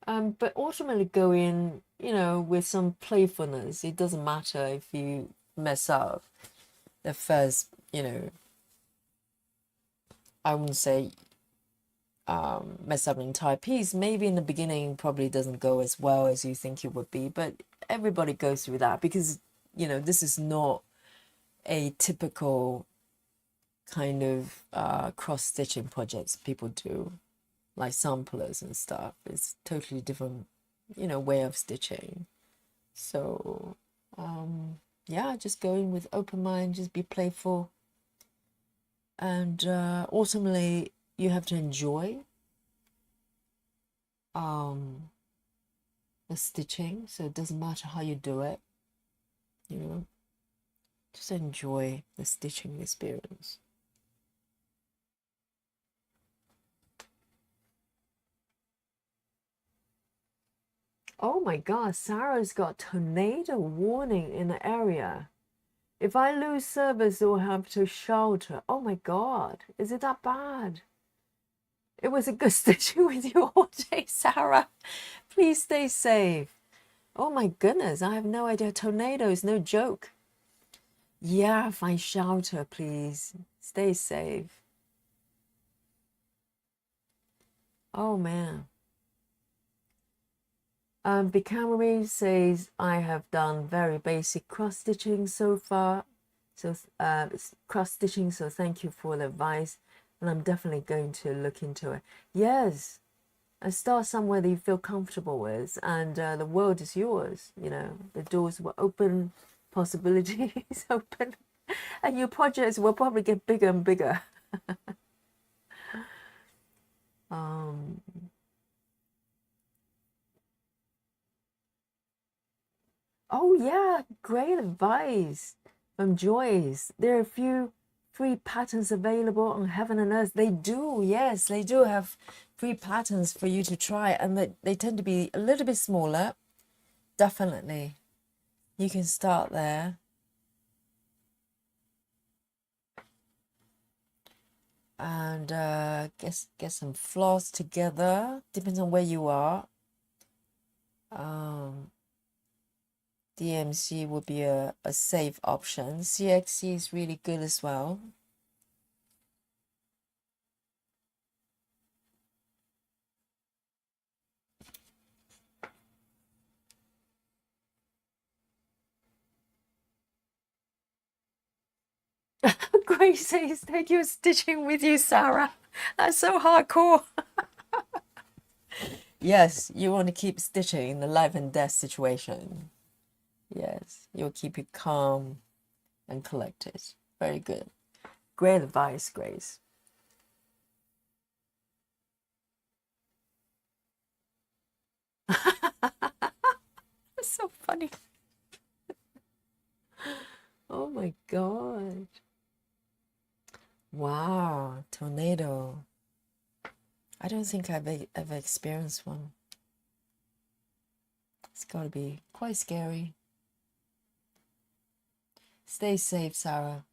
But ultimately go in, with some playfulness. It doesn't matter if you mess up the first, I wouldn't say mess up an entire piece. Maybe in the beginning probably doesn't go as well as you think it would be, but everybody goes through that because, this is not a typical kind of cross-stitching projects people do, like samplers and stuff. It's totally different, way of stitching. So, yeah, just go in with open mind, just be playful. And ultimately, you have to enjoy the stitching. So it doesn't matter how you do it, just enjoy the stitching experience. Oh my God, Sarah's got tornado warning in the area. If I lose service or have to shelter, oh my God, is it that bad? It was a good stitching with you all day, Sarah. Please stay safe. Oh my goodness, I have no idea. Tornado is no joke. Yeah, find shelter, please. Stay safe. Oh man. Bicamary says I have done very basic cross stitching so far. So cross stitching, so thank you for the advice. And I'm definitely going to look into it. Yes. And start somewhere that you feel comfortable with, and the world is yours. You know, the doors will open, possibilities open, and your projects will probably get bigger and bigger. Oh yeah, great advice from Joyce. There are a few free patterns available on Heaven and Earth. They do, yes, they do have free patterns for you to try, and they tend to be a little bit smaller. Definitely, you can start there. And get some floss together. Depends on where you are. DMC would be a safe option. CXC is really good as well. Grace says, thank you for stitching with you, Sarah. That's so hardcore. Yes, you want to keep stitching in the life and death situation. Yes, you'll keep you calm and collected. Very good. Great advice, Grace. That's so funny. Oh my God. Wow, tornado. I don't think I've ever experienced one. It's got to be quite scary. Stay safe, Sarah.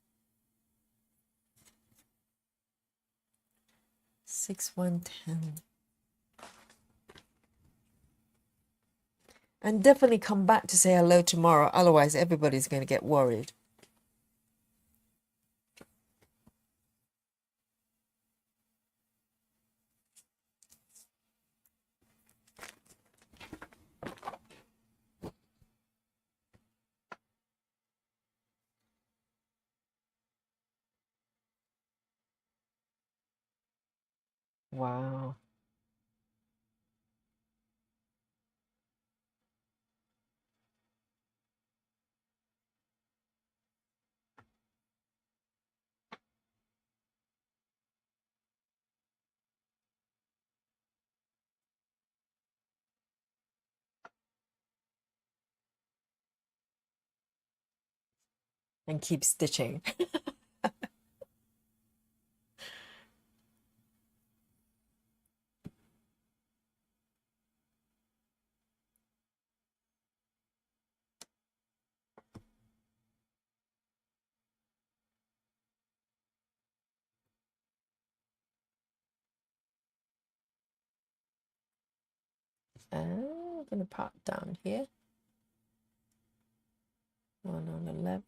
6110. And definitely come back to say hello tomorrow. Otherwise, everybody's going to get worried. Wow. And keep stitching. And I'm going to pop down here. One on the left.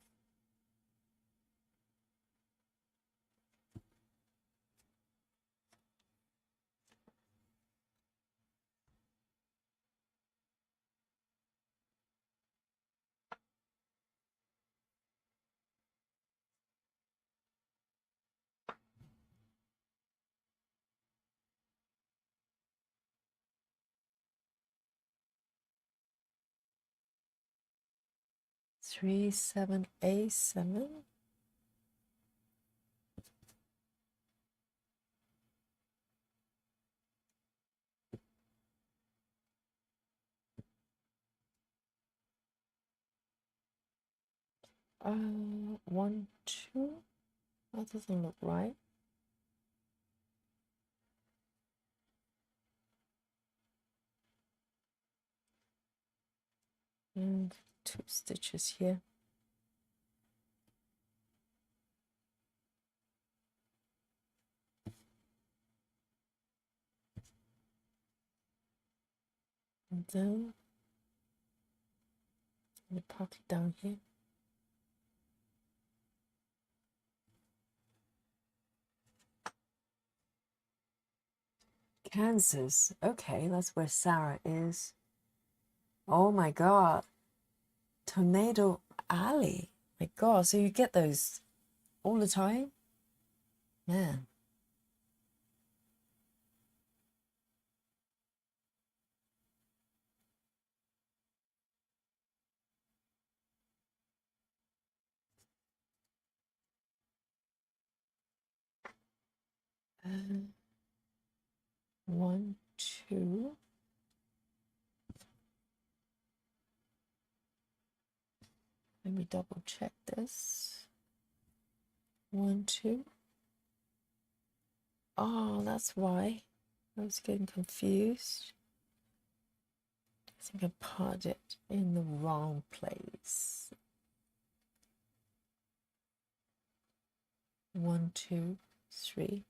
Three, 7, 8, 7. Uh, 1, 2. That doesn't look right. and 2 stitches here. And then we put it down here. Kansas. Okay, that's where Sarah is. Oh my God. Tornado Alley. My God, so you get those all the time? Man. One, two. Let me double check this. 1, 2. Oh, that's why I was getting confused. I think I put it in the wrong place. 1, 2, 3.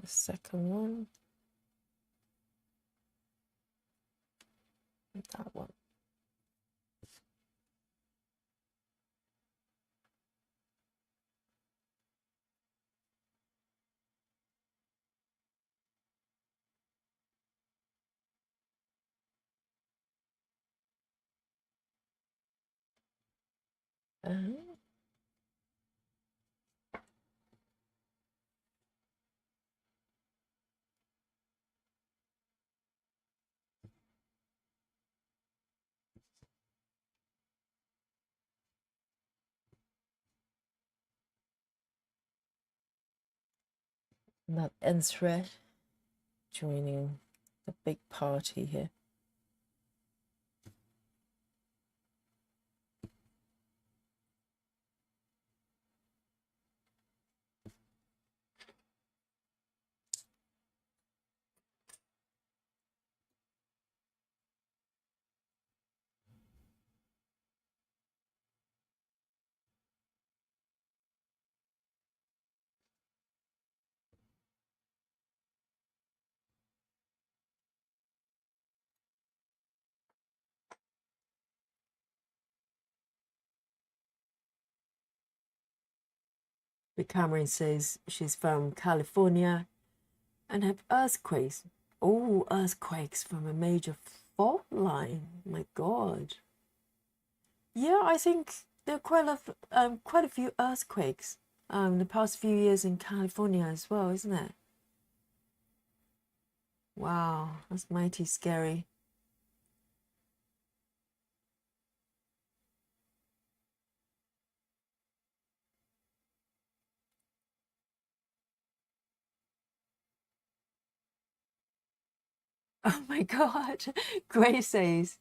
The second one. And that one. That end thread joining the big party here. The Cameron says she's from California and have earthquakes. Oh, earthquakes from a major fault line. My God. Yeah, I think there are quite a few earthquakes the past few years in California as well, isn't it? Wow, that's mighty scary. Oh my God. Grace says,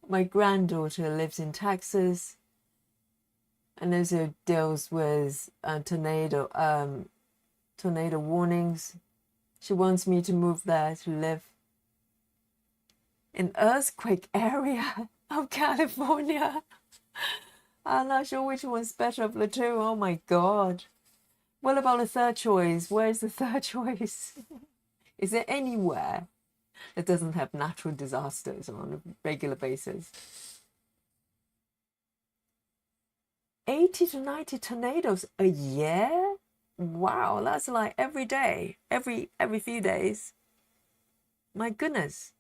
my granddaughter lives in Texas and also deals with tornado warnings. She wants me to move there to live in earthquake area of California. I'm not sure which one's better of the two. Oh my God. What about the third choice? Where's the third choice? Is there anywhere that doesn't have natural disasters on a regular basis? 80 to 90 tornadoes a year? Wow, that's like every day, every few days. My goodness.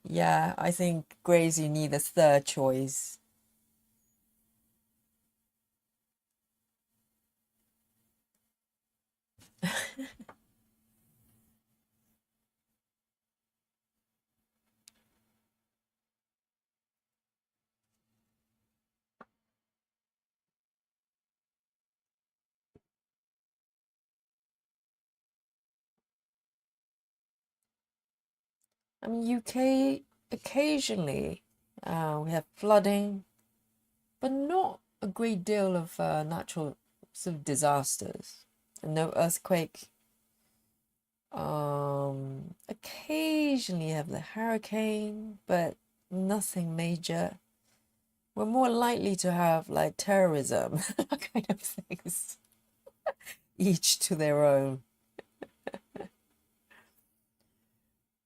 Yeah, I think, Grace, you need a third choice. I mean, UK, occasionally we have flooding, but not a great deal of natural sort of disasters. No earthquake. Occasionally you have the hurricane, but nothing major. We're more likely to have like terrorism kind of things, each to their own.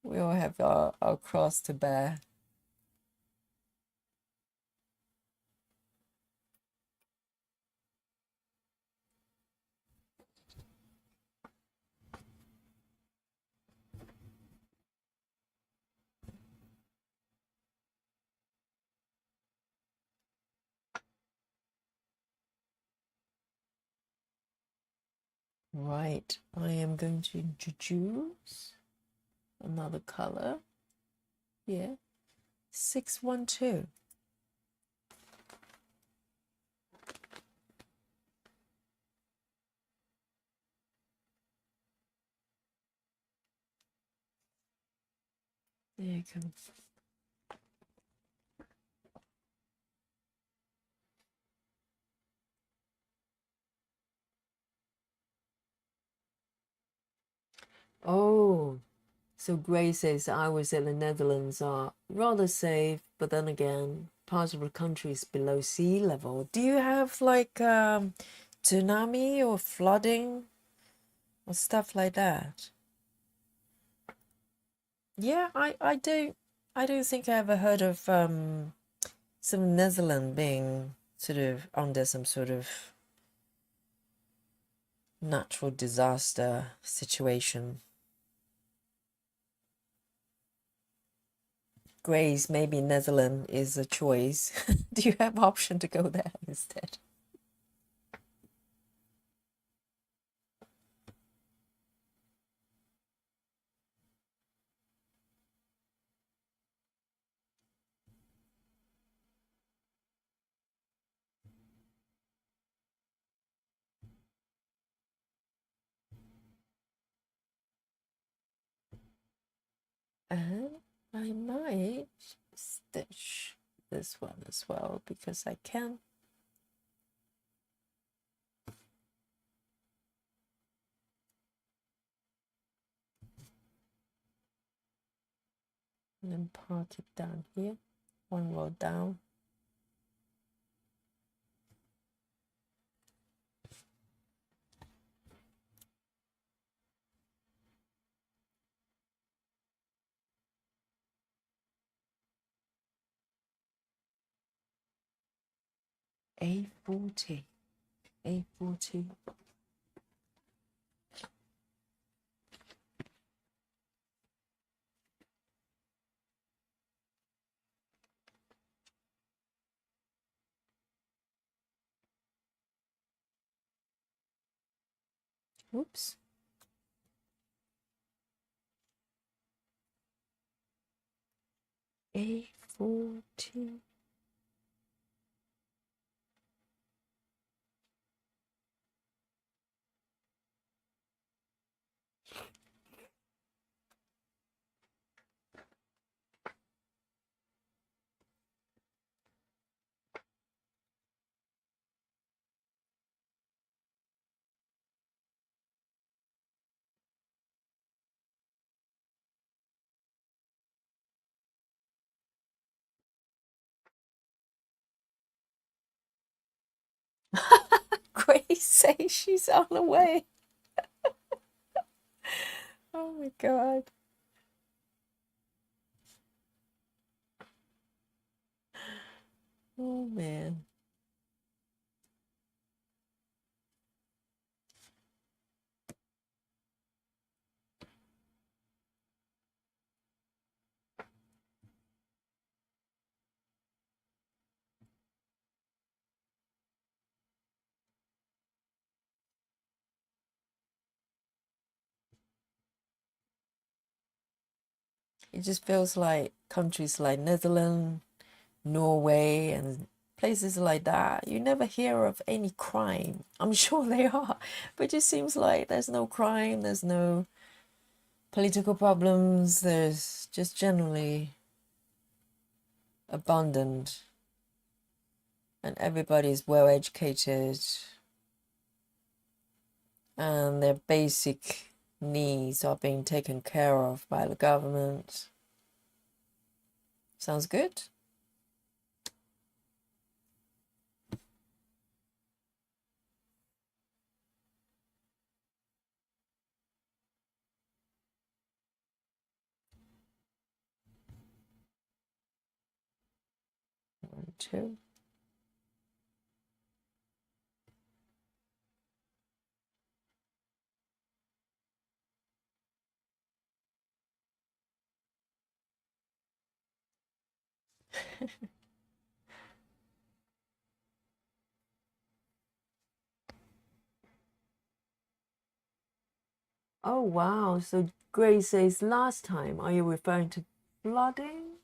We all have our cross to bear. Right, I am going to introduce another color here, 612. There you go. Oh, so Gray says hours in the Netherlands are rather safe, but then again, parts of the country is below sea level. Do you have like tsunami or flooding or stuff like that? Yeah, I don't think I ever heard of some Netherlands being sort of under some sort of natural disaster situation. Grace, maybe Netherlands is a choice. Do you have option to go there instead? And I might stitch this one as well because I can. And then park it down here, one row down. A40, A40. Oops. A40. Grace says she's on the way. Oh my god. Oh man. It just feels like countries like Netherlands, Norway, and places like that. You never hear of any crime. I'm sure they are, but it just seems like there's no crime, there's no political problems, there's just generally abundant, and everybody's well educated. and their basic needs are being taken care of by the government. Sounds good? One, two. Oh, wow. So Grace says last time, are you referring to flooding?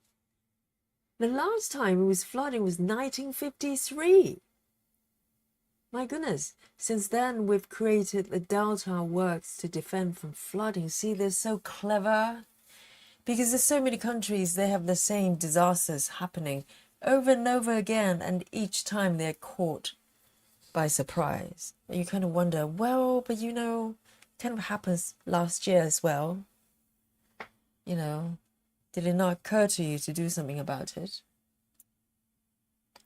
The last time it was flooding was 1953. My goodness. Since then, we've created the Delta Works to defend from flooding. See, they're so clever. Because there's so many countries, they have the same disasters happening over and over again. And each time they're caught by surprise. And you kind of wonder, well, but you know, kind of happens last year as well. You know, did it not occur to you to do something about it?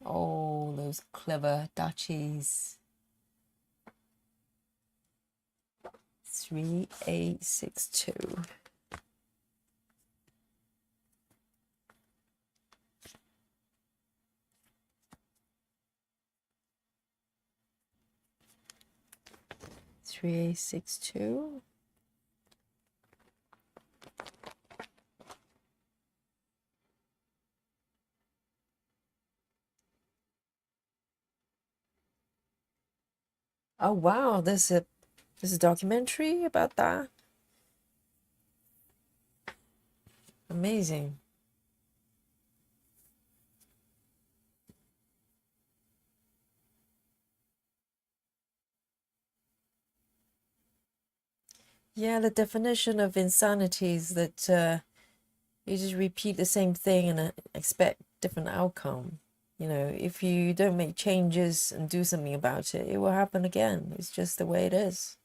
Oh, those clever Dutchies. 3862. Three, 6, 2. Oh wow, there's a documentary about that. Amazing. Yeah, the definition of insanity is that you just repeat the same thing and expect different outcome. You know, if you don't make changes and do something about it, it will happen again. It's just the way it is.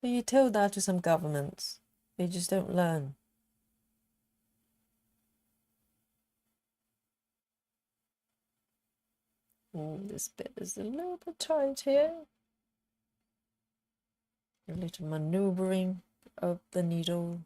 But you tell that to some governments, they just don't learn. Oh, this bit is a little bit tight here. A little maneuvering of the needle.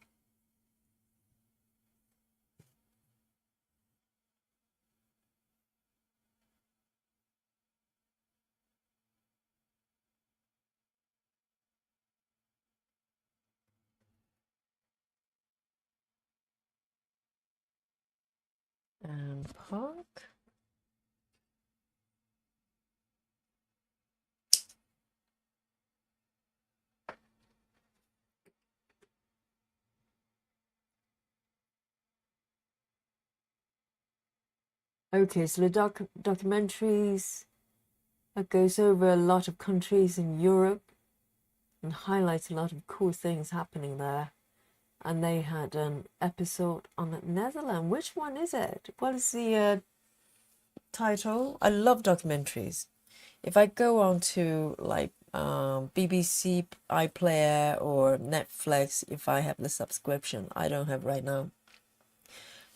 And park. Okay, so the documentaries that goes over a lot of countries in Europe and highlights a lot of cool things happening there. And they had an episode on the Netherlands. Which one is it? What is the title? I love documentaries. If I go on to like BBC iPlayer or Netflix, if I have the subscription, I don't have right now,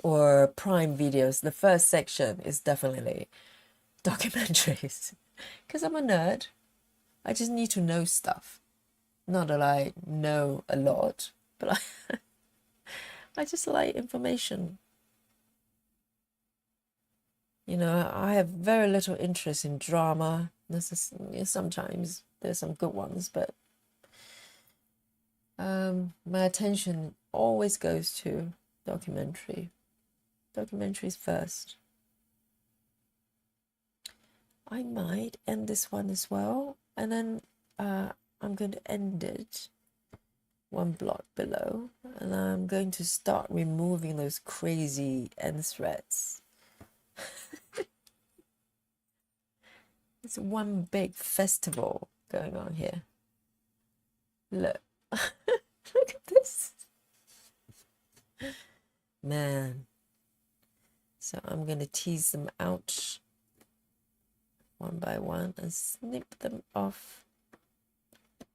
or Prime Videos, the first section is definitely documentaries. Because I'm a nerd. I just need to know stuff. Not that I know a lot, but I just like information. You know, I have very little interest in drama. Sometimes there's some good ones, but my attention always goes to documentaries first. I might end this one as well, and then I'm going to end it one block below, and I'm going to start removing those crazy end threads. It's one big festival going on here. Look. Look at this. Man. So I'm going to tease them out one by one and snip them off.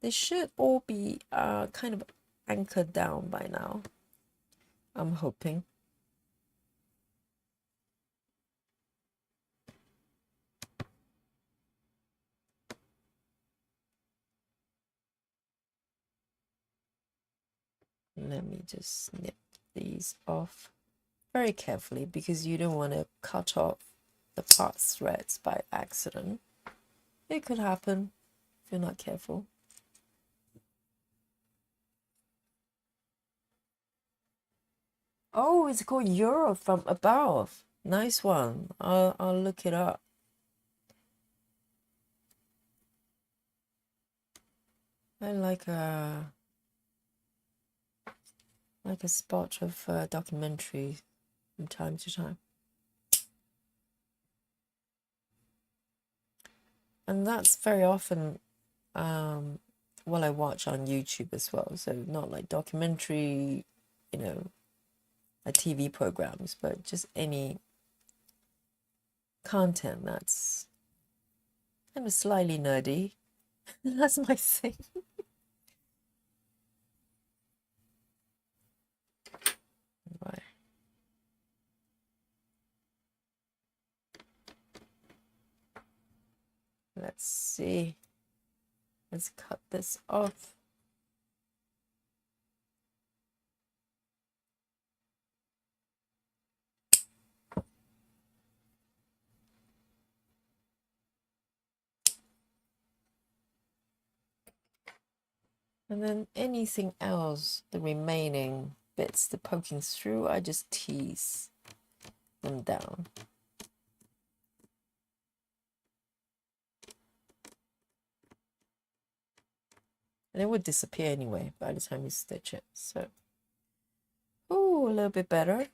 They should all be kind of anchored down by now, I'm hoping. Let me just snip these off very carefully because you don't want to cut off the part threads by accident. It could happen if you're not careful. Oh, it's called Euro from above. Nice one. I'll look it up. I like a spot of documentary from time to time. And that's very often what I watch on YouTube as well. So not like documentary, you know, TV programs, but just any content that's kind of slightly nerdy. That's my thing. Right. Let's see. Let's cut this off. And then anything else, the remaining bits, the poking through, I just tease them down. And it would disappear anyway by the time you stitch it. So, oh, a little bit better.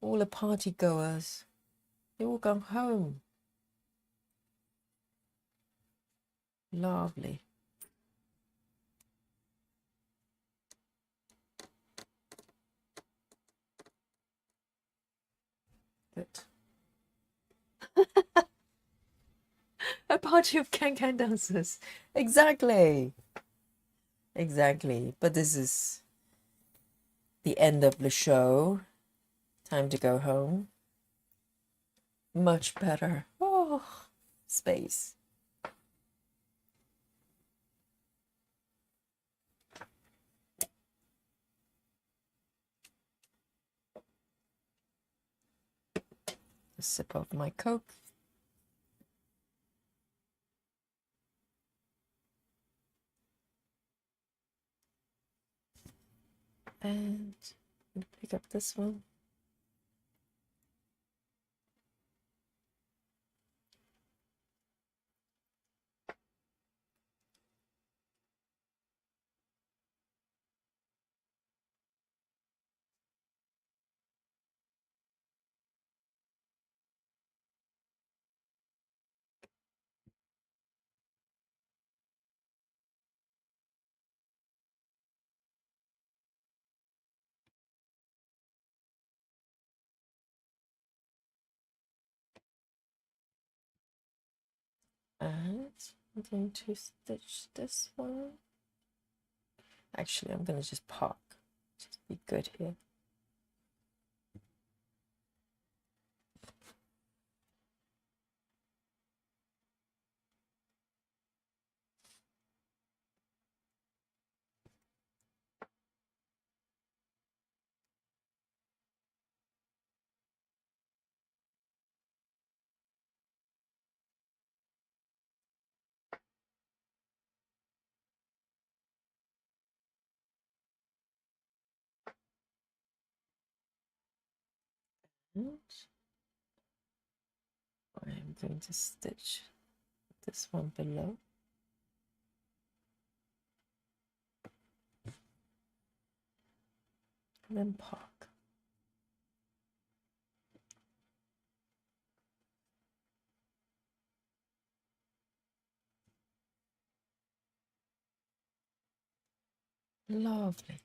All the party goers, they all gone home. Lovely. Good. A party of can-can dancers. Exactly. Exactly. But this is the end of the show. Time to go home. Much better. Oh, space. A sip of my Coke. And pick up this one. And I'm going to stitch this one. Actually, I'm going to just park. Just be good here. And I'm going to stitch this one below. And then park. Lovely.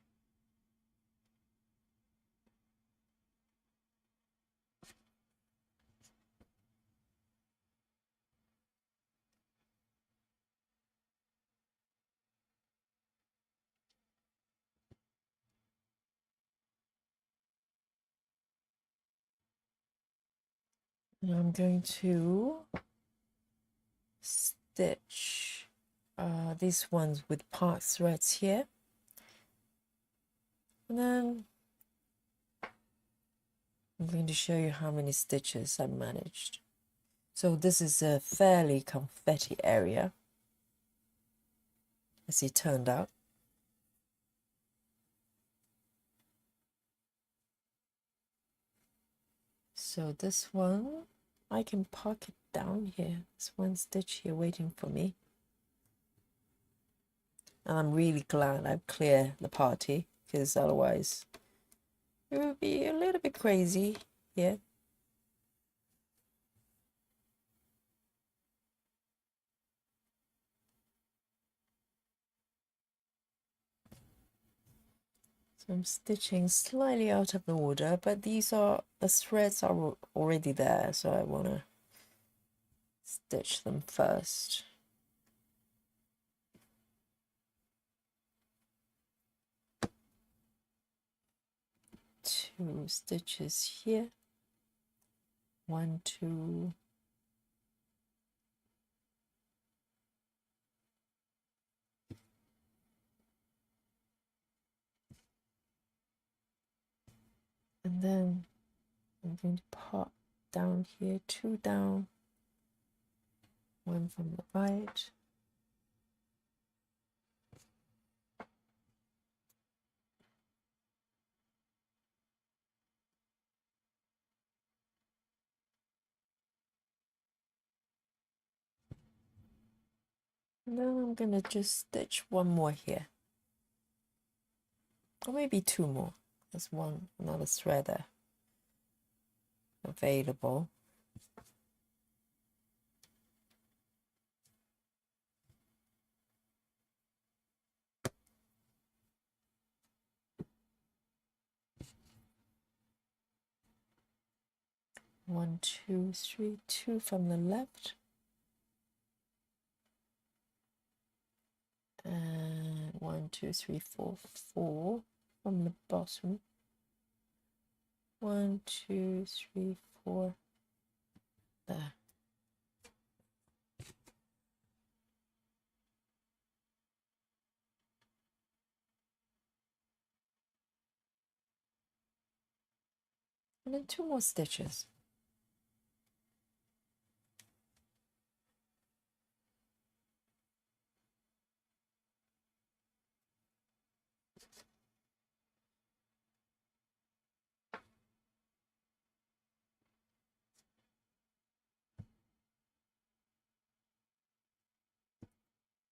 And I'm going to stitch these ones with part threads here, and then I'm going to show you how many stitches I managed. So this is a fairly confetti area, as it turned out. So this one, I can park it down here. There's one stitch here waiting for me. And I'm really glad I've cleared the party, because otherwise it would be a little bit crazy here. So I'm stitching slightly out of the order, but the threads are already there, so I want to stitch them first. Two stitches here. 1, 2. And then I'm going to pop down here, 2 down, 1 from the right. And then I'm going to just stitch 1 more here. Or maybe 2 more. There's another thread there available. One, two, three, 2 from the left. And 1, 2, 3, 4, 4 from the bottom. 1, 2, 3, 4. There. And then 2 more stitches.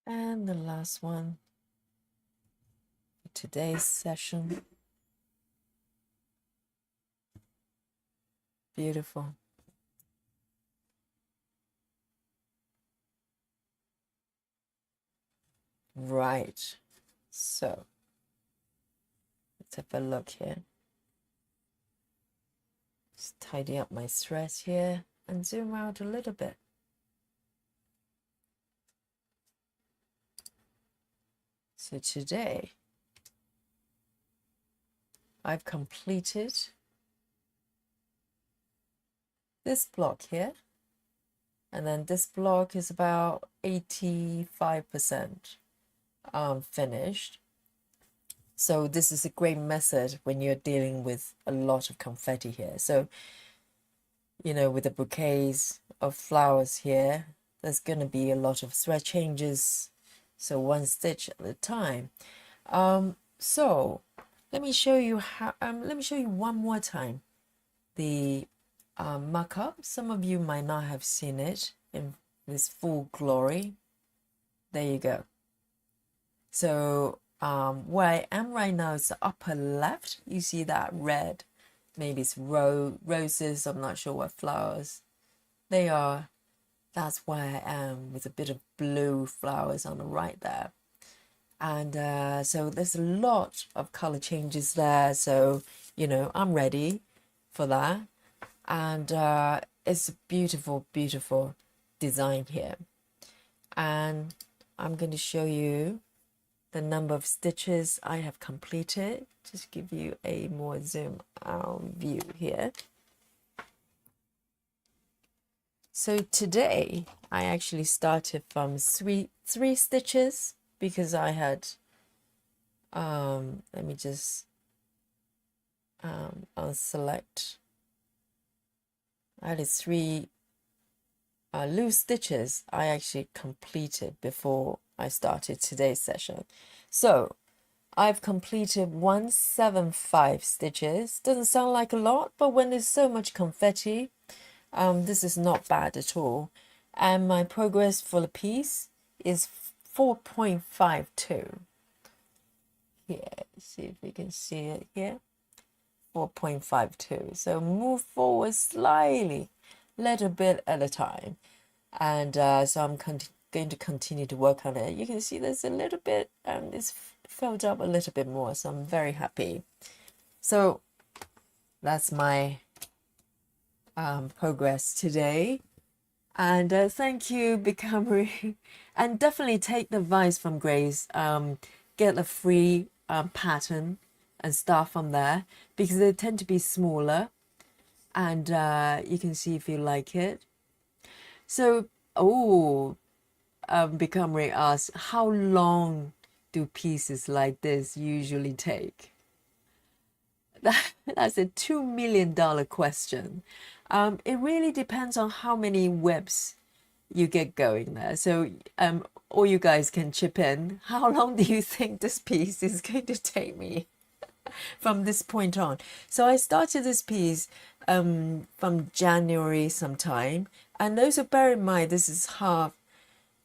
And the last one for today's session. Beautiful. Right. So let's have a look here. Just tidy up my threads here and zoom out a little bit. So today I've completed this block here, and then this block is about 85% finished. So this is a great method when you're dealing with a lot of confetti here. So, you know, with the bouquets of flowers here, there's going to be a lot of thread changes, so 1 stitch at a time. So let me show you one more time the markup. Some of you might not have seen it in this full glory. There you go. So where I am right now is the upper left. You see that red, maybe it's roses, I'm not sure what flowers they are. That's where I am, with a bit of blue flowers on the right there. And so there's a lot of color changes there, so you know, I'm ready for that. And it's a beautiful design here, and I'm going to show you the number of stitches I have completed. Just give you a more zoom out view here. So today I actually started from three stitches because I had let me just unselect. I had three loose stitches I actually completed before I started today's session. So I've completed 175 stitches. Doesn't sound like a lot, but when there's so much confetti, this is not bad at all. And my progress for the piece is 4.52. Here, see if we can see it here. 4.52. So move forward slightly, little bit at a time. And so I'm going to continue to work on it. You can see there's a little bit, it's filled up a little bit more. So I'm very happy. So that's my progress today. And thank you, Becomry. And definitely take the advice from Grace. Get a free pattern and start from there because they tend to be smaller. And you can see if you like it. So, Becomry asks, how long do pieces like this usually take? That's a $2 million question. It really depends on how many webs you get going there. So all you guys can chip in. How long do you think this piece is going to take me from this point on? So I started this piece from January sometime. And also bear in mind, this is half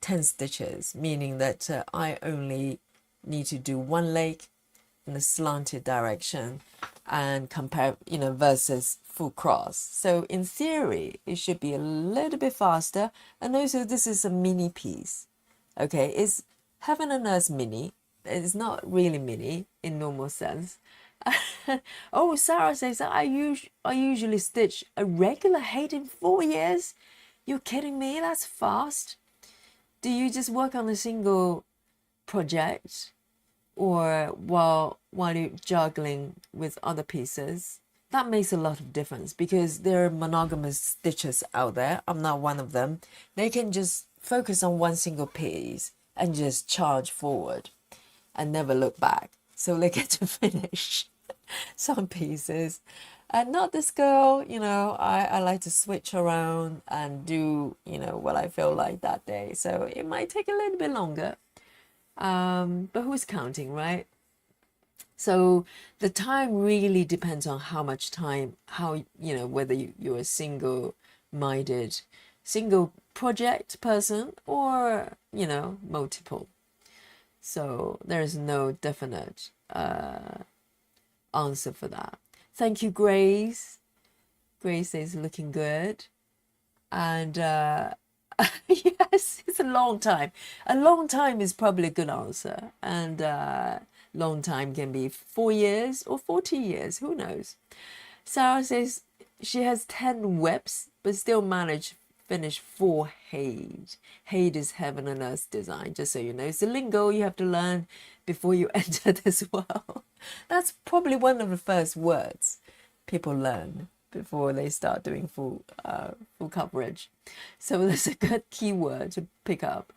10 stitches, meaning that I only need to do one leg in the slanted direction and compare, versus full cross. So in theory, it should be a little bit faster. And also this is a mini piece. Okay, it's Heaven and Earth mini. It's not really mini in normal sense. Oh, Sarah says, I usually stitch a regular height in 4 years. You're kidding me? That's fast. Do you just work on a single project or while you're juggling with other pieces? That makes a lot of difference because there are monogamous stitchers out there. I'm not one of them. They can just focus on one single piece and just charge forward and never look back. So they get to finish some pieces. And not this girl, I like to switch around and do, what I feel like that day. So it might take a little bit longer. But who's counting, right? So the time really depends on how much time, whether you're a single-minded, single project person or, multiple. So there's no definite answer for that. Thank you, Grace. Grace is looking good. And yes, it's a long time. A long time is probably a good answer. And long time can be 4 years or 40 years. Who knows? Sarah says she has 10 webs, but still managed finish 4 Hade. Hade is Heaven and Earth design, just so you know. It's a lingo you have to learn before you enter this world. That's probably one of the first words people learn before they start doing full coverage. So that's a good keyword to pick up.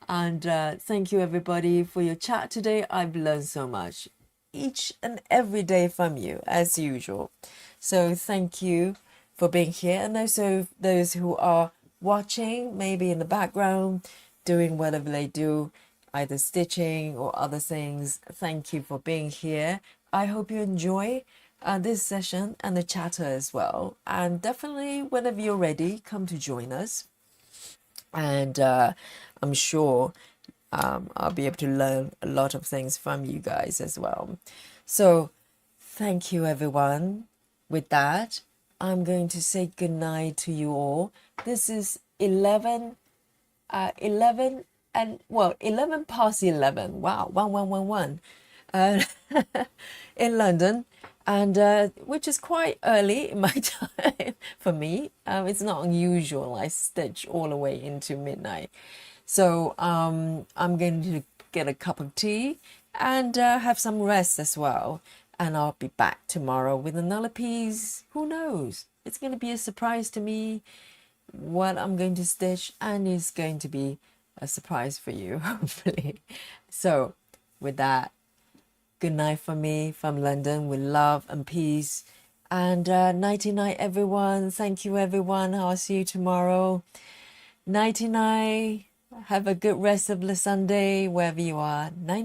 And thank you everybody for your chat today. I've learned so much each and every day from you as usual. So thank you for being here, and also those who are watching maybe in the background doing whatever they do, either stitching or other things. Thank you for being here. I hope you enjoy this session and the chatter as well, and definitely whenever you're ready, come to join us, and I'm sure I'll be able to learn a lot of things from you guys as well. So thank you everyone. With that, I'm going to say goodnight to you all. This is 11 past 11. Wow, 1111 in London, and which is quite early in my time for me. It's not unusual. I stitch all the way into midnight. So I'm going to get a cup of tea and have some rest as well. And I'll be back tomorrow with another piece. Who knows? It's going to be a surprise to me. what I'm going to stitch, and it's going to be a surprise for you, hopefully. So with that, good night from me from London with love and peace. And nighty night, everyone. Thank you, everyone. I'll see you tomorrow. Nighty night. Have a good rest of the Sunday, wherever you are. Night.